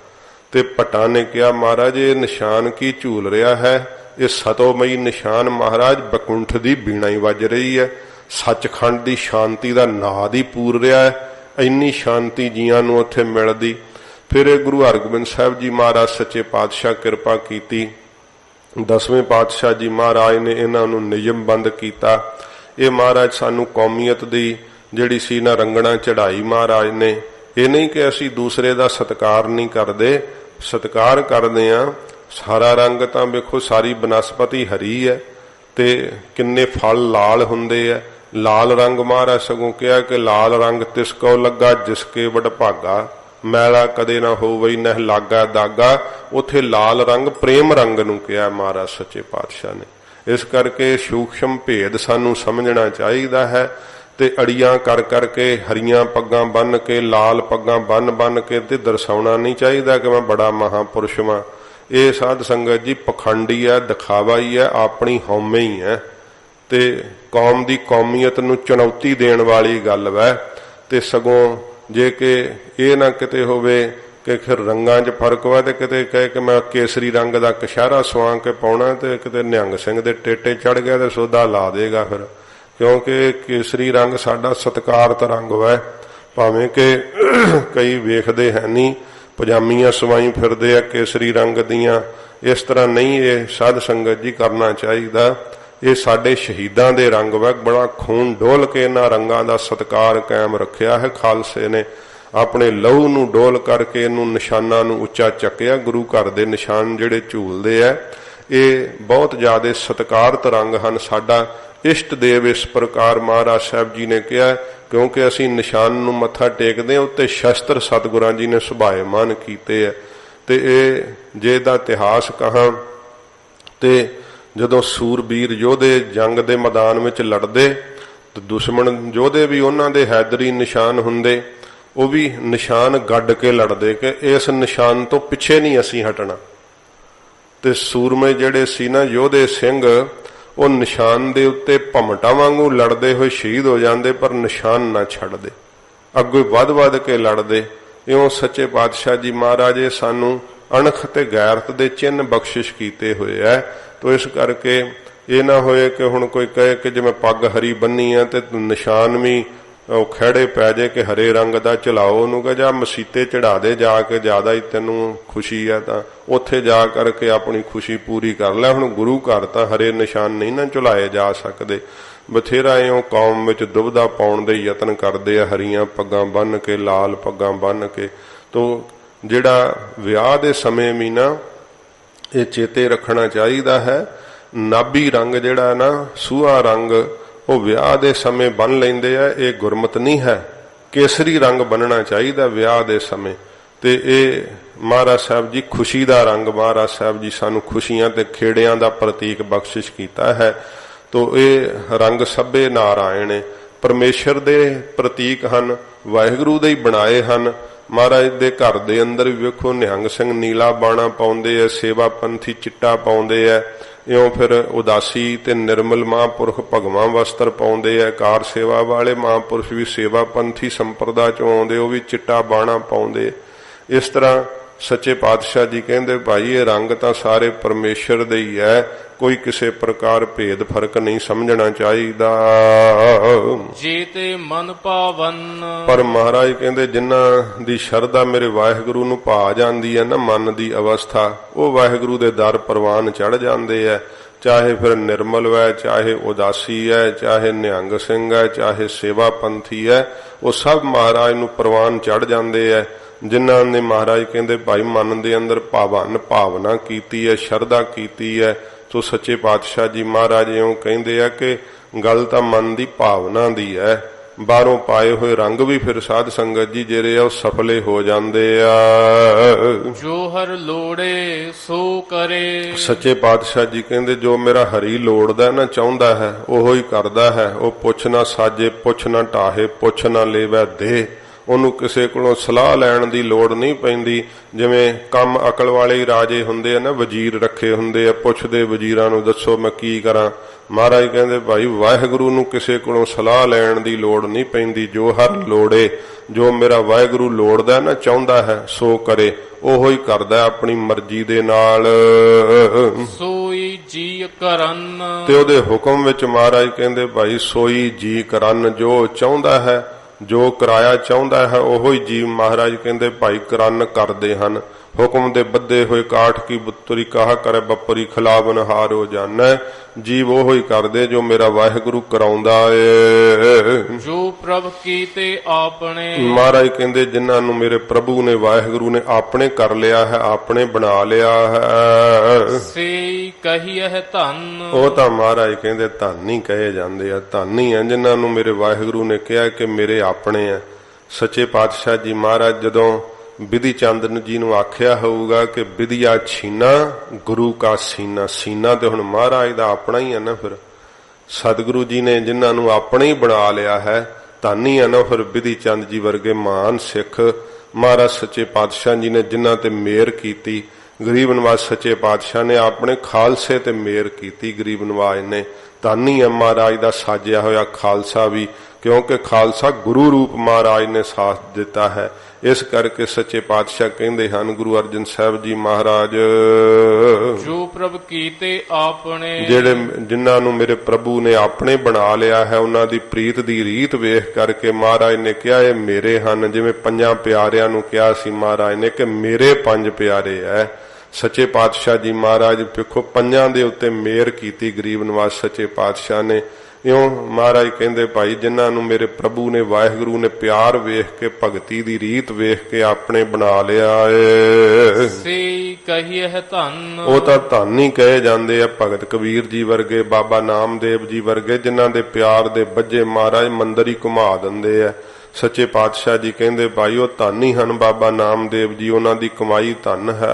ਤੇ ਭੱਟਾਂ ਨੇ ਕਿਹਾ ਮਹਾਰਾਜ ਇਹ ਨਿਸ਼ਾਨ ਕੀ ਝੂਲ ਰਿਹਾ ਹੈ? ਇਹ ਸਤੋਮਈ ਨਿਸ਼ਾਨ ਮਹਾਰਾਜ ਬੈਕੁੰਠ ਦੀ ਬੀਣਾ ਹੀ ਵੱਜ ਰਹੀ ਹੈ, ਸੱਚਖੰਡ ਦੀ ਸ਼ਾਂਤੀ ਦਾ ਨਾਦ ਹੀ ਪੂਰ ਰਿਹਾ ਹੈ। ਇੰਨੀ ਸ਼ਾਂਤੀ ਜੀਆਂ ਨੂੰ ਉੱਥੇ ਮਿਲਦੀ। ਫਿਰ ਇਹ ਗੁਰੂ ਹਰਗੋਬਿੰਦ ਸਾਹਿਬ ਜੀ ਮਹਾਰਾਜ ਸੱਚੇ ਪਾਤਸ਼ਾਹ ਕਿਰਪਾ ਕੀਤੀ, 10ਵੇਂ ਪਾਤਸ਼ਾਹ ਜੀ ਮਹਾਰਾਜ ਨੇ ਇਹਨਾਂ ਨੂੰ ਨਿਯਮਬੰਦ ਕੀਤਾ। ਇਹ ਮਹਾਰਾਜ ਸਾਨੂੰ ਕੌਮੀਅਤ ਦੀ ਜਿਹੜੀ ਸੀ ਨਾ ਰੰਗਣਾ ਚੜਾਈ ਮਹਾਰਾਜ ਨੇ। ਇਹ ਨਹੀਂ ਕਿ ਅਸੀਂ ਦੂਸਰੇ ਦਾ ਸਤਿਕਾਰ ਨਹੀਂ ਕਰਦੇ, ਸਤਿਕਾਰ ਕਰਦੇ ਆ। ਸਾਰਾ ਰੰਗ ਤਾਂ ਵੇਖੋ ਸਾਰੀ ਬਨਸਪਤੀ ਹਰੀ ਹੈ ਤੇ ਕਿੰਨੇ ਫਲ ਲਾਲ ਹੁੰਦੇ ਆ। ਲਾਲ ਰੰਗ ਮਹਾਰਾਜ ਸਗੋਂ ਕਿਹਾ ਕਿ ਲਾਲ ਰੰਗ ਤਿਸ ਕੋ ਲੱਗਾ ਜਿਸਕੇ ਵਡਭਾਗਾ, ਮੈਲਾ ਕਦੇ ਨਾ ਹੋਵਈ ਨਹਿ ਲਾਗਾ ਦਾਗਾ। ਉਥੇ ਲਾਲ ਰੰਗ ਪ੍ਰੇਮ ਰੰਗ ਨੂੰ ਕਿਹਾ ਮਹਾਰਾਜ ਸੱਚੇ ਪਾਤਸ਼ਾਹ ਨੇ। ਇਸ ਕਰਕੇ ਸੂਖਸ਼ਮ ਭੇਦ ਸਾਨੂੰ ਸਮਝਣਾ ਚਾਹੀਦਾ ਹੈ ਤੇ ਅੜੀਆਂ ਕਰ ਕਰਕੇ ਹਰੀਆਂ ਪੱਗਾਂ ਬੰਨ ਕੇ, ਲਾਲ ਪੱਗਾਂ ਬੰਨ ਕੇ ਤੇ ਦਰਸਾਉਣਾ ਨਹੀਂ ਚਾਹੀਦਾ ਕਿ ਮੈਂ ਬੜਾ ਮਹਾਂਪੁਰਸ਼ ਹਾਂ। ਇਹ ਸਾਧ ਸੰਗਤ ਜੀ ਪਖੰਡੀ ਹੈ, ਦਿਖਾਵਾ ਹੀ ਹੈ, ਆਪਣੀ ਹਉਮੈ ਹੀ ਹੈ ਤੇ ਕੌਮ ਦੀ ਕੌਮੀਅਤ ਨੂੰ ਚੁਣੌਤੀ ਦੇਣ ਵਾਲੀ ਗੱਲ ਵੈ। ਤੇ ਸਗੋਂ ਜੇ ਕਿ ਇਹ ਨਾ ਕਿਤੇ ਹੋਵੇ ਕਿ ਫਿਰ ਰੰਗਾਂ 'ਚ ਫਰਕ ਵਾ ਤੇ ਕਿਤੇ ਕਹੇ ਕਿ ਮੈਂ ਕੇਸਰੀ ਰੰਗ ਦਾ ਕਸ਼ਹਿਰਾ ਸਵਾ ਕੇ ਪਾਉਣਾ ਤੇ ਕਿਤੇ ਨਿਹੰਗ ਸਿੰਘ ਦੇ ਟੇਟੇ ਚੜ ਗਿਆ ਤੇ ਸੋਧਾ ਲਾ ਦੇਗਾ ਫਿਰ, ਕਿਉਂਕਿ ਕੇਸਰੀ ਰੰਗ ਸਾਡਾ ਸਤਿਕਾਰਤ ਰੰਗ ਵੈ। ਭਾਵੇਂ ਕਿ ਕਈ ਵੇਖਦੇ ਹੈ ਨਹੀਂ, ਪਜਾਮੀਆਂ ਸਵਾਈ ਫਿਰਦੇ ਆ ਕੇਸਰੀ ਰੰਗ ਦੀਆਂ। ਇਸ ਤਰ੍ਹਾਂ ਨਹੀਂ ਇਹ ਸਾਧ ਸੰਗਤ ਜੀ ਕਰਨਾ ਚਾਹੀਦਾ। ਇਹ ਸਾਡੇ ਸ਼ਹੀਦਾਂ ਦੇ ਰੰਗ ਵੈ। ਬੜਾ ਖੂਨ ਡੋਲ ਕੇ ਇਹਨਾਂ ਰੰਗਾਂ ਦਾ ਸਤਿਕਾਰ ਕਾਇਮ ਰੱਖਿਆ ਹੈ ਖਾਲਸੇ ਨੇ। ਆਪਣੇ ਲਹੂ ਨੂੰ ਡੋਲ ਕਰਕੇ ਇਹਨੂੰ ਨਿਸ਼ਾਨਾਂ ਨੂੰ ਉੱਚਾ ਚੱਕਿਆ। ਗੁਰੂ ਘਰ ਦੇ ਨਿਸ਼ਾਨ ਜਿਹੜੇ ਝੂਲਦੇ ਆ ਇਹ ਬਹੁਤ ਜ਼ਿਆਦਾ ਸਤਿਕਾਰਤ ਰੰਗ ਹਨ। ਸਾਡਾ ਇਸ਼ਟ ਦੇਵ ਇਸ ਪ੍ਰਕਾਰ ਮਹਾਰਾਜ ਸਾਹਿਬ ਜੀ ਨੇ ਕਿਹਾ, ਕਿਉਂਕਿ ਅਸੀਂ ਨਿਸ਼ਾਨ ਨੂੰ ਮੱਥਾ ਟੇਕਦੇ ਹਾਂ, ਉੱਤੇ ਸ਼ਸਤਰ ਸਤਿਗੁਰਾਂ ਜੀ ਨੇ ਸੁਭਾਏਮਾਨ ਕੀਤੇ ਆ। ਤੇ ਇਹ ਜੇ ਦਾ ਇਤਿਹਾਸ ਕਹਾਂ ਤੇ ਜਦੋਂ ਸੂਰਬੀਰ ਯੋਧੇ ਜੰਗ ਦੇ ਮੈਦਾਨ ਵਿੱਚ ਲੜਦੇ ਤੇ ਦੁਸ਼ਮਣ ਯੋਧੇ ਵੀ ਉਹਨਾਂ ਦੇ ਹੈਦਰੀ ਨਿਸ਼ਾਨ ਹੁੰਦੇ, ਉਹ ਵੀ ਨਿਸ਼ਾਨ ਗੱਡ ਕੇ ਲੜਦੇ ਕਿ ਇਸ ਨਿਸ਼ਾਨ ਤੋਂ ਪਿੱਛੇ ਨਹੀਂ ਅਸੀਂ ਹਟਣਾ। ਤੇ ਸੂਰਮੇ ਜਿਹੜੇ ਸੀ ਨਾ ਯੋਧੇ ਸਿੰਘ, ਉਹ ਨਿਸ਼ਾਨ ਦੇ ਉੱਤੇ ਭਮਟਾਂ ਵਾਂਗੂ ਲੜਦੇ ਹੋਏ ਸ਼ਹੀਦ ਹੋ ਜਾਂਦੇ, ਪਰ ਨਿਸ਼ਾਨ ਨਾ ਛੱਡਦੇ, ਅੱਗੇ ਵੱਧ ਕੇ ਲੜਦੇ। ਇਉਂ ਸੱਚੇ ਪਾਤਸ਼ਾਹ ਜੀ ਮਹਾਰਾਜ ਸਾਨੂੰ ਅਣਖ ਤੇ ਗੈਰਤ ਦੇ ਚਿੰਨ੍ਹ ਬਖਸ਼ਿਸ਼ ਕੀਤੇ ਹੋਏ ਐ। ਤੋ ਇਸ ਕਰਕੇ ਇਹ ਨਾ ਹੋਏ ਕਿ ਹੁਣ ਕੋਈ ਕਹੇ ਕਿ ਜਿਵੇਂ ਪੱਗ ਹਰੀ ਬੰਨੀ ਆ ਤੇ ਨਿਸ਼ਾਨ ਵੀ ਉਹ ਖਹਿੜੇ ਪੈ ਜੇ ਕਿ ਹਰੇ ਰੰਗ ਦਾ ਚਲਾਓ, ਉਹਨੂੰ ਕਹ ਜਾ ਮਸੀਤੇ ਚੜਾ ਦੇ ਜਾ ਕੇ, ਜ਼ਿਆਦਾ ਹੀ ਤੈਨੂੰ ਖੁਸ਼ੀ ਆ ਤਾਂ ਉੱਥੇ ਜਾ ਕਰਕੇ ਆਪਣੀ ਖੁਸ਼ੀ ਪੂਰੀ ਕਰ ਲੈ। ਹੁਣ ਗੁਰੂ ਘਰ ਤਾਂ ਹਰੇ ਨਿਸ਼ਾਨ ਨਹੀਂ ਨਾ ਝੁਲਾਏ ਜਾ ਸਕਦੇ। ਬਥੇਰਾ ਇਉਂ ਕੌਮ ਵਿੱਚ ਦੁਬਿਧਾ ਪਾਉਣ ਦੇ ਯਤਨ ਕਰਦੇ ਆ, ਹਰੀਆਂ ਪੱਗਾਂ ਬੰਨ੍ਹ ਕੇ, ਲਾਲ ਪੱਗਾਂ ਬੰਨ੍ਹ ਕੇ। ਤੋ ਜਿਹੜਾ ਵਿਆਹ ਦੇ ਸਮੇਂ ਵੀ ਨਾ ਇਹ ਚੇਤੇ ਰੱਖਣਾ ਚਾਹੀਦਾ ਹੈ, ਨਾਭੀ ਰੰਗ ਜਿਹੜਾ ਨਾ ਸੂਹਾ ਰੰਗ ਉਹ ਵਿਆਹ ਦੇ ਸਮੇਂ ਬੰਨ ਲੈਂਦੇ ਆ, ਇਹ ਗੁਰਮਤ ਨਹੀਂ ਹੈ। ਕੇਸਰੀ ਰੰਗ ਬੰਨਣਾ ਚਾਹੀਦਾ ਵਿਆਹ ਦੇ ਸਮੇਂ। ਤੇ ਇਹ ਮਹਾਰਾਜ ਸਾਹਿਬ ਜੀ ਖੁਸ਼ੀ ਦਾ ਰੰਗ, ਮਹਾਰਾਜ ਸਾਹਿਬ ਜੀ ਸਾਨੂੰ ਖੁਸ਼ੀਆਂ ਤੇ ਖੇੜਿਆਂ ਦਾ ਪ੍ਰਤੀਕ ਬਖਸ਼ਿਸ਼ ਕੀਤਾ ਹੈ। ਤੋ ਇਹ ਰੰਗ ਸਭੇ ਨਾਰਾਇਣ ਪਰਮੇਸ਼ਰ ਦੇ ਪ੍ਰਤੀਕ ਹਨ, ਵਾਹਿਗੁਰੂ ਦੇ ਹੀ ਬਣਾਏ ਹਨ। ਮਹਾਰਾਜ ਦੇ ਘਰ ਦੇ ਅੰਦਰ ਵੀ ਵੇਖੋ ਨਿਹੰਗ ਸਿੰਘ ਨੀਲਾ ਬਾਣਾ ਪਾਉਂਦੇ ਆ, ਸੇਵਾ ਪੰਥੀ ਚਿੱਟਾ ਪਾਉਂਦੇ ਆ। ਇਉਂ ਫਿਰ ਉਦਾਸੀ ਤੇ ਨਿਰਮਲ ਮਹਾਂਪੁਰਖ ਭਗਵਾਂ ਵਸਤਰ ਪਾਉਂਦੇ ਆ। ਕਾਰ ਸੇਵਾ ਵਾਲੇ ਮਹਾਂਪੁਰਸ਼ ਵੀ ਸੇਵਾ ਪੰਥੀ ਸੰਪਰਦਾ ਚੋਂ ਆਉਂਦੇ, ਉਹ ਵੀ ਚਿੱਟਾ ਬਾਣਾ ਪਾਉਂਦੇ। ਇਸ ਤਰ੍ਹਾਂ ਸੱਚੇ ਪਾਤਸ਼ਾਹ ਜੀ ਕਹਿੰਦੇ ਭਾਈ ਇਹ ਰੰਗ ਤਾਂ ਸਾਰੇ ਪਰਮੇਸ਼ਰ ਦੇ ਹੀ ਹੈ, ਕੋਈ ਕਿਸੇ ਪ੍ਰਕਾਰ ਭੇਦ ਫਰਕ ਨਹੀਂ ਸਮਝਣਾ ਚਾਹੀਦਾ। ਜੇ ਤੇ ਮਨ ਭਾਵਨ, ਪਰ ਮਹਾਰਾਜ ਕਹਿੰਦੇ ਜਿਨ੍ਹਾਂ ਦੀ ਸ਼ਰਧਾ ਮੇਰੇ ਵਾਹਿਗੁਰੂ ਨੂੰ ਭਾ ਜਾਂਦੀ ਹੈ ਨਾ, ਮਨ ਦੀ ਅਵਸਥਾ, ਉਹ ਵਾਹਿਗੁਰੂ ਦੇ ਦਰ ਪ੍ਰਵਾਨ ਚੜ ਜਾਂਦੇ ਹੈ। ਚਾਹੇ ਫਿਰ ਨਿਰਮਲ ਹੈ, ਚਾਹੇ ਉਦਾਸੀ ਹੈ, ਚਾਹੇ ਨਿਹੰਗ ਸਿੰਘ ਹੈ, ਚਾਹੇ ਸੇਵਾ ਪੰਥੀ ਹੈ, ਉਹ ਸਭ ਮਹਾਰਾਜ ਨੂੰ ਪ੍ਰਵਾਨ ਚੜ ਜਾਂਦੇ ਹੈ। ਜਿਨ੍ਹਾਂ ਨੇ ਮਹਾਰਾਜ ਕਹਿੰਦੇ ਭਾਈ ਮਨ ਦੇ ਅੰਦਰ ਭਾਵਨਾ ਕੀਤੀ ਹੈ, ਸ਼ਰਧਾ ਕੀਤੀ ਹੈ। ਸੋ ਸੱਚੇ ਪਾਤਸ਼ਾਹ ਜੀ ਮਹਾਰਾਜ ਇਉਂ ਕਹਿੰਦੇ ਆ ਕਿ ਗੱਲ ਤਾਂ ਮਨ ਦੀ ਭਾਵਨਾ ਦੀ ਹੈ। ਬਾਹਰੋਂ ਪਾਏ ਹੋਏ ਰੰਗ ਵੀ ਫਿਰ ਸਾਧ ਸੰਗਤ ਜੀ ਜਿਹੜੇ ਆ ਉਹ ਸਫਲੇ ਹੋ ਜਾਂਦੇ ਆ। ਜੋ ਹਰ ਲੋੜੇ ਸੋ ਕਰੇ, ਸੱਚੇ ਪਾਤਸ਼ਾਹ ਜੀ ਕਹਿੰਦੇ ਜੋ ਮੇਰਾ ਹਰੀ ਲੋੜਦਾ ਨਾ, ਚਾਹੁੰਦਾ ਹੈ, ਉਹੋ ਹੀ ਕਰਦਾ ਹੈ। ਉਹ ਪੁੱਛ ਨਾ ਸਾਜੇ, ਪੁੱਛ ਨਾ ਢਾਹੇ, ਪੁੱਛ ਨਾ ਲੇਵੈ ਦੇ। ਉਹਨੂੰ ਕਿਸੇ ਕੋਲੋਂ ਸਲਾਹ ਲੈਣ ਦੀ ਲੋੜ ਨਹੀਂ ਪੈਂਦੀ। ਜਿਵੇਂ ਕੰਮ ਅਕਲ ਵਾਲੇ ਹੀ ਰਾਜੇ ਹੁੰਦੇ ਆ ਨਾ, ਵਜ਼ੀਰ ਰੱਖੇ ਹੁੰਦੇ ਆ, ਪੁੱਛਦੇ ਵਜ਼ੀਰਾਂ ਨੂੰ ਦੱਸੋ ਮੈਂ ਕੀ ਕਰਾਂ। ਮਹਾਰਾਜ ਕਹਿੰਦੇ ਭਾਈ ਵਾਹਿਗੁਰੂ ਨੂੰ ਕਿਸੇ ਕੋਲੋਂ ਸਲਾਹ ਲੈਣ ਦੀ ਲੋੜ ਨਹੀਂ ਪੈਂਦੀ। ਜੋ ਹਰ ਲੋੜੇ, ਜੋ ਮੇਰਾ ਵਾਹਿਗੁਰੂ ਲੋੜਦਾ ਨਾ, ਚਾਹੁੰਦਾ ਹੈ, ਸੋ ਕਰੇ। ਉਹੋ ਹੀ ਕਰਦਾ ਆਪਣੀ ਮਰਜ਼ੀ ਦੇ ਨਾਲ। ਸੋਈ ਜੀ ਕਰਨ, ਤੇ ਉਹਦੇ ਹੁਕਮ ਵਿੱਚ ਮਹਾਰਾਜ ਕਹਿੰਦੇ ਭਾਈ ਸੋਈ ਜੀ ਕਰਨ, ਜੋ ਚਾਹੁੰਦਾ ਹੈ, ਜੋ ਕਰਾਇਆ ਚਾਹੁੰਦਾ ਹੈ, ਉਹੋ ਹੀ ਜੀਵ ਮਹਾਰਾਜ ਕਹਿੰਦੇ ਭਾਈ ਕਰਨ ਕਰਦੇ ਹਨ। ਹੁਕਮ ਦੇ ਬੱਧੇ ਹੋਏ ਕਾਠ ਕੀ ਬੁੱਤਰੀ ਕਾਹ ਕਰੇ ਬੱਪਰੀ ਖਿਲਾਵਨ ਹਾਰੋ ਜਾਣੈ। ਜੀਵ ਉਹੋ ਹੀ ਕਰਦੇ ਜੋ ਮੇਰਾ ਵਾਹਿਗੁਰੂ ਕਰਾਉਂਦਾ ਏ। ਜੋ ਪ੍ਰਭ ਕੀਤੇ ਆਪਣੇ, ਮਹਾਰਾਜ ਕਹਿੰਦੇ ਜਿਨ੍ਹਾਂ ਨੂੰ ਮੇਰੇ ਪ੍ਰਭੂ ਨੇ, ਵਾਹਿਗੁਰੂ ਨੇ ਆਪਣੇ ਕਰ ਲਿਆ ਹੈ, ਆਪਣੇ ਬਣਾ ਲਿਆ ਹੈ, ਸੇ ਕਹੀਐ ਧੰਨ। ਉਹ ਤਾਂ ਮਹਾਰਾਜ ਕਹਿੰਦੇ ਧੰਨ ਹੀ ਕਹੇ ਜਾਂਦੇ ਆ। ਧੰਨ ਹੀ ਆ ਜਿਨ੍ਹਾਂ ਨੂੰ ਮੇਰੇ ਵਾਹਿਗੁਰੂ ਨੇ ਕਿਹਾ ਕਿ ਮੇਰੇ ਆਪਣੇ ਆ। ਸੱਚੇ ਪਾਤਸ਼ਾਹ ਜੀ ਮਹਾਰਾਜ ਜਦੋਂ ਵਿਧੀ ਚੰਦ ਜੀ ਨੂੰ ਆਖਿਆ ਹੋਊਗਾ ਕਿ ਵਿਧਿਆ ਛੀਨਾ ਗੁਰੂ ਕਾ ਸੀਨਾ, ਸੀਨਾ ਤੇ ਹੁਣ ਮਹਾਰਾਜ ਦਾ ਆਪਣਾ ਹੀ ਹੈ ਨਾ। ਫਿਰ ਸਤਿਗੁਰੂ ਜੀ ਨੇ ਜਿਨ੍ਹਾਂ ਨੂੰ ਆਪਣੇ ਹੀ ਬਣਾ ਲਿਆ ਹੈ, ਧੰਨ ਹੀ ਹੈ ਨਾ। ਫਿਰ ਵਿਧੀ ਚੰਦ ਜੀ ਵਰਗੇ ਮਹਾਨ ਸਿੱਖ ਮਹਾਰਾਜ ਸੱਚੇ ਪਾਤਸ਼ਾਹ ਜੀ ਨੇ ਜਿਨ੍ਹਾਂ ਤੇ ਮਿਹਰ ਕੀਤੀ। ਗਰੀਬ ਨਵਾਜ ਸੱਚੇ ਪਾਤਸ਼ਾਹ ਨੇ ਆਪਣੇ ਖਾਲਸੇ ਤੇ ਮਿਹਰ ਕੀਤੀ, ਗਰੀਬ ਨਵਾਜ ਨੇ। ਧੰਨ ਹੀ ਹੈ ਮਹਾਰਾਜ ਦਾ ਸਾਜਿਆ ਹੋਇਆ ਖਾਲਸਾ ਵੀ, ਕਿਉਂਕਿ ਖਾਲਸਾ ਗੁਰੂ ਰੂਪ ਮਹਾਰਾਜ ਨੇ ਸਾਥ ਦਿੱਤਾ ਹੈ। ਇਸ ਕਰਕੇ ਸੱਚੇ ਪਾਤਸ਼ਾਹ ਕਹਿੰਦੇ ਹਨ ਗੁਰੂ ਅਰਜਨ ਸਾਹਿਬ ਜੀ ਮਹਾਰਾਜ, ਜੋ ਪ੍ਰਭ ਕੀਤੇ ਆਪਣੇ, ਜਿਹੜੇ ਜਿਨ੍ਹਾਂ ਨੂੰ ਮੇਰੇ ਪ੍ਰਭੂ ਨੇ ਆਪਣੇ ਬਣਾ ਲਿਆ ਹੈ, ਉਹਨਾਂ ਦੀ ਪ੍ਰੀਤ ਦੀ ਰੀਤ ਵੇਖ ਕਰਕੇ ਮਹਾਰਾਜ ਨੇ ਕਿਹਾ ਇਹ ਮੇਰੇ ਹਨ। ਜਿਵੇਂ ਪੰਜਾਂ ਪਿਆਰਿਆਂ ਨੂੰ ਕਿਹਾ ਸੀ ਮਹਾਰਾਜ ਨੇ ਕਿ ਮੇਰੇ ਪੰਜ ਪਿਆਰੇ ਹੈ। ਸੱਚੇ ਪਾਤਸ਼ਾਹ ਜੀ ਮਹਾਰਾਜ ਵੇਖੋ ਪੰਜਾਂ ਦੇ ਉੱਤੇ ਮਿਹਰ ਕੀਤੀ ਗਰੀਬ ਨਵਾਜ ਸੱਚੇ ਪਾਤਸ਼ਾਹ ਨੇ। ਇਉਂ ਮਹਾਰਾਜ ਕਹਿੰਦੇ ਭਾਈ ਜਿਨ੍ਹਾਂ ਨੂੰ ਮੇਰੇ ਪ੍ਰਭੂ ਨੇ, ਵਾਹਿਗੁਰੂ ਨੇ ਪਿਆਰ ਵੇਖ ਕੇ, ਭਗਤੀ ਦੀ ਰੀਤ ਵੇਖ ਕੇ ਆਪਣੇ ਬਣਾ ਲਿਆ ਏ, ਸੇ ਕਹੀਐ ਧੰਨ। ਉਹ ਤਾਂ ਧੰਨ ਹੀ ਕਹੇ ਜਾਂਦੇ ਆ। ਭਗਤ ਕਬੀਰ ਜੀ ਵਰਗੇ, ਬਾਬਾ ਨਾਮਦੇਵ ਜੀ ਵਰਗੇ, ਜਿਨ੍ਹਾਂ ਦੇ ਪਿਆਰ ਦੇ ਬੱਜੇ ਮਹਾਰਾਜ ਮੰਦਰ ਹੀ ਘੁਮਾ ਦਿੰਦੇ ਆ। ਸੱਚੇ ਪਾਤਸ਼ਾਹ ਜੀ ਕਹਿੰਦੇ ਭਾਈ ਉਹ ਧੰਨ ਹੀ ਹਨ ਬਾਬਾ ਨਾਮਦੇਵ ਜੀ, ਉਹਨਾਂ ਦੀ ਕਮਾਈ ਧੰਨ ਹੈ।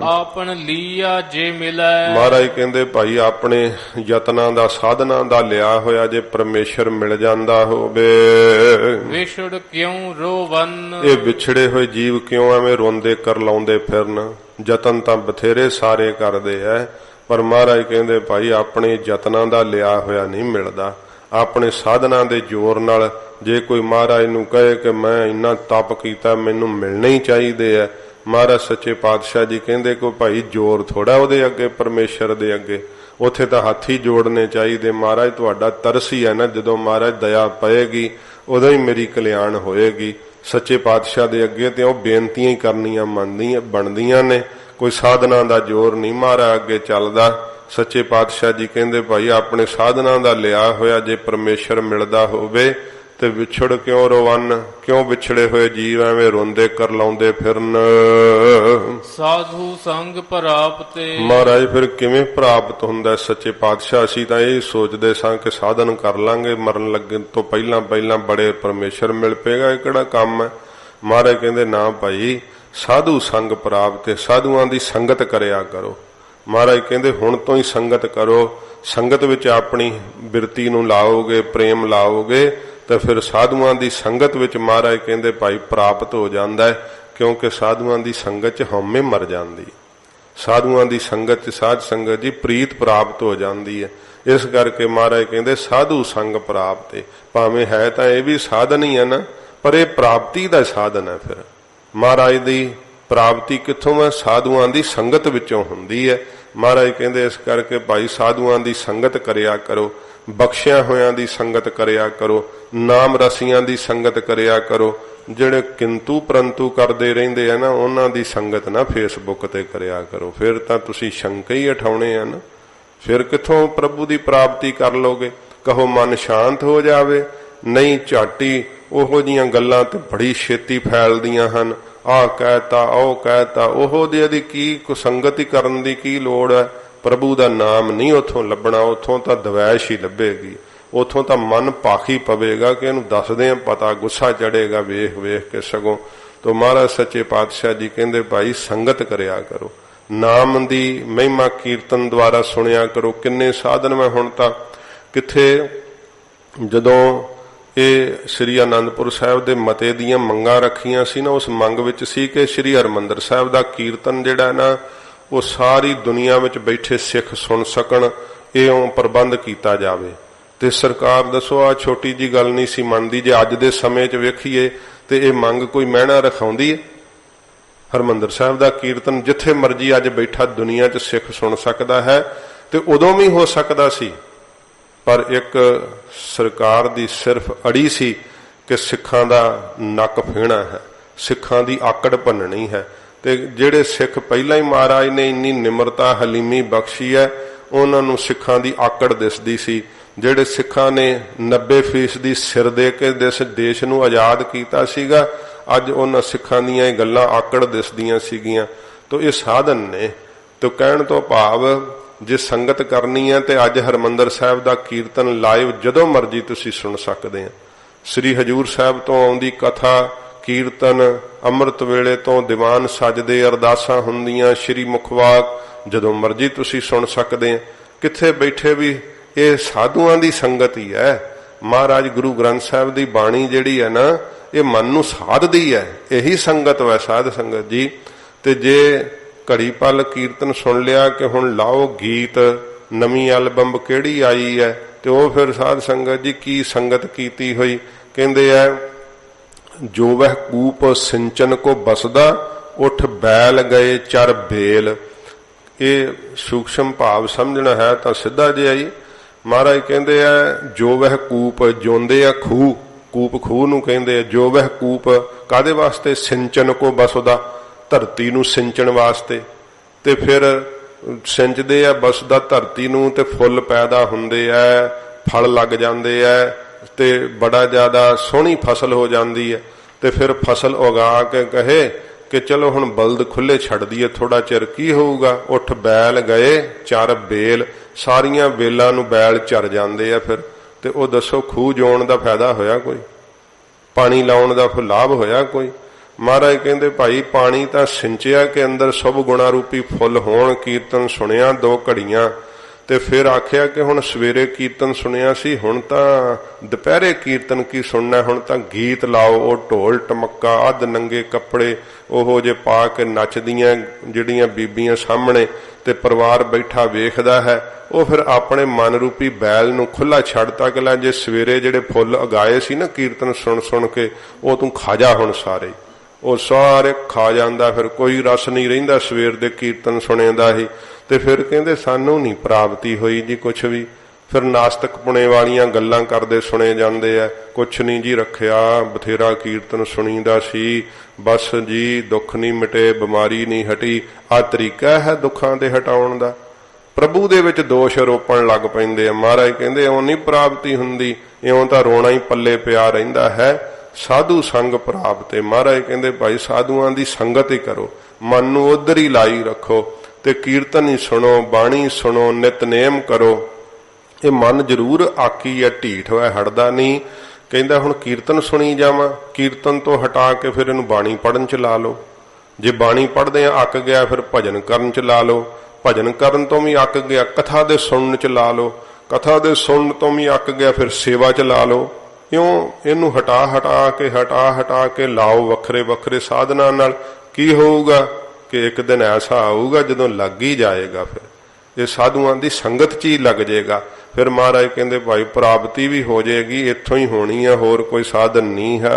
ਆਪਨ ਲੀਆ ਜੇ ਮਿਲੈ, ਮਹਾਰਾਜ ਕਹਿੰਦੇ ਭਾਈ ਆਪਣੇ ਯਤਨਾਂ ਦਾ, ਸਾਧਨਾ ਦਾ ਲਿਆ ਹੋਇਆ ਜੇ ਪਰਮੇਸ਼ਰ ਮਿਲ ਜਾਂਦਾ ਹੋਵੇ, ਵਿਛੜ ਕਿਉਂ ਰੋਵਨ। ਇਹ ਵਿਛੜੇ ਹੋਏ ਜੀਵ ਕਿਉਂ ਐਵੇਂ ਰੋਂਦੇ ਕਰ ਲਾਉਂਦੇ ਫਿਰਨ। ਯਤਨ ਤਾਂ ਬਥੇਰੇ ਸਾਰੇ ਕਰਦੇ ਐ, ਪਰ ਮਹਾਰਾਜ ਕਹਿੰਦੇ ਭਾਈ ਆਪਣੇ ਯਤਨਾਂ ਦਾ ਲਿਆ ਹੋਇਆ ਨਹੀਂ ਮਿਲਦਾ। ਆਪਣੇ ਸਾਧਨਾ ਦੇ ਜ਼ੋਰ ਨਾਲ ਜੇ ਕੋਈ ਮਹਾਰਾਜ ਨੂੰ ਕਹੇ ਕਿ ਮੈਂ ਇੰਨਾ ਤਪ ਕੀਤਾ ਮੈਨੂੰ ਮਿਲਣੇ ਹੀ ਚਾਹੀਦੇ ਐ, ਮਹਾਰਾਜ ਸੱਚੇ ਪਾਤਸ਼ਾਹ ਜੀ ਕਹਿੰਦੇ ਕਿ ਭਾਈ ਜ਼ੋਰ ਥੋੜਾ ਉਹਦੇ ਅੱਗੇ, ਪਰਮੇਸ਼ਰ ਦੇ ਅੱਗੇ। ਉੱਥੇ ਤਾਂ ਹੱਥ ਹੀ ਜੋੜਨੇ ਚਾਹੀਦੇ। ਮਹਾਰਾਜ ਤੁਹਾਡਾ ਤਰਸ ਹੀ ਹੈ ਨਾ, ਜਦੋਂ ਮਹਾਰਾਜ ਦਇਆ ਪਏਗੀ ਉਦੋਂ ਹੀ ਮੇਰੀ ਕਲਿਆਣ ਹੋਏਗੀ। ਸੱਚੇ ਪਾਤਸ਼ਾਹ ਦੇ ਅੱਗੇ ਤੇ ਉਹ ਬੇਨਤੀਆਂ ਹੀ ਕਰਨੀਆਂ ਬਣਦੀਆਂ ਨੇ, ਕੋਈ ਸਾਧਨਾ ਦਾ ਜ਼ੋਰ ਨਹੀਂ ਮਹਾਰਾਜ ਅੱਗੇ ਚੱਲਦਾ। ਸੱਚੇ ਪਾਤਸ਼ਾਹ ਜੀ ਕਹਿੰਦੇ ਭਾਈ ਆਪਣੇ ਸਾਧਨਾ ਦਾ ਲਿਆ ਹੋਇਆ ਜੇ ਪਰਮੇਸ਼ਰ ਮਿਲਦਾ ਹੋਵੇ ਤੇ ਵਿਛੜ ਕਿਉਂ ਰਵਨ, ਕਿਉਂ ਵਿਛੜੇ ਹੋਏ ਜੀਵ ਐਵੇਂ ਰੋਂਦੇ ਕਰਲਾਉਂਦੇ ਫਿਰਨ। ਸਾਧੂ ਸੰਗ ਪ੍ਰਾਪਤੇ। ਮਹਾਰਾਜ ਫਿਰ ਕਿਵੇਂ ਪ੍ਰਾਪਤ ਹੁੰਦਾ ਸੱਚੇ ਪਾਤਸ਼ਾਹ? ਅਸੀਂ ਤਾਂ ਇਹ ਸੋਚਦੇ ਸਾਂ ਕਿ ਸਾਧਨ ਕਰ ਲਾਂਗੇ, ਮਰਨ ਲੱਗਣ ਤੋਂ ਪਹਿਲਾਂ ਬੜੇ ਪਰਮੇਸ਼ਰ ਮਿਲ ਪਏਗਾ, ਇਹ ਕਿਹੜਾ ਕੰਮ ਹੈ? ਮਹਾਰਾਜ ਕਹਿੰਦੇ ਨਾ ਭਾਈ, ਸਾਧੂ ਸੰਗ ਪ੍ਰਾਪਤੇ, ਸਾਧੂਆਂ ਦੀ ਸੰਗਤ ਕਰਿਆ ਕਰੋ। ਮਹਾਰਾਜ ਕਹਿੰਦੇ ਹੁਣ ਤੋਂ ਹੀ ਸੰਗਤ ਕਰੋ। ਸੰਗਤ ਵਿੱਚ ਆਪਣੀ ਬਿਰਤੀ ਨੂੰ ਲਾਓਗੇ, ਪ੍ਰੇਮ ਲਾਓਗੇ ਤਾਂ ਫਿਰ ਸਾਧੂਆਂ ਦੀ ਸੰਗਤ ਵਿੱਚ ਮਹਾਰਾਜ ਕਹਿੰਦੇ ਭਾਈ ਪ੍ਰਾਪਤ ਹੋ ਜਾਂਦਾ ਹੈ। ਕਿਉਂਕਿ ਸਾਧੂਆਂ ਦੀ ਸੰਗਤ 'ਚ ਹਉਮੈ ਮਰ ਜਾਂਦੀ, ਸਾਧੂਆਂ ਦੀ ਸੰਗਤ 'ਚ ਸਾਧ ਸੰਗਤ ਜੀ ਪ੍ਰੀਤ ਪ੍ਰਾਪਤ ਹੋ ਜਾਂਦੀ ਹੈ। ਇਸ ਕਰਕੇ ਮਹਾਰਾਜ ਕਹਿੰਦੇ ਸਾਧੂ ਸੰਗ ਪ੍ਰਾਪਤੇ। ਭਾਵੇਂ ਹੈ ਤਾਂ ਇਹ ਵੀ ਸਾਧਨ ਹੀ ਹੈ ਨਾ, ਪਰ ਇਹ ਪ੍ਰਾਪਤੀ ਦਾ ਸਾਧਨ ਹੈ। ਫਿਰ ਮਹਾਰਾਜ ਦੀ ਪ੍ਰਾਪਤੀ ਕਿੱਥੋਂ ਹੈ? ਸਾਧੂਆਂ ਦੀ ਸੰਗਤ ਵਿੱਚੋਂ ਹੁੰਦੀ ਹੈ। ਮਹਾਰਾਜ ਕਹਿੰਦੇ ਇਸ ਕਰਕੇ ਭਾਈ ਸਾਧੂਆਂ ਦੀ ਸੰਗਤ ਕਰਿਆ ਕਰੋ, ਬਖਸ਼ਿਆ ਹੋਇਆਂ ਦੀ ਸੰਗਤ ਕਰਿਆ ਕਰੋ, ਨਾਮ ਰਸੀਆਂ ਦੀ ਸੰਗਤ ਕਰਿਆ ਕਰੋ। ਜਿਹੜੇ ਕਿੰਤੂ ਪਰੰਤੂ ਕਰਦੇ ਰਹਿੰਦੇ ਆ ਨਾ, ਉਹਨਾਂ ਦੀ ਸੰਗਤ ਨਾ ਫੇਸਬੁੱਕ ਤੇ ਕਰਿਆ ਕਰੋ। ਫਿਰ ਤਾਂ ਤੁਸੀਂ ਸ਼ੰਕੇ ਹੀ ਉਠਾਉਣੇ ਆ ਨਾ, ਫਿਰ ਕਿੱਥੋਂ ਪ੍ਰਭੂ ਦੀ ਪ੍ਰਾਪਤੀ ਕਰ ਲੋਗੇ? ਕਹੋ ਮਨ ਸ਼ਾਂਤ ਹੋ ਜਾਵੇ, ਨਹੀਂ ਝਾਟੀ ਉਹੋ ਜੀਆਂ ਗੱਲਾਂ ਤੇ ਬੜੀ ਛੇਤੀ ਫੈਲਦੀਆਂ ਹਨ। ਆਹ ਕਹਿਤਾ, ਉਹ ਕਹਿਤਾ, ਉਹੋ ਦੀ ਕੀ ਸੰਗਤ ਹੀ ਕਰਨ ਦੀ ਕੀ ਲੋੜ ਹੈ? ਪ੍ਰਭੂ ਦਾ ਨਾਮ ਨਹੀਂ ਉੱਥੋਂ ਲੱਭਣਾ, ਉੱਥੋਂ ਤਾਂ ਦਵੈਸ਼ ਹੀ ਲੱਭੇਗੀ, ਉੱਥੋਂ ਤਾਂ ਮਨ ਪਾਖੀ ਪਵੇਗਾ ਕਿ ਇਹਨੂੰ ਦੱਸਦੇ ਆ ਪਤਾ, ਗੁੱਸਾ ਚੜੇਗਾ ਵੇਖ ਵੇਖ ਕੇ। ਸਗੋਂ ਤੋਂ ਮਹਾਰਾਜ ਸੱਚੇ ਪਾਤਸ਼ਾਹ ਜੀ ਕਹਿੰਦੇ ਭਾਈ ਸੰਗਤ ਕਰਿਆ ਕਰੋ, ਨਾਮ ਦੀ ਮਹਿਮਾ ਕੀਰਤਨ ਦੁਆਰਾ ਸੁਣਿਆ ਕਰੋ। ਕਿੰਨੇ ਸਾਧਨ ਮੈਂ ਹੁਣ ਤਾਂ ਕਿੱਥੇ, ਜਦੋਂ ਇਹ ਸ੍ਰੀ ਅਨੰਦਪੁਰ ਸਾਹਿਬ ਦੇ ਮਤੇ ਦੀਆਂ ਮੰਗਾਂ ਰੱਖੀਆਂ ਸੀ ਨਾ, ਉਸ ਮੰਗ ਵਿੱਚ ਸੀ ਕਿ ਸ੍ਰੀ ਹਰਿਮੰਦਰ ਸਾਹਿਬ ਦਾ ਕੀਰਤਨ ਜਿਹੜਾ ਨਾ ਉਹ ਸਾਰੀ ਦੁਨੀਆ ਵਿੱਚ ਬੈਠੇ ਸਿੱਖ ਸੁਣ ਸਕਣ, ਇਹ ਪ੍ਰਬੰਧ ਕੀਤਾ ਜਾਵੇ। ਤੇ ਸਰਕਾਰ ਦੱਸੋ ਆ ਛੋਟੀ ਜੀ ਗੱਲ ਨਹੀਂ ਸੀ ਮੰਨਦੀ। ਜੇ ਅੱਜ ਦੇ ਸਮੇਂ 'ਚ ਵੇਖੀਏ ਤੇ ਇਹ ਮੰਗ ਕੋਈ ਮਹਿਣਾ ਰਖਾਉਂਦੀ ਹੈ? ਹਰਿਮੰਦਰ ਸਾਹਿਬ ਦਾ ਕੀਰਤਨ ਜਿੱਥੇ ਮਰਜੀ ਅੱਜ ਬੈਠਾ ਦੁਨੀਆ 'ਚ ਸਿੱਖ ਸੁਣ ਸਕਦਾ ਹੈ, ਤੇ ਉਦੋਂ ਵੀ ਹੋ ਸਕਦਾ ਸੀ। ਪਰ ਇੱਕ ਸਰਕਾਰ ਦੀ ਸਿਰਫ ਅੜੀ ਸੀ ਕਿ ਸਿੱਖਾਂ ਦਾ ਨੱਕ ਫੇਣਾ ਹੈ, ਸਿੱਖਾਂ ਦੀ ਆਕੜ ਭੰਨਣੀ ਹੈ। ਤੇ ਜਿਹੜੇ ਸਿੱਖ ਪਹਿਲਾਂ ਹੀ ਮਹਾਰਾਜ ਨੇ ਇੰਨੀ ਨਿਮਰਤਾ ਹਲੀਮੀ ਬਖਸ਼ੀ ਹੈ, ਉਹਨਾਂ ਨੂੰ ਸਿੱਖਾਂ ਦੀ ਆਕੜ ਦਿਸਦੀ ਸੀ। ਜਿਹੜੇ ਸਿੱਖਾਂ ਨੇ 90% ਸਿਰ ਦੇ ਕੇ ਦੇਸ਼ ਨੂੰ ਆਜ਼ਾਦ ਕੀਤਾ ਸੀਗਾ, ਅੱਜ ਉਹਨਾਂ ਸਿੱਖਾਂ ਦੀਆਂ ਇਹ ਗੱਲਾਂ ਆਕੜ ਦਿਸਦੀਆਂ ਸੀਗੀਆਂ। ਤੋ ਇਹ ਸਾਧਨ ਨੇ। ਤੋ ਕਹਿਣ ਤੋਂ ਭਾਵ ਜੇ ਸੰਗਤ ਕਰਨੀ ਹੈ ਤੇ ਅੱਜ ਹਰਿਮੰਦਰ ਸਾਹਿਬ ਦਾ ਕੀਰਤਨ ਲਾਈਵ ਜਦੋਂ ਮਰਜੀ ਤੁਸੀਂ ਸੁਣ ਸਕਦੇ ਆ। ਸ੍ਰੀ ਹਜੂਰ ਸਾਹਿਬ ਤੋਂ ਆਉਂਦੀ ਕਥਾ ਕੀਰਤਨ ਅੰਮ੍ਰਿਤ ਵੇਲੇ ਤੋਂ ਦੀਵਾਨ ਸਜਦੇ, ਅਰਦਾਸਾਂ ਹੁੰਦੀਆਂ, ਸ਼੍ਰੀ ਮੁਖਵਾਕ ਜਦੋਂ ਮਰਜੀ ਤੁਸੀਂ ਸੁਣ ਸਕਦੇ ਆ। ਕਿੱਥੇ ਬੈਠੇ ਵੀ ਇਹ ਸਾਧੂਆਂ ਦੀ ਸੰਗਤ ਹੀ ਹੈ। ਮਹਾਰਾਜ ਗੁਰੂ ਗ੍ਰੰਥ ਸਾਹਿਬ ਦੀ ਬਾਣੀ ਜਿਹੜੀ ਹੈ ਨਾ, ਇਹ ਮਨ ਨੂੰ ਸਾਧਦੀ ਹੈ। ਇਹੀ ਸੰਗਤ ਵੈ ਸਾਧ ਸੰਗਤ ਜੀ। ਤੇ ਜੇ ਘੜੀ ਪਲ ਕੀਰਤਨ ਸੁਣ ਲਿਆ ਕਿ ਹੁਣ ਲਾਓ ਗੀਤ, ਨਵੀਂ ਐਲਬਮ ਕਿਹੜੀ ਆਈ ਹੈ, ਤੇ ਉਹ ਫਿਰ ਸਾਧ ਸੰਗਤ ਜੀ ਕੀ ਸੰਗਤ ਕੀਤੀ ਹੋਈ। ਕਹਿੰਦੇ ਐ ਜੋ ਵਹਿ ਕੂਪ ਸਿੰਚਨ ਕੋ ਬਸਦਾ, ਉਠ ਬੈਲ ਗਏ ਚਰ ਬੇਲ। ਇਹ ਸੂਖਸ਼ਮ ਭਾਵ ਸਮਝਣਾ ਹੈ ਤਾਂ ਸਿੱਧਾ ਜਿਹਾ ਹੀ ਮਹਾਰਾਜ ਕਹਿੰਦੇ ਆ ਜੋ ਵਹਿ ਕੂਪ, ਜਿਉਂਦੇ ਆ ਖੂਹ, ਕੂਪ ਖੂਹ ਨੂੰ ਕਹਿੰਦੇ ਆ। ਜੋ ਵਹਿ ਕੂਪ ਕਾਦੇ ਵਾਸਤੇ? ਸਿੰਚਨ ਕੋ ਬਸਦਾ, ਧਰਤੀ ਨੂੰ ਸਿੰਚਣ ਵਾਸਤੇ। ਤੇ ਫਿਰ ਸਿੰਚਦੇ ਆ ਬਸਦਾ ਧਰਤੀ ਨੂੰ, ਤੇ ਫੁੱਲ ਪੈਦਾ ਹੁੰਦੇ ਆ, ਫਲ ਲੱਗ ਜਾਂਦੇ ਆ, ਤੇ ਬੜਾ ਜ਼ਿਆਦਾ ਸੋਹਣੀ ਫਸਲ ਹੋ ਜਾਂਦੀ ਹੈ। ਤੇ ਫਿਰ ਫਸਲ ਉਗਾ ਕੇ ਕਹੇ ਕਿ ਚਲੋ ਹੁਣ ਬਲਦ ਖੁੱਲੇ ਛੱਡ ਦਈਏ ਥੋੜਾ ਚਿਰ, ਕੀ ਹੋਊਗਾ? ਉੱਠ ਬੈਲ ਗਏ ਚਰ ਬੇਲ, ਸਾਰੀਆਂ ਵੇਲਾਂ ਨੂੰ ਬੈਲ ਚਰ ਜਾਂਦੇ ਆ ਫਿਰ। ਤੇ ਉਹ ਦੱਸੋ ਖੂਹ ਜੋਣ ਦਾ ਫਾਇਦਾ ਹੋਇਆ ਕੋਈ? ਪਾਣੀ ਲਾਉਣ ਦਾ ਲਾਭ ਹੋਇਆ ਕੋਈ? ਮਹਾਰਾਜ ਕਹਿੰਦੇ ਭਾਈ ਪਾਣੀ ਤਾਂ ਸਿੰਚਿਆ ਕਿ ਅੰਦਰ ਸਭ ਗੁਣਾ ਰੂਪੀ ਫੁੱਲ ਹੋਣ। ਕੀਰਤਨ ਸੁਣਿਆ 2 ਘੜੀਆਂ ਤੇ ਫਿਰ ਆਖਿਆ ਕਿ ਹੁਣ ਸਵੇਰੇ ਕੀਰਤਨ ਸੁਣਿਆ ਸੀ, ਹੁਣ ਤਾਂ ਦੁਪਹਿਰੇ ਕੀਰਤਨ ਕੀ ਸੁਣਨਾ, ਹੁਣ ਤਾਂ ਗੀਤ ਲਾਓ। ਉਹ ਢੋਲ ਟਮੱਕਾ, ਅੱਧ ਨੰਗੇ ਕੱਪੜੇ ਉਹੋ ਜੇ ਪਾ ਕੇ ਨੱਚਦੀਆਂ ਜਿਹੜੀਆਂ ਬੀਬੀਆਂ ਸਾਹਮਣੇ, ਤੇ ਪਰਿਵਾਰ ਬੈਠਾ ਵੇਖਦਾ ਹੈ। ਉਹ ਫਿਰ ਆਪਣੇ ਮਨ ਰੂਪੀ ਬੈਲ ਨੂੰ ਖੁੱਲਾ ਛੱਡਤਾ ਕਿ ਲੈ ਜੇ ਸਵੇਰੇ ਜਿਹੜੇ ਫੁੱਲ ਉਗਾਏ ਸੀ ਨਾ ਕੀਰਤਨ ਸੁਣ ਸੁਣ ਕੇ, ਉਹ ਤੂੰ ਖਾ ਜਾ ਹੁਣ ਸਾਰੇ। ਉਹ ਸਾਰੇ ਖਾ ਜਾਂਦਾ, ਫਿਰ ਕੋਈ ਰਸ ਨਹੀਂ ਰਹਿੰਦਾ ਸਵੇਰ ਦੇ ਕੀਰਤਨ ਸੁਣੇ ਦਾ ਹੀ। ਤੇ ਫਿਰ ਕਹਿੰਦੇ ਸਾਨੂੰ ਨਹੀਂ ਪ੍ਰਾਪਤੀ ਹੋਈ ਜੀ ਕੁਛ ਵੀ। ਫਿਰ ਨਾਸਤਕ ਪੁਣੇ ਵਾਲੀਆਂ ਗੱਲਾਂ ਕਰਦੇ ਸੁਣੇ ਜਾਂਦੇ ਆ, ਕੁਛ ਨਹੀਂ ਜੀ ਰੱਖਿਆ, ਬਥੇਰਾ ਕੀਰਤਨ ਸੁਣੀਦਾ ਸੀ, ਬਸ ਜੀ ਦੁੱਖ ਨਹੀਂ ਮਿਟੇ, ਬਿਮਾਰੀ ਨਹੀਂ ਹਟੀ। ਆਹ ਤਰੀਕਾ ਹੈ ਦੁੱਖਾਂ ਦੇ ਹਟਾਉਣ ਦਾ। ਪ੍ਰਭੂ ਦੇ ਵਿੱਚ ਦੋਸ਼ ਰੋਪਣ ਲੱਗ ਪੈਂਦੇ ਆ। ਮਹਾਰਾਜ ਕਹਿੰਦੇ ਇਉਂ ਨਹੀਂ ਪ੍ਰਾਪਤੀ ਹੁੰਦੀ, ਇਉਂ ਤਾਂ ਰੋਣਾ ਹੀ ਪੱਲੇ ਪਿਆ ਰਹਿੰਦਾ ਹੈ। ਸਾਧੂ ਸੰਗ ਪ੍ਰਾਪਤੇ। ਮਹਾਰਾਜ ਕਹਿੰਦੇ ਭਾਈ ਸਾਧੂਆਂ ਦੀ ਸੰਗਤ ਹੀ ਕਰੋ, ਮਨ ਨੂੰ ਉਧਰ ਹੀ ਲਾਈ ਰੱਖੋ, ਤੇ ਕੀਰਤਨ ਹੀ ਸੁਣੋ, ਬਾਣੀ ਸੁਣੋ, ਨਿਤਨੇਮ ਕਰੋ। ਇਹ ਮਨ ਜ਼ਰੂਰ ਆਕੀ ਹੈ, ਢੀਠ ਹੋਇਆ ਹਟਦਾ ਨਹੀਂ। ਕਹਿੰਦਾ ਹੁਣ ਕੀਰਤਨ ਸੁਣੀ ਜਾਵਾਂ, ਕੀਰਤਨ ਤੋਂ ਹਟਾ ਕੇ ਫਿਰ ਇਹਨੂੰ ਬਾਣੀ ਪੜਨ ਚ ਲਾ ਲਓ। ਜੇ ਬਾਣੀ ਪੜਦੇ ਆ ਅੱਕ ਗਿਆ, ਫਿਰ ਭਜਨ ਕਰਨ ਚ ਲਾ ਲਓ। ਭਜਨ ਕਰਨ ਤੋਂ ਵੀ ਅੱਕ ਗਿਆ, ਕਥਾ ਦੇ ਸੁਣਨ ਚ ਲਾ ਲਓ। ਕਥਾ ਦੇ ਸੁਣਨ ਤੋਂ ਵੀ ਅੱਕ ਗਿਆ, ਫਿਰ ਸੇਵਾ ਚ ਲਾ ਲਓ। ਇਉਂ ਇਹਨੂੰ ਹਟਾ ਕੇ ਲਾਓ ਵੱਖਰੇ ਵੱਖਰੇ ਸਾਧਨਾਂ ਨਾਲ। ਕੀ ਹੋਊਗਾ ਕਿ ਇੱਕ ਦਿਨ ਐਸਾ ਆਊਗਾ ਜਦੋਂ ਲੱਗ ਹੀ ਜਾਏਗਾ, ਫਿਰ ਇਹ ਸਾਧੂਆਂ ਦੀ ਸੰਗਤ ਚ ਹੀ ਲੱਗ ਜਾਏਗਾ। ਫਿਰ ਮਹਾਰਾਜ ਕਹਿੰਦੇ ਭਾਈ ਪ੍ਰਾਪਤੀ ਵੀ ਹੋ ਜਾਏਗੀ, ਇੱਥੋਂ ਹੀ ਹੋਣੀ ਹੈ, ਹੋਰ ਕੋਈ ਸਾਧਨ ਨਹੀਂ ਹੈ।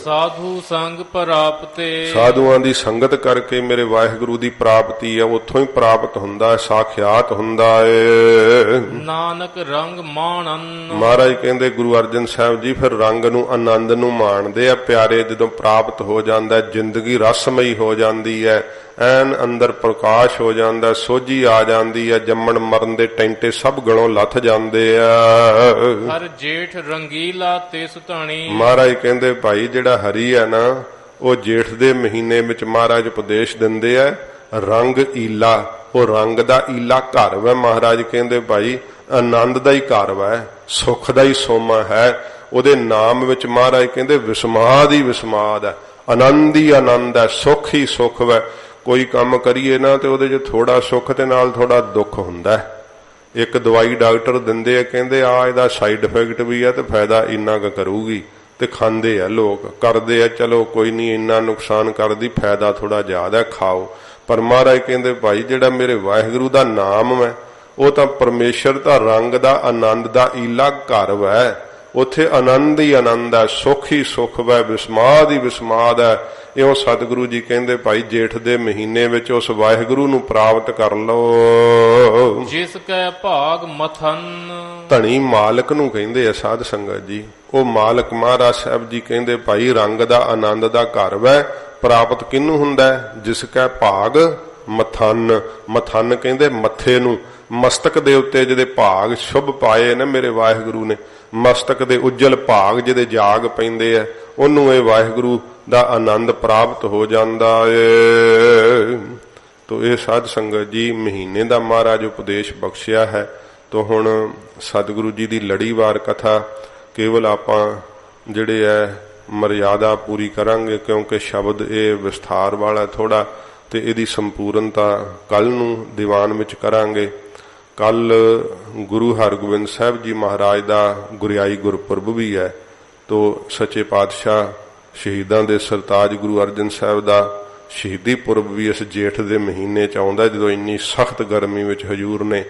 ਸਾਧੂ ਸੰਗ ਪ੍ਰਾਪਤੇ। ਸਾਧੂਆਂ ਦੀ ਸੰਗਤ ਕਰਕੇ ਮੇਰੇ ਵਾਹਿਗੁਰੂ ਦੀ ਪ੍ਰਾਪਤੀ ਹੈ, ਉੱਥੋਂ ਹੀ ਪ੍ਰਾਪਤ ਹੁੰਦਾ ਹੈ, ਸਾਖਿਆਤ ਹੁੰਦਾ ਹੈ। ਨਾਨਕ ਰੰਗ ਮਾਣਨ। ਮਹਾਰਾਜ ਕਹਿੰਦੇ ਗੁਰੂ ਅਰਜਨ ਸਾਹਿਬ ਜੀ ਫਿਰ ਰੰਗ ਨੂੰ, ਆਨੰਦ ਨੂੰ ਮਾਣਦੇ ਆ ਪਿਆਰੇ। ਜਦੋਂ ਪ੍ਰਾਪਤ ਹੋ ਜਾਂਦਾ, ਜ਼ਿੰਦਗੀ ਰਸਮਈ ਹੋ ਜਾਂਦੀ ਹੈ, ਐਨ ਅੰਦਰ ਪ੍ਰਕਾਸ਼ ਹੋ ਜਾਂਦਾ, ਸੋਝੀ ਆ ਜਾਂਦੀ ਹੈ, ਜੰਮਣ ਮਰਨ ਦੇ ਟੈਂਟੇ ਸਭ ਗਲੋਂ ਲੱਥ ਜਾਂਦੇ ਆ। ਹਰ ਜੇਠ ਰੰਗੀਲਾ ਤੇ ਸੁਤਾਣੀ। ਮਹਾਰਾਜ ਕਹਿੰਦੇ ਭਾਈ ਜਿਹੜਾ ਹਰੀ ਹੈ ਨਾ, ਉਹ ਜੇਠ ਦੇ ਮਹੀਨੇ ਵਿੱਚ ਮਹਾਰਾਜ ਉਪਦੇਸ਼ ਦਿੰਦੇ ਆ, ਰੰਗ ਈਲਾ। ਉਹ ਰੰਗ ਦਾ ਈਲਾ ਘਰ ਵੈ। ਮਹਾਰਾਜ ਕਹਿੰਦੇ ਭਾਈ ਆਨੰਦ ਦਾ ਹੀ ਘਰ ਵੈ, ਸੁੱਖ ਦਾ ਹੀ ਸੋਮਾ ਹੈ। ਉਹਦੇ ਨਾਮ ਵਿੱਚ ਮਹਾਰਾਜ ਕਹਿੰਦੇ ਵਿਸਮਾਦ ਹੀ ਵਿਸਮਾਦ ਹੈ, ਆਨੰਦ ਹੀ ਆਨੰਦ ਹੈ, ਸੁੱਖ ਹੀ ਸੁੱਖ ਵੈ। ਕੋਈ ਕੰਮ ਕਰੀਏ ਨਾ ਤੇ ਉਹਦੇ 'ਚ ਥੋੜਾ ਸੁੱਖ ਤੇ ਨਾਲ ਥੋੜਾ ਦੁੱਖ ਹੁੰਦਾ ਹੈ। ਇੱਕ ਦਵਾਈ ਡਾਕਟਰ ਦਿੰਦੇ ਆ, ਕਹਿੰਦੇ ਆ ਇਹਦਾ ਸਾਈਡ ਇਫੈਕਟ ਵੀ ਆ ਤੇ ਫਾਇਦਾ ਇੰਨਾ ਕੁ ਕਰੂਗੀ, ਤੇ ਖਾਂਦੇ ਆ ਲੋਕ, ਕਰਦੇ ਆ, ਚਲੋ ਕੋਈ ਨਹੀਂ ਇੰਨਾ ਨੁਕਸਾਨ ਕਰਦੀ, ਫਾਇਦਾ ਥੋੜਾ ਜ਼ਿਆਦਾ, ਖਾਓ। ਪਰ ਮਹਾਰਾਜ ਕਹਿੰਦੇ ਭਾਈ ਜਿਹੜਾ ਮੇਰੇ ਵਾਹਿਗੁਰੂ ਦਾ ਨਾਮ ਹੈ, ਉਹ ਤਾਂ ਪਰਮੇਸ਼ਰ ਦਾ ਰੰਗ ਦਾ ਆਨੰਦ ਦਾ ਈਲਾ ਘਰ ਵੈ। ਉੱਥੇ ਆਨੰਦ ਹੀ ਆਨੰਦ ਹੈ, ਸੁੱਖ ਹੀ ਸੁੱਖ ਵੈ, ਵਿਸਮਾਦ ਹੀ ਵਿਸਮਾਦ ਹੈ। ਇਉਂ ਸਤਿਗੁਰੂ ਜੀ ਕਹਿੰਦੇ ਭਾਈ ਜੇਠ ਦੇ ਮਹੀਨੇ ਵਿੱਚ ਉਸ ਵਾਹਿਗੁਰੂ ਨੂੰ ਪ੍ਰਾਪਤ ਕਰ ਲਓ। ਜਿਸ ਕੈ ਭਾਗ ਮਥਨ। ਧਣੀ ਮਾਲਕ ਨੂੰ ਕਹਿੰਦੇ ਆ ਸਾਧ ਸੰਗਤ ਜੀ। ਉਹ ਮਾਲਕ ਮਹਾਰਾਜ ਸਾਹਿਬ ਜੀ ਕਹਿੰਦੇ ਭਾਈ ਰੰਗ ਦਾ ਆਨੰਦ ਦਾ ਘਰ ਵੈ। ਪ੍ਰਾਪਤ ਕਿਹਨੂੰ ਹੁੰਦਾ? ਜਿਸ ਕੈ ਭਾਗ ਮਥਨ। ਮਥਨ ਕਹਿੰਦੇ ਮੱਥੇ ਨੂੰ, ਮਸਤਕ ਦੇ ਉੱਤੇ ਜਿਹਦੇ ਭਾਗ ਸ਼ੁਭ ਪਾਏ ਨੇ ਮੇਰੇ ਵਾਹਿਗੁਰੂ ਨੇ, ਮਸਤਕ ਦੇ ਉੱਜਲ ਭਾਗ ਜਿਹਦੇ ਜਾਗ ਪੈਂਦੇ ਆ, ਉਹਨੂੰ ਇਹ ਵਾਹਿਗੁਰੂ ਦਾ ਆਨੰਦ ਪ੍ਰਾਪਤ ਹੋ ਜਾਂਦਾ ਏ। ਤੋ ਇਹ ਸਾਧ ਸੰਗਤ ਜੀ ਮਹੀਨੇ ਦਾ ਮਹਾਰਾਜ ਉਪਦੇਸ਼ ਬਖਸ਼ਿਆ ਹੈ। ਤੋ ਹੁਣ ਸਤਿਗੁਰੂ ਜੀ ਦੀ ਲੜੀਵਾਰ ਕਥਾ ਕੇਵਲ ਆਪਾਂ ਜਿਹੜੇ ਹੈ ਮਰਿਆਦਾ ਪੂਰੀ ਕਰਾਂਗੇ, ਕਿਉਂਕਿ ਸ਼ਬਦ ਇਹ ਵਿਸਥਾਰ ਵਾਲਾ ਥੋੜਾ, ਤੇ ਇਹਦੀ ਸੰਪੂਰਨਤਾ ਕੱਲ ਨੂੰ ਦੀਵਾਨ ਵਿੱਚ ਕਰਾਂਗੇ। ਕੱਲ ਗੁਰੂ ਹਰਗੋਬਿੰਦ ਸਾਹਿਬ ਜੀ ਮਹਾਰਾਜ ਦਾ ਗੁਰਿਆਈ ਗੁਰਪੁਰਬ ਵੀ ਹੈ। ਤੋ ਸੱਚੇ ਪਾਤਸ਼ਾਹ ਸ਼ਹੀਦਾਂ ਦੇ ਸਰਤਾਜ ਗੁਰੂ ਅਰਜਨ ਸਾਹਿਬ ਦਾ ਸ਼ਹੀਦੀ ਪੁਰਬ ਵੀ ਇਸ ਜੇਠ ਦੇ ਮਹੀਨੇ 'ਚ ਆਉਂਦਾ, ਜਦੋਂ ਇੰਨੀ ਸਖਤ ਗਰਮੀ ਵਿੱਚ ਹਜੂਰ ਨੇ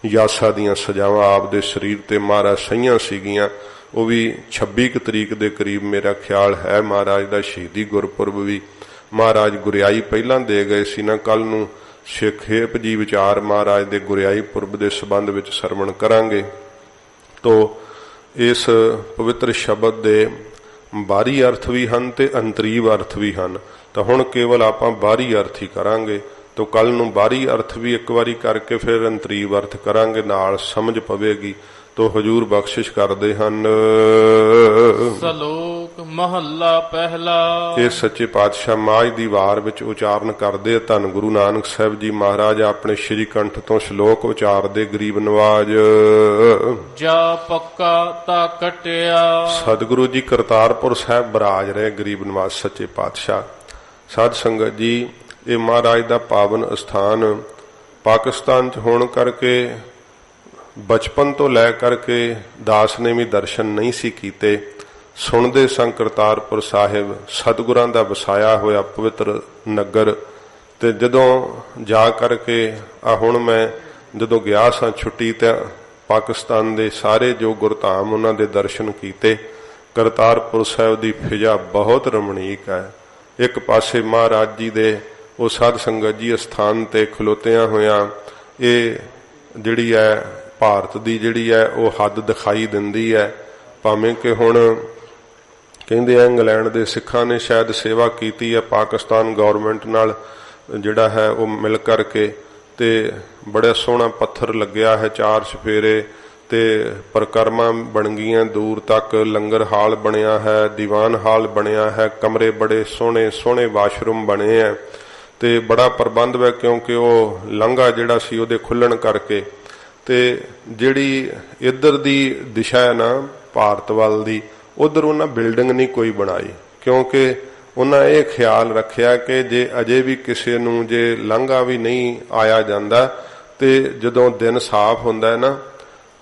ਯਾਸਾ ਦੀਆਂ ਸਜਾਵਾਂ ਆਪ ਦੇ ਸਰੀਰ ਤੇ ਮਹਾਰਾਜ ਸਹੀਆਂ ਸੀਗੀਆਂ। ਉਹ ਵੀ 26 ਤਰੀਕ ਦੇ ਕਰੀਬ ਮੇਰਾ ਖਿਆਲ ਹੈ ਮਹਾਰਾਜ ਦਾ ਸ਼ਹੀਦੀ ਗੁਰਪੁਰਬ ਵੀ। ਮਹਾਰਾਜ ਗੁਰਿਆਈ ਪਹਿਲਾਂ ਦੇ ਗਏ ਸੀ ਨਾ, ਕੱਲ ਨੂੰ ਸੰਖੇਪ ਜੀ ਵਿਚਾਰ ਮਹਾਰਾਜ ਦੇ ਗੁਰਿਆਈ ਪੁਰਬ ਦੇ ਸੰਬੰਧ ਵਿੱਚ ਸਰਵਣ ਕਰਾਂਗੇ। ਤੋ ਇਸ ਪਵਿੱਤਰ ਸ਼ਬਦ ਦੇ ਬਾਹਰੀ ਅਰਥ ਵੀ ਹਨ ਤੇ ਅੰਤਰੀਵ ਅਰਥ ਵੀ ਹਨ। ਤਾਂ ਹੁਣ ਕੇਵਲ ਆਪਾਂ ਬਾਹਰੀ ਅਰਥ ਹੀ ਕਰਾਂਗੇ। ਤੋ ਕੱਲ ਨੂੰ ਬਾਹਰੀ ਅਰਥ ਵੀ ਇੱਕ ਵਾਰੀ ਕਰਕੇ ਫਿਰ ਅੰਤਰੀਵ ਅਰਥ ਕਰਾਂਗੇ, ਨਾਲ ਸਮਝ ਪਵੇਗੀ। ਤੋ ਹਜੂਰ ਬਖਸ਼ਿਸ਼ ਕਰਦੇ ਹਨ। ਸ਼ਲੋਕ ਮਹੱਲਾ ਪਹਿਲਾ। ਇਹ ਸੱਚੇ ਪਾਤਸ਼ਾਹ ਮਾਝ ਦੀ ਵਾਰ ਵਿੱਚ ਉਚਾਰਨ ਕਰਦੇ। ਧੰਨ ਗੁਰੂ ਨਾਨਕ ਸਾਹਿਬ ਜੀ ਮਹਾਰਾਜ ਆਪਣੇ ਸ਼੍ਰੀ ਕੰਠ ਤੋਂ ਸ਼ਲੋਕ ਉਚਾਰਦੇ। ਗਰੀਬ ਨਵਾਜ ਜਾ ਪੱਕਾ ਤਾ ਕਟਿਆ। ਸਤਿਗੁਰੂ ਜੀ ਕਰਤਾਰਪੁਰ ਸਾਹਿਬ ਬਰਾਜ ਰਹੇ ਗਰੀਬ ਨਵਾਜ ਸੱਚੇ ਪਾਤਸ਼ਾਹ। ਸਾਧ ਸੰਗਤ ਜੀ, ਇਹ ਮਹਾਰਾਜ ਦਾ ਪਾਵਨ ਅਸਥਾਨ ਪਾਕਿਸਤਾਨ 'ਚ ਹੋਣ ਕਰਕੇ ਬਚਪਨ ਤੋਂ ਲੈ ਕਰਕੇ ਦਾਸ ਨੇ ਵੀ ਦਰਸ਼ਨ ਨਹੀਂ ਸੀ ਕੀਤੇ। ਸੁਣਦੇ ਸਾਂ ਕਰਤਾਰਪੁਰ ਸਾਹਿਬ ਸਤਿਗੁਰਾਂ ਦਾ ਵਸਾਇਆ ਹੋਇਆ ਪਵਿੱਤਰ ਨਗਰ। ਤੇ ਜਦੋਂ ਜਾ ਕਰਕੇ ਹੁਣ ਮੈਂ ਜਦੋਂ ਗਿਆ ਸਾਂ ਛੁੱਟੀ ਤੇ ਪਾਕਿਸਤਾਨ ਦੇ ਸਾਰੇ ਜੋ ਗੁਰਧਾਮ ਉਹਨਾਂ ਦੇ ਦਰਸ਼ਨ ਕੀਤੇ। ਕਰਤਾਰਪੁਰ ਸਾਹਿਬ ਦੀ ਫਿਜ਼ਾ ਬਹੁਤ ਰਮਣੀਕ ਹੈ। ਇੱਕ ਪਾਸੇ ਮਹਾਰਾਜ ਜੀ ਦੇ ਉਹ ਸਾਧ ਸੰਗਤ ਜੀ ਅਸਥਾਨ ਤੇ ਖਲੋਤਿਆਂ ਹੋਇਆਂ ਇਹ ਜਿਹੜੀ ਹੈ ਭਾਰਤ ਦੀ ਜਿਹੜੀ ਹੈ ਉਹ ਹੱਦ ਦਿਖਾਈ ਦਿੰਦੀ ਹੈ। ਭਾਵੇਂ ਕਿ ਹੁਣ ਕਹਿੰਦੇ ਆ ਇੰਗਲੈਂਡ ਦੇ ਸਿੱਖਾਂ ਨੇ ਸ਼ਾਇਦ ਸੇਵਾ ਕੀਤੀ ਹੈ ਪਾਕਿਸਤਾਨ ਗੌਰਮੈਂਟ ਨਾਲ ਜਿਹੜਾ ਹੈ ਉਹ ਮਿਲ ਕਰਕੇ, ਤੇ ਬੜਾ ਸੋਹਣਾ ਪੱਥਰ ਲੱਗਿਆ ਹੈ, 4 ਚੁਫੇਰੇ ਤੇ ਪਰਿਕਰਮਾ ਬਣ ਗਈਆਂ, ਦੂਰ ਤੱਕ ਲੰਗਰ ਹਾਲ ਬਣਿਆ ਹੈ, ਦੀਵਾਨ ਹਾਲ ਬਣਿਆ ਹੈ, ਕਮਰੇ ਬੜੇ ਸੋਹਣੇ ਸੋਹਣੇ ਵਾਸ਼ਰੂਮ ਬਣੇ ਹੈ ਤੇ ਬੜਾ ਪ੍ਰਬੰਧ ਹੈ ਕਿਉਂਕਿ ਉਹ ਲੰਘਾ ਜਿਹੜਾ ਸੀ ਉਹਦੇ ਖੁੱਲਣ ਕਰਕੇ। ਤੇ ਜਿਹੜੀ ਇੱਧਰ ਦੀ ਦਿਸ਼ਾ ਹੈ ਨਾ ਭਾਰਤ ਵੱਲ ਦੀ, ਉਧਰ ਉਹਨਾਂ ਬਿਲਡਿੰਗ ਨਹੀਂ ਕੋਈ ਬਣਾਈ ਕਿਉਂਕਿ ਉਹਨਾਂ ਇਹ ਖਿਆਲ ਰੱਖਿਆ ਕਿ ਜੇ ਅਜੇ ਵੀ ਕਿਸੇ ਨੂੰ ਜੇ ਲੰਘਾ ਵੀ ਨਹੀਂ ਆਇਆ ਜਾਂਦਾ ਤੇ ਜਦੋਂ ਦਿਨ ਸਾਫ਼ ਹੁੰਦਾ ਹੈ ਨਾ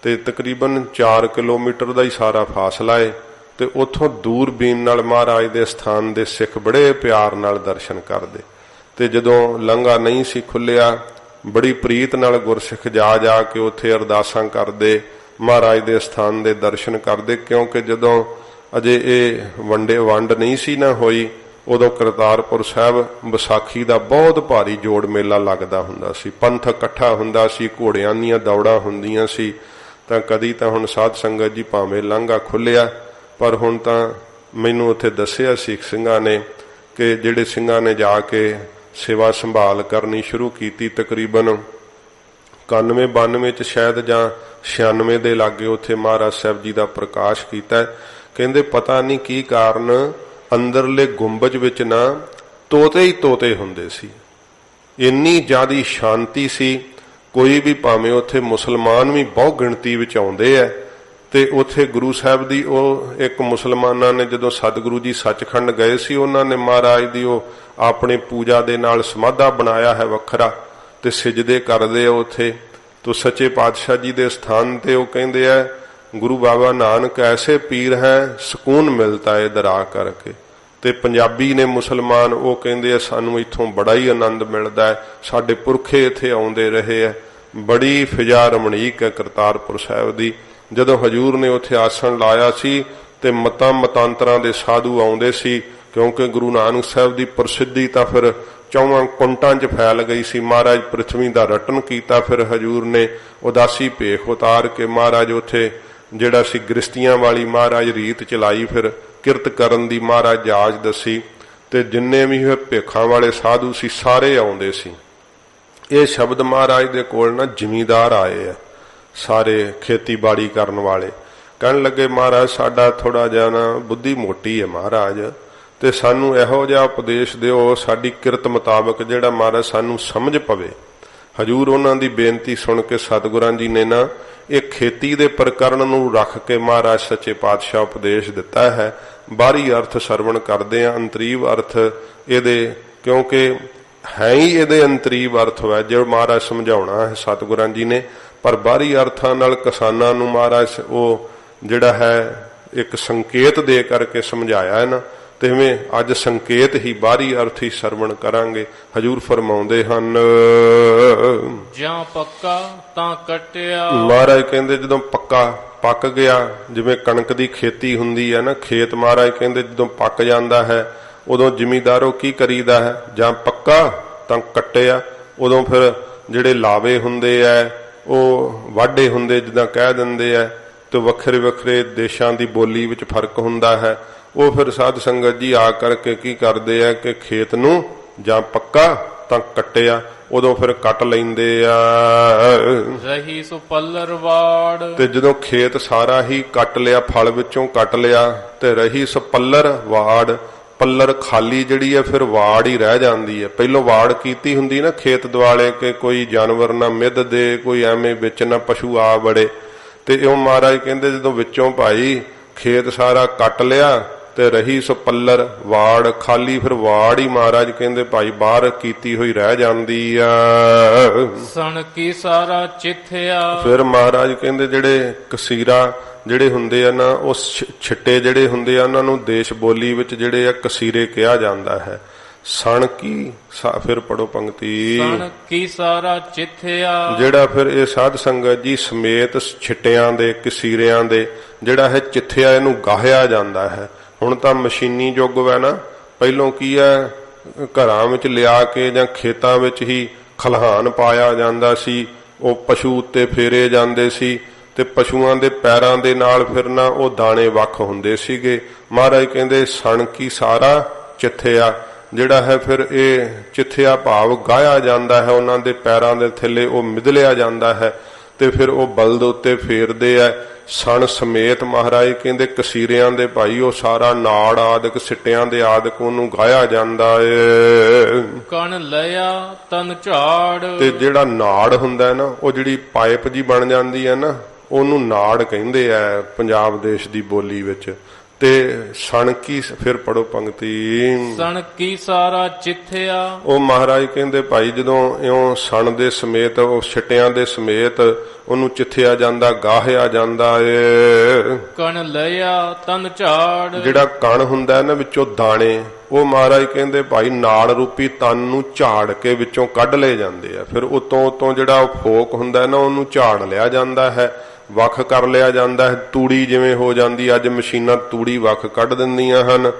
ਤੇ ਤਕਰੀਬਨ 4 ਕਿਲੋਮੀਟਰ ਦਾ ਹੀ ਸਾਰਾ ਫਾਸਲਾ ਹੈ ਤੇ ਉੱਥੋਂ ਦੂਰਬੀਨ ਨਾਲ ਮਹਾਰਾਜ ਦੇ ਸਥਾਨ ਦੇ ਸਿੱਖ ਬੜੇ ਪਿਆਰ ਨਾਲ ਦਰਸ਼ਨ ਕਰਦੇ। ਤੇ ਜਦੋਂ ਲੰਘਾ ਨਹੀਂ ਸੀ ਖੁੱਲਿਆ ਬੜੀ ਪ੍ਰੀਤ ਨਾਲ ਗੁਰਸਿੱਖ ਜਾ ਜਾ ਕੇ ਉੱਥੇ ਅਰਦਾਸਾਂ ਕਰਦੇ, ਮਹਾਰਾਜ ਦੇ ਸਥਾਨ ਦੇ ਦਰਸ਼ਨ ਕਰਦੇ ਕਿਉਂਕਿ ਜਦੋਂ ਅਜੇ ਇਹ ਵੰਡ ਨਹੀਂ ਸੀ ਨਾ ਹੋਈ ਉਦੋਂ ਕਰਤਾਰਪੁਰ ਸਾਹਿਬ ਵਿਸਾਖੀ ਦਾ ਬਹੁਤ ਭਾਰੀ ਜੋੜ ਮੇਲਾ ਲੱਗਦਾ ਹੁੰਦਾ ਸੀ। ਪੰਥ ਇਕੱਠਾ ਹੁੰਦਾ ਸੀ, ਘੋੜਿਆਂ ਦੀਆਂ ਦੌੜਾਂ ਹੁੰਦੀਆਂ ਸੀ। ਤਾਂ ਕਦੀ ਤਾਂ ਹੁਣ ਸਾਧ ਸੰਗਤ ਜੀ ਭਾਵੇਂ ਲਾਂਘਾ ਖੁੱਲਿਆ ਪਰ ਹੁਣ ਤਾਂ ਮੈਨੂੰ ਉੱਥੇ ਦੱਸਿਆ ਸਿੱਖ ਸਿੰਘਾਂ ਨੇ ਕਿ ਜਿਹੜੇ ਸਿੰਘਾਂ ਨੇ ਜਾ ਕੇ ਸੇਵਾ ਸੰਭਾਲ ਕਰਨੀ ਸ਼ੁਰੂ ਕੀਤੀ ਤਕਰੀਬਨ 91-92 ਚ ਸ਼ਾਇਦ ਜਾਂ 96 ਦੇ ਲਾਗੇ ਉੱਥੇ ਮਹਾਰਾਜ ਸਾਹਿਬ ਜੀ ਦਾ ਪ੍ਰਕਾਸ਼ ਕੀਤਾ। ਕਹਿੰਦੇ ਪਤਾ ਨਹੀਂ ਕੀ ਕਾਰਨ ਅੰਦਰਲੇ ਗੁੰਬਜ ਵਿੱਚ ਨਾ ਤੋਤੇ ਹੀ ਤੋਤੇ ਹੁੰਦੇ ਸੀ, ਇੰਨੀ ਜ਼ਿਆਦਾ ਸ਼ਾਂਤੀ ਸੀ। ਕੋਈ ਵੀ ਭਾਵੇਂ ਉੱਥੇ ਮੁਸਲਮਾਨ ਵੀ ਬਹੁਤ ਗਿਣਤੀ ਵਿੱਚ ਆਉਂਦੇ ਆ ਤੇ ਉੱਥੇ ਗੁਰੂ ਸਾਹਿਬ ਦੀ ਉਹ ਇੱਕ ਮੁਸਲਮਾਨਾਂ ਨੇ ਜਦੋਂ ਸਤਿਗੁਰੂ ਜੀ ਸੱਚਖੰਡ ਗਏ ਸੀ ਉਹਨਾਂ ਨੇ ਮਹਾਰਾਜ ਦੀ ਉਹ ਆਪਣੀ ਪੂਜਾ ਦੇ ਨਾਲ ਸਮਾਧਾ ਬਣਾਇਆ ਹੈ ਵੱਖਰਾ ਤੇ ਸਿਜਦੇ ਕਰਦੇ ਆ ਉੱਥੇ। ਤੋ ਸੱਚੇ ਪਾਤਸ਼ਾਹ ਜੀ ਦੇ ਸਥਾਨ ਤੇ ਉਹ ਕਹਿੰਦੇ ਆ ਗੁਰੂ ਬਾਬਾ ਨਾਨਕ ਐਸੇ ਪੀਰ ਹੈ ਸਕੂਨ ਮਿਲਦਾ ਹੈ ਇਧਰ ਆ ਕਰਕੇ। ਤੇ ਪੰਜਾਬੀ ਨੇ ਮੁਸਲਮਾਨ ਉਹ ਕਹਿੰਦੇ ਆ ਸਾਨੂੰ ਇੱਥੋਂ ਬੜਾ ਹੀ ਆਨੰਦ ਮਿਲਦਾ ਹੈ, ਸਾਡੇ ਪੁਰਖੇ ਇੱਥੇ ਆਉਂਦੇ ਰਹੇ ਹੈ। ਬੜੀ ਫਿਜ਼ਾ ਰਮਣੀਕ ਹੈ ਕਰਤਾਰਪੁਰ ਸਾਹਿਬ ਦੀ। ਜਦੋਂ ਹਜੂਰ ਨੇ ਉੱਥੇ ਆਸਣ ਲਾਇਆ ਸੀ ਤੇ ਮਤਾਂਤਰਾਂ ਦੇ ਸਾਧੂ ਆਉਂਦੇ ਸੀ ਕਿਉਂਕਿ ਗੁਰੂ ਨਾਨਕ ਸਾਹਿਬ ਦੀ ਪ੍ਰਸਿੱਧੀ ਤਾਂ ਫਿਰ 4 ਕੁੰਟਾਂ 'ਚ ਫੈਲ ਗਈ ਸੀ। ਮਹਾਰਾਜ ਪ੍ਰਿਥਵੀ ਦਾ ਰਟਨ ਕੀਤਾ, ਫਿਰ ਹਜੂਰ ਨੇ ਉਦਾਸੀ ਭੇਖ ਉਤਾਰ ਕੇ ਮਹਾਰਾਜ ਉੱਥੇ ਜਿਹੜਾ ਸੀ ਗ੍ਰਸਤੀਆਂ ਵਾਲੀ ਮਹਾਰਾਜ ਰੀਤ ਚਲਾਈ, ਫਿਰ ਕਿਰਤ ਕਰਨ ਦੀ ਮਹਾਰਾਜ ਜਾਚ ਦੱਸੀ ਤੇ ਜਿੰਨੇ ਵੀ ਭੇਖਾਂ ਵਾਲੇ ਸਾਧੂ ਸੀ ਸਾਰੇ ਆਉਂਦੇ ਸੀ। ਇਹ ਸ਼ਬਦ ਮਹਾਰਾਜ ਦੇ ਕੋਲ ਨਾ ਜ਼ਿਮੀਂਦਾਰ ਆਏ ਆ ਸਾਰੇ ਖੇਤੀਬਾੜੀ ਕਰਨ ਵਾਲੇ, ਕਹਿਣ ਲੱਗੇ ਮਹਾਰਾਜ ਸਾਡਾ ਥੋੜਾ ਜਿਹਾ ਨਾ ਬੁੱਧੀ ਮੋਟੀ ਹੈ ਮਹਾਰਾਜ ਤੇ ਸਾਨੂੰ ਇਹੋ ਜਿਹਾ ਉਪਦੇਸ਼ ਦਿਓ ਸਾਡੀ ਕਿਰਤ ਮੁਤਾਬਕ ਜਿਹੜਾ ਮਹਾਰਾਜ ਸਾਨੂੰ ਸਮਝ ਪਵੇ। ਹਜੂਰ ਉਹਨਾਂ ਦੀ ਬੇਨਤੀ ਸੁਣ ਕੇ ਸਤਿਗੁਰਾਂ ਜੀ ਨੇ ਨਾ ਇਹ ਖੇਤੀ ਦੇ ਪ੍ਰਕਰਨ ਨੂੰ ਰੱਖ ਕੇ ਮਹਾਰਾਜ ਸੱਚੇ ਪਾਤਸ਼ਾਹ ਉਪਦੇਸ਼ ਦਿੱਤਾ ਹੈ। ਬਾਹਰੀ ਅਰਥ ਸਰਵਣ ਕਰਦੇ ਆ, ਅੰਤਰੀਵ ਅਰਥ ਇਹਦੇ ਕਿਉਂਕਿ ਹੈ ਹੀ ਇਹਦੇ ਅੰਤਰੀਵ ਅਰਥ ਹੈ ਜੋ ਮਹਾਰਾਜ ਸਮਝਾਉਣਾ ਹੈ ਸਤਿਗੁਰਾਂ ਜੀ ਨੇ, ਪਰ ਬਾਹਰੀ ਅਰਥਾਂ ਨਾਲ ਕਿਸਾਨਾਂ ਨੂੰ ਮਹਾਰਾਜ ਉਹ ਜਿਹੜਾ ਹੈ ਇੱਕ ਸੰਕੇਤ ਦੇ ਕਰਕੇ ਸਮਝਾਇਆ ਹੈ ਨਾ, ਤਿਵੇਂ ਅੱਜ ਸੰਕੇਤ ਹੀ ਬਾਹਰੀ ਅਰਥ ਹੀ ਸਰਵਣ ਕਰਾਂਗੇ। ਹਜੂਰ ਫਰਮਾਉਂਦੇ ਹਨ ਜਾਂ ਪੱਕਾ ਤਾਂ ਕੱਟਿਆ। ਮਹਾਰਾਜ ਕਹਿੰਦੇ ਜਦੋਂ ਪੱਕਾ ਪੱਕ ਗਿਆ, ਜਿਵੇਂ ਕਣਕ ਦੀ ਖੇਤੀ ਹੁੰਦੀ ਹੈ ਨਾ, ਖੇਤ ਮਹਾਰਾਜ ਕਹਿੰਦੇ ਜਦੋਂ ਪੱਕ ਜਾਂਦਾ ਹੈ ਉਦੋਂ ਜ਼ਿਮੀਂਦਾਰੋ ਕੀ ਕਰੀਦਾ ਹੈ, ਜਾਂ ਪੱਕਾ ਤਾਂ ਕੱਟਿਆ। ਉਦੋਂ ਫਿਰ ਜਿਹੜੇ ਲਾਵੇ ਹੁੰਦੇ ਆ ਉਹ ਵਾਢੇ ਹੁੰਦੇ ਜਿੱਦਾਂ ਕਹਿ ਦਿੰਦੇ ਆ, ਤੇ ਵੱਖਰੇ ਵੱਖਰੇ ਦੇਸ਼ਾਂ ਦੀ ਬੋਲੀ ਵਿੱਚ ਫਰਕ ਹੁੰਦਾ ਹੈ। ਉਹ ਫਿਰ ਸਾਧ ਸੰਗਤ ਜੀ ਆ ਕਰਕੇ ਕੀ ਕਰਦੇ ਆ ਕਿ ਖੇਤ ਨੂੰ ਜਾਂ ਪੱਕਾ ਤਾਂ ਕੱਟਿਆ, ਉਦੋਂ ਫਿਰ ਕੱਟ ਲੈਂਦੇ ਆ। ਰਹੀ ਸੋ ਪੱਲਰ ਵਾੜ, ਤੇ ਜਦੋਂ ਖੇਤ ਸਾਰਾ ਹੀ ਕੱਟ ਲਿਆ, ਫਲ ਵਿੱਚੋਂ ਕੱਟ ਲਿਆ ਤੇ ਰਹੀ ਸੋ ਪੱਲਰ ਵਾੜ, ਪੱਲਰ ਖਾਲੀ ਜਿਹੜੀ ਹੈ ਫਿਰ ਵਾੜ ਹੀ ਰਹਿ ਜਾਂਦੀ ਹੈ। ਪਹਿਲੋਂ ਵਾੜ ਕੀਤੀ ਹੁੰਦੀ ਨਾ ਖੇਤ ਦੁਆਲੇ ਕਿ ਕੋਈ ਜਾਨਵਰ ਨਾ ਮਿੱਧ ਦੇ, ਕੋਈ ਐਵੇਂ ਵਿੱਚ ਨਾ ਪਸ਼ੂ ਆ ਬੜੇ। ਤੇ ਉਹ ਮਹਾਰਾਜ ਕਹਿੰਦੇ ਜਦੋਂ ਵਿੱਚੋਂ ਭਾਈ ਖੇਤ ਸਾਰਾ ਕੱਟ ਲਿਆ ਤੇ ਰਹੀ ਸੋ ਪੱਲਰ ਵਾੜ ਖਾਲੀ। ਫਿਰ ਵਾੜ ਹੀ ਮਹਾਰਾਜ ਕਹਿੰਦੇ ਭਾਈ ਬਾਹਰ ਕੀਤੀ ਹੋਈ ਰਹਿ ਜਾਂਦੀ ਆ। ਸਣ ਕੀ ਸਾਰਾ ਚਿੱਥਿਆ। ਫਿਰ ਮਹਾਰਾਜ ਕਹਿੰਦੇ ਜਿਹੜੇ ਕਸੀਰਾ ਜਿਹੜੇ ਹੁੰਦੇ ਆ ਨਾ, ਉਹ ਛਿੱਟੇ ਜਿਹੜੇ ਹੁੰਦੇ ਆ ਉਹਨਾਂ ਨੂੰ ਦੇਸ਼ ਬੋਲੀ ਵਿੱਚ ਜਿਹੜੇ ਆ ਕਸੀਰੇ ਕਿਹਾ ਜਾਂਦਾ ਹੈ। ਸਣ ਕੀ ਫਿਰ ਪੜੋ ਪੰਕਤੀ। ਸਣ ਕੀ ਸਾਰਾ ਚਿੱਥਿਆ। ਜਿਹੜਾ ਫਿਰ ਇਹ ਸਾਧ ਸੰਗਤ ਜੀ ਸਮੇਤ ਛਿੱਟਿਆਂ ਦੇ ਕਸੀਰਿਆਂ ਦੇ ਜਿਹੜਾ ਹੈ ਚਿੱਥਿਆ, ਇਹਨੂੰ ਗਾਹਿਆ ਜਾਂਦਾ ਹੈ। ਹੁਣ ਤਾਂ ਮਸ਼ੀਨੀ ਯੁੱਗ ਹੈ ਨਾ, ਪਹਿਲੋਂ ਕੀ ਹੈ ਘਰਾਂ ਵਿੱਚ ਲਿਆ ਕੇ ਜਾਂ ਖੇਤਾਂ ਵਿੱਚ ਹੀ ਖਲਹਾਨ ਪਾਇਆ ਜਾਂਦਾ ਸੀ, ਉਹ ਪਸ਼ੂ ਉੱਤੇ ਫੇਰੇ ਜਾਂਦੇ ਸੀ ਤੇ ਪਸ਼ੂਆਂ ਦੇ ਪੈਰਾਂ ਦੇ ਨਾਲ ਫਿਰ ਨਾ ਉਹ ਦਾਣੇ ਵੱਖ ਹੁੰਦੇ ਸੀਗੇ। ਮਹਾਰਾਜ ਕਹਿੰਦੇ ਸਣ ਕੀ ਸਾਰਾ ਚਿੱਥਿਆ, ਜਿਹੜਾ ਹੈ ਫਿਰ ਇਹ ਚਿੱਥਿਆ ਭਾਵ ਗਾਇਆ ਜਾਂਦਾ ਹੈ, ਉਹਨਾਂ ਦੇ ਪੈਰਾਂ ਦੇ ਥੱਲੇ ਉਹ ਮਿਦਲਿਆ ਜਾਂਦਾ ਹੈ ਤੇ ਫਿਰ ਉਹ ਬਲਦ ਉੱਤੇ ਫੇਰਦੇ ਆ। ਸਣ ਸਮੇਤ ਮਹਾਰਾਜ ਕਹਿੰਦੇ ਕਸੀਰਿਆਂ ਦੇ ਭਾਈ ਉਹ ਸਾਰਾ ਨਾੜ ਆਦਿਕ ਸਿੱਟਿਆਂ ਦੇ ਆਦਿਕ ਉਹਨੂੰ ਗਾਇਆ ਜਾਂਦਾ ਏ। ਕਣ ਲਿਆ ਤਨ ਝਾੜ। ਤੇ ਜਿਹੜਾ ਨਾੜ ਹੁੰਦਾ ਨਾ, ਉਹ ਜਿਹੜੀ ਪਾਈਪ ਜੀ ਬਣ ਜਾਂਦੀ ਹੈ ਨਾ, ਉਹਨੂੰ ਨਾੜ ਕਹਿੰਦੇ ਆ ਪੰਜਾਬ ਦੇਸ਼ ਦੀ ਬੋਲੀ ਵਿੱਚ। ਤੇ ਸਣ ਕੀ ਫਿਰ ਪੜੋ ਪੰਕਤੀ। ਸਣ ਕੀ ਸਾਰਾ ਚਿੱਥਿਆ। ਉਹ ਮਹਾਰਾਜ ਕਹਿੰਦੇ ਭਾਈ ਜਦੋਂ ਇਉਂ ਸਣ ਦੇ ਸਮੇਤ ਉਹ ਛਿੱਟਿਆਂ ਦੇ ਸਮੇਤ ਉਹਨੂੰ ਚਿੱਥਿਆ ਜਾਂਦਾ, ਗਾਹਿਆ ਜਾਂਦਾ ਏ। ਕਣ ਲਿਆ ਤਨ ਝਾੜ। ਜਿਹੜਾ ਕਣ ਹੁੰਦਾ ਨਾ ਵਿੱਚੋਂ ਦਾਣੇ, ਉਹ ਮਹਾਰਾਜ ਕਹਿੰਦੇ ਭਾਈ ਨਾੜ ਰੂਪੀ ਤਨ ਨੂੰ ਝਾੜ ਕੇ ਵਿੱਚੋਂ ਕੱਢ ਲਏ ਜਾਂਦੇ ਆ। ਫਿਰ ਉਤੋਂ ਜਿਹੜਾ ਉਹ ਫੋਕ ਹੁੰਦਾ ਨਾ, ਉਹਨੂੰ ਝਾੜ ਲਿਆ ਜਾਂਦਾ ਹੈ, ਵੱਖ ਕਰ ਲਿਆ ਜਾਂਦਾ ਹੈ। ਤੂੜੀ ਜਿਵੇਂ ਹੋ ਜਾਂਦੀ, ਅੱਜ ਮਸ਼ੀਨਾਂ ਤੂੜੀ ਵੱਖ ਕੱਢ ਦਿੰਦੀਆਂ ਹਨ।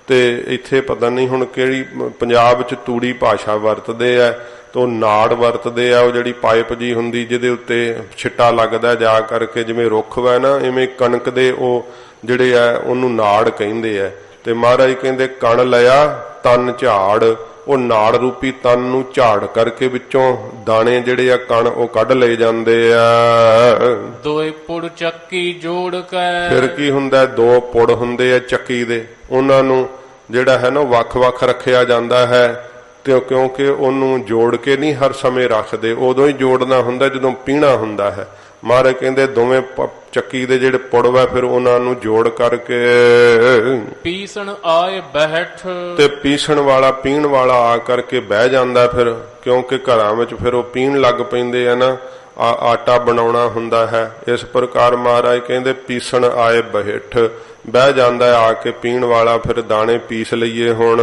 ਤੇ ਇੱਥੇ ਪਤਾ ਨਹੀਂ ਹੁਣ ਕਿਹੜੀ ਪੰਜਾਬ ਵਿੱਚ ਤੂੜੀ ਭਾਸ਼ਾ ਵਰਤਦੇ ਆ, ਤੇ ਉਹ ਨਾੜ ਵਰਤਦੇ ਆ। ਉਹ ਜਿਹੜੀ ਪਾਈਪ ਜੀ ਹੁੰਦੀ ਜਿਹਦੇ ਉੱਤੇ ਛਿੱਟਾ ਲੱਗਦਾ ਜਾ ਕਰਕੇ, ਜਿਵੇਂ ਰੁੱਖ ਵਾ ਨਾ, ਇਵੇਂ ਕਣਕ ਦੇ ਉਹ ਜਿਹੜੇ ਆ ਉਹਨੂੰ ਨਾੜ ਕਹਿੰਦੇ ਆ। ਤੇ ਮਹਾਰਾਜ ਕਹਿੰਦੇ ਕਣ ਲਿਆ ਤਨ ਝਾੜ, ਉਹ ਨਾੜ ਰੂਪੀ ਤਨ ਨੂੰ ਝਾੜ ਕਰਕੇ ਵਿੱਚੋਂ ਦਾਣੇ ਜਿਹੜੇ ਆ ਕਣ ਉਹ ਕੱਢ ਲਏ ਜਾਂਦੇ ਆ। ਦੋਏ ਪੁੜ ਚੱਕੀ ਜੋੜ ਕੇ। ਫਿਰ ਕੀ ਹੁੰਦਾ, ਦੋ ਪੁੜ ਹੁੰਦੇ ਆ ਚੱਕੀ ਦੇ, ਉਹਨਾਂ ਨੂੰ ਜਿਹੜਾ ਹੈ ਨਾ ਵੱਖ-ਵੱਖ ਰੱਖਿਆ ਜਾਂਦਾ ਹੈ। ਤੇ ਕਿਉਂਕਿ ਉਹਨੂੰ ਜੋੜ ਕੇ ਨਹੀਂ ਹਰ ਸਮੇਂ ਰੱਖਦੇ, ਉਦੋਂ ਹੀ ਜੋੜਨਾ ਹੁੰਦਾ ਜਦੋਂ ਪੀਣਾ ਹੁੰਦਾ ਹੈ। ਮਹਾਰਾਜ ਕਹਿੰਦੇ ਦੋਵੇਂ ਚੱਕੀ ਦੇ ਜਿਹੜੇ ਪੁੜ ਵਾ ਫਿਰ ਉਹਨਾਂ ਨੂੰ ਜੋੜ ਕਰਕੇ ਪੀਸਣ ਆਏ ਬੈਠ। ਤੇ ਪੀਸਣ ਵਾਲਾ ਪੀਣ ਵਾਲਾ ਆ ਕਰਕੇ ਬਹਿ ਜਾਂਦਾ। ਫਿਰ ਕਿਉਂਕਿ ਘਰਾਂ ਵਿੱਚ ਫਿਰ ਉਹ ਪੀਣ ਲੱਗ ਪੈਂਦੇ ਆ ਨਾ, ਆਟਾ ਬਣਾਉਣਾ ਹੁੰਦਾ ਹੈ। ਇਸ ਪ੍ਰਕਾਰ ਮਹਾਰਾਜ ਕਹਿੰਦੇ ਪੀਸਣ ਆਏ ਬੈਠ, ਬਹਿ ਜਾਂਦਾ ਆ ਕੇ ਪੀਣ ਵਾਲਾ। ਫਿਰ ਦਾਣੇ ਪੀਸ ਲਈਏ ਹੁਣ।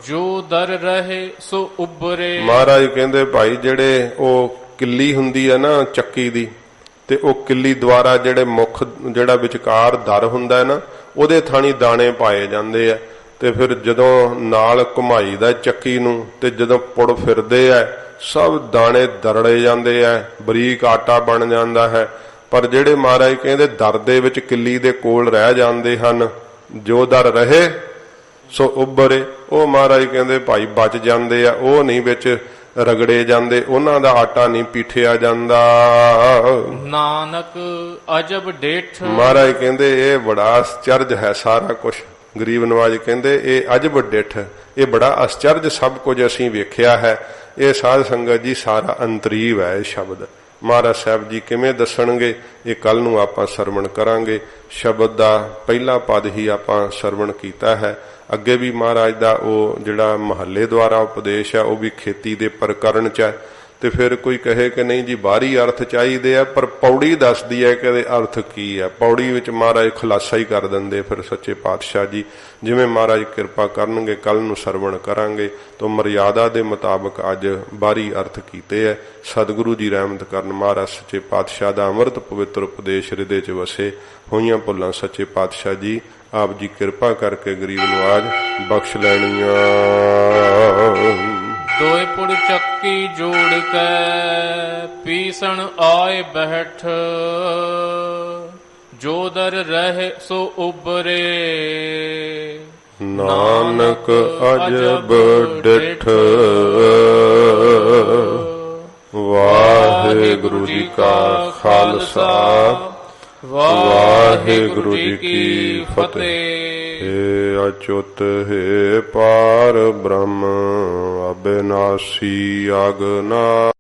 ਜੋ ਦਰ ਰਹੇ ਸੋ ਉਬਰੇ। ਮਹਾਰਾਜ ਕਹਿੰਦੇ ਭਾਈ ਜਿਹੜੇ ਉਹ ਕਿੱਲੀ ਹੁੰਦੀ ਹੈ ਨਾ ਚੱਕੀ ਦੀ, ਤੇ ਉਹ ਕਿੱਲੀ ਦੁਆਰਾ ਜਿਹੜੇ ਮੁੱਖ ਜਿਹੜਾ ਵਿਚਕਾਰ ਦਰ ਹੁੰਦਾ ਹੈ ਨਾ, ਉਹਦੇ ਥਾਣੀ ਦਾਣੇ ਪਾਏ ਜਾਂਦੇ ਆ। ਤੇ ਫਿਰ ਜਦੋਂ ਨਾਲ ਘੁਮਾਈ ਦਾ ਚੱਕੀ ਨੂੰ, ਤੇ ਜਦੋਂ ਪੁੜ ਫਿਰਦੇ ਆ ਸਭ ਦਾਣੇ ਦਰੜੇ ਜਾਂਦੇ ਆ, ਬਰੀਕ ਆਟਾ ਬਣ ਜਾਂਦਾ ਹੈ। ਪਰ ਜਿਹੜੇ ਮਹਾਰਾਜ ਕਹਿੰਦੇ ਦਰ ਦੇ ਵਿੱਚ ਕਿੱਲੀ ਦੇ ਕੋਲ ਰਹਿ ਜਾਂਦੇ ਹਨ, ਜੋ ਦਰ ਰਹੇ ਸੋ ਉਬਰੇ, ਉਹ ਮਹਾਰਾਜ ਕਹਿੰਦੇ ਭਾਈ ਬਚ ਜਾਂਦੇ ਆ, ਉਹ ਨਹੀਂ ਵਿੱਚ ਰਗੜੇ ਜਾਂਦੇ, ਉਹਨਾਂ ਦਾ ਆਟਾ ਨਹੀਂ ਪੀਠਿਆ ਜਾਂਦਾ। ਨਾਨਕ ਅਜਬ ਡੇਠ। ਮਹਾਰਾਜ ਕਹਿੰਦੇ ਇਹ ਬੜਾ ਅਸਚਰਜ ਹੈ ਸਾਰਾ ਕੁਝ। ਗਰੀਬ ਨਵਾਜ ਕਹਿੰਦੇ ਇਹ ਅਜਬ ਡਿੱਠ, ਇਹ ਬੜਾ ਅਸਚਰਜ ਸਭ ਕੁਝ ਅਸੀਂ ਵੇਖਿਆ ਹੈ। ਇਹ ਸਾਧ ਸੰਗਤ ਜੀ ਸਾਰਾ ਅੰਤਰੀਵ ਹੈ ਇਹ ਸ਼ਬਦ। ਮਹਾਰਾਜ ਸਾਹਿਬ ਜੀ ਕਿਵੇਂ ਦੱਸਣਗੇ, ਇਹ ਕੱਲ ਨੂੰ ਆਪਾਂ ਸਰਵਣ ਕਰਾਂਗੇ। ਸ਼ਬਦ ਦਾ ਪਹਿਲਾ ਪਦ ਹੀ ਆਪਾਂ ਸਰਵਣ ਕੀਤਾ ਹੈ। ਅੱਗੇ ਵੀ ਮਹਾਰਾਜ ਦਾ ਉਹ ਜਿਹੜਾ ਮਹੱਲੇ ਦੁਆਰਾ ਉਪਦੇਸ਼ ਹੈ ਉਹ ਵੀ ਖੇਤੀ ਦੇ ਪ੍ਰਕਰਨ ਚ ਹੈ। ਤੇ ਫਿਰ ਕੋਈ ਕਹੇ ਕਿ ਨਹੀਂ ਜੀ ਬਾਹਰੀ ਅਰਥ ਚਾਹੀਦੇ ਆ, ਪਰ ਪੌੜੀ ਦੱਸਦੀ ਹੈ ਕਿ ਇਹਦੇ ਅਰਥ ਕੀ ਹੈ। ਪੌੜੀ ਵਿੱਚ ਮਹਾਰਾਜ ਖੁਲਾਸਾ ਹੀ ਕਰ ਦਿੰਦੇ ਫਿਰ ਸੱਚੇ ਪਾਤਸ਼ਾਹ ਜੀ। ਜਿਵੇਂ ਮਹਾਰਾਜ ਕਿਰਪਾ ਕਰਨਗੇ ਕੱਲ ਨੂੰ ਸਰਵਣ ਕਰਾਂਗੇ। ਤੋਂ ਮਰਿਆਦਾ ਦੇ ਮੁਤਾਬਕ ਅੱਜ ਬਾਹਰੀ ਅਰਥ ਕੀਤੇ ਹੈ। ਸਤਿਗੁਰੂ ਜੀ ਰਹਿਮਤ ਕਰਨ, ਮਹਾਰਾਜ ਸੱਚੇ ਪਾਤਸ਼ਾਹ ਦਾ ਅੰਮ੍ਰਿਤ ਪਵਿੱਤਰ ਉਪਦੇਸ਼ ਹਿਰਦੇ ਚ ਵਸੇ। ਹੋਈਆਂ ਭੁੱਲਾਂ ਸੱਚੇ ਪਾਤਸ਼ਾਹ ਜੀ ਆਪ ਜੀ ਕਿਰਪਾ ਕਰਕੇ ਗਰੀਬ ਨਵਾਜ ਬਖਸ਼ ਲੈਣੀਆਂ। ਦੋਏ ਪੁੜ ਚੱਕੀ ਜੋੜ ਕੇ ਪੀਸਣ ਆਏ ਬੈਠ। ਜੋ ਦਰ ਰਹਿ ਸੋ ਉਬਰੇ। ਨਾਨਕ ਅਜਬ ਡਿਠ। ਵਾਹਿਗੁਰੂ ਜੀ ਕਾ ਖਾਲਸਾ, ਵਾਹਿਗੁਰੂ ਜੀ ਕੀ ਫਤਿਹ। ਹੇ ਅਚੁੱਤ ਹੈ ਪਾਰ ਬ੍ਰਹਮ, ਅਬਿਨਾਸੀ ਅਗਨਾ।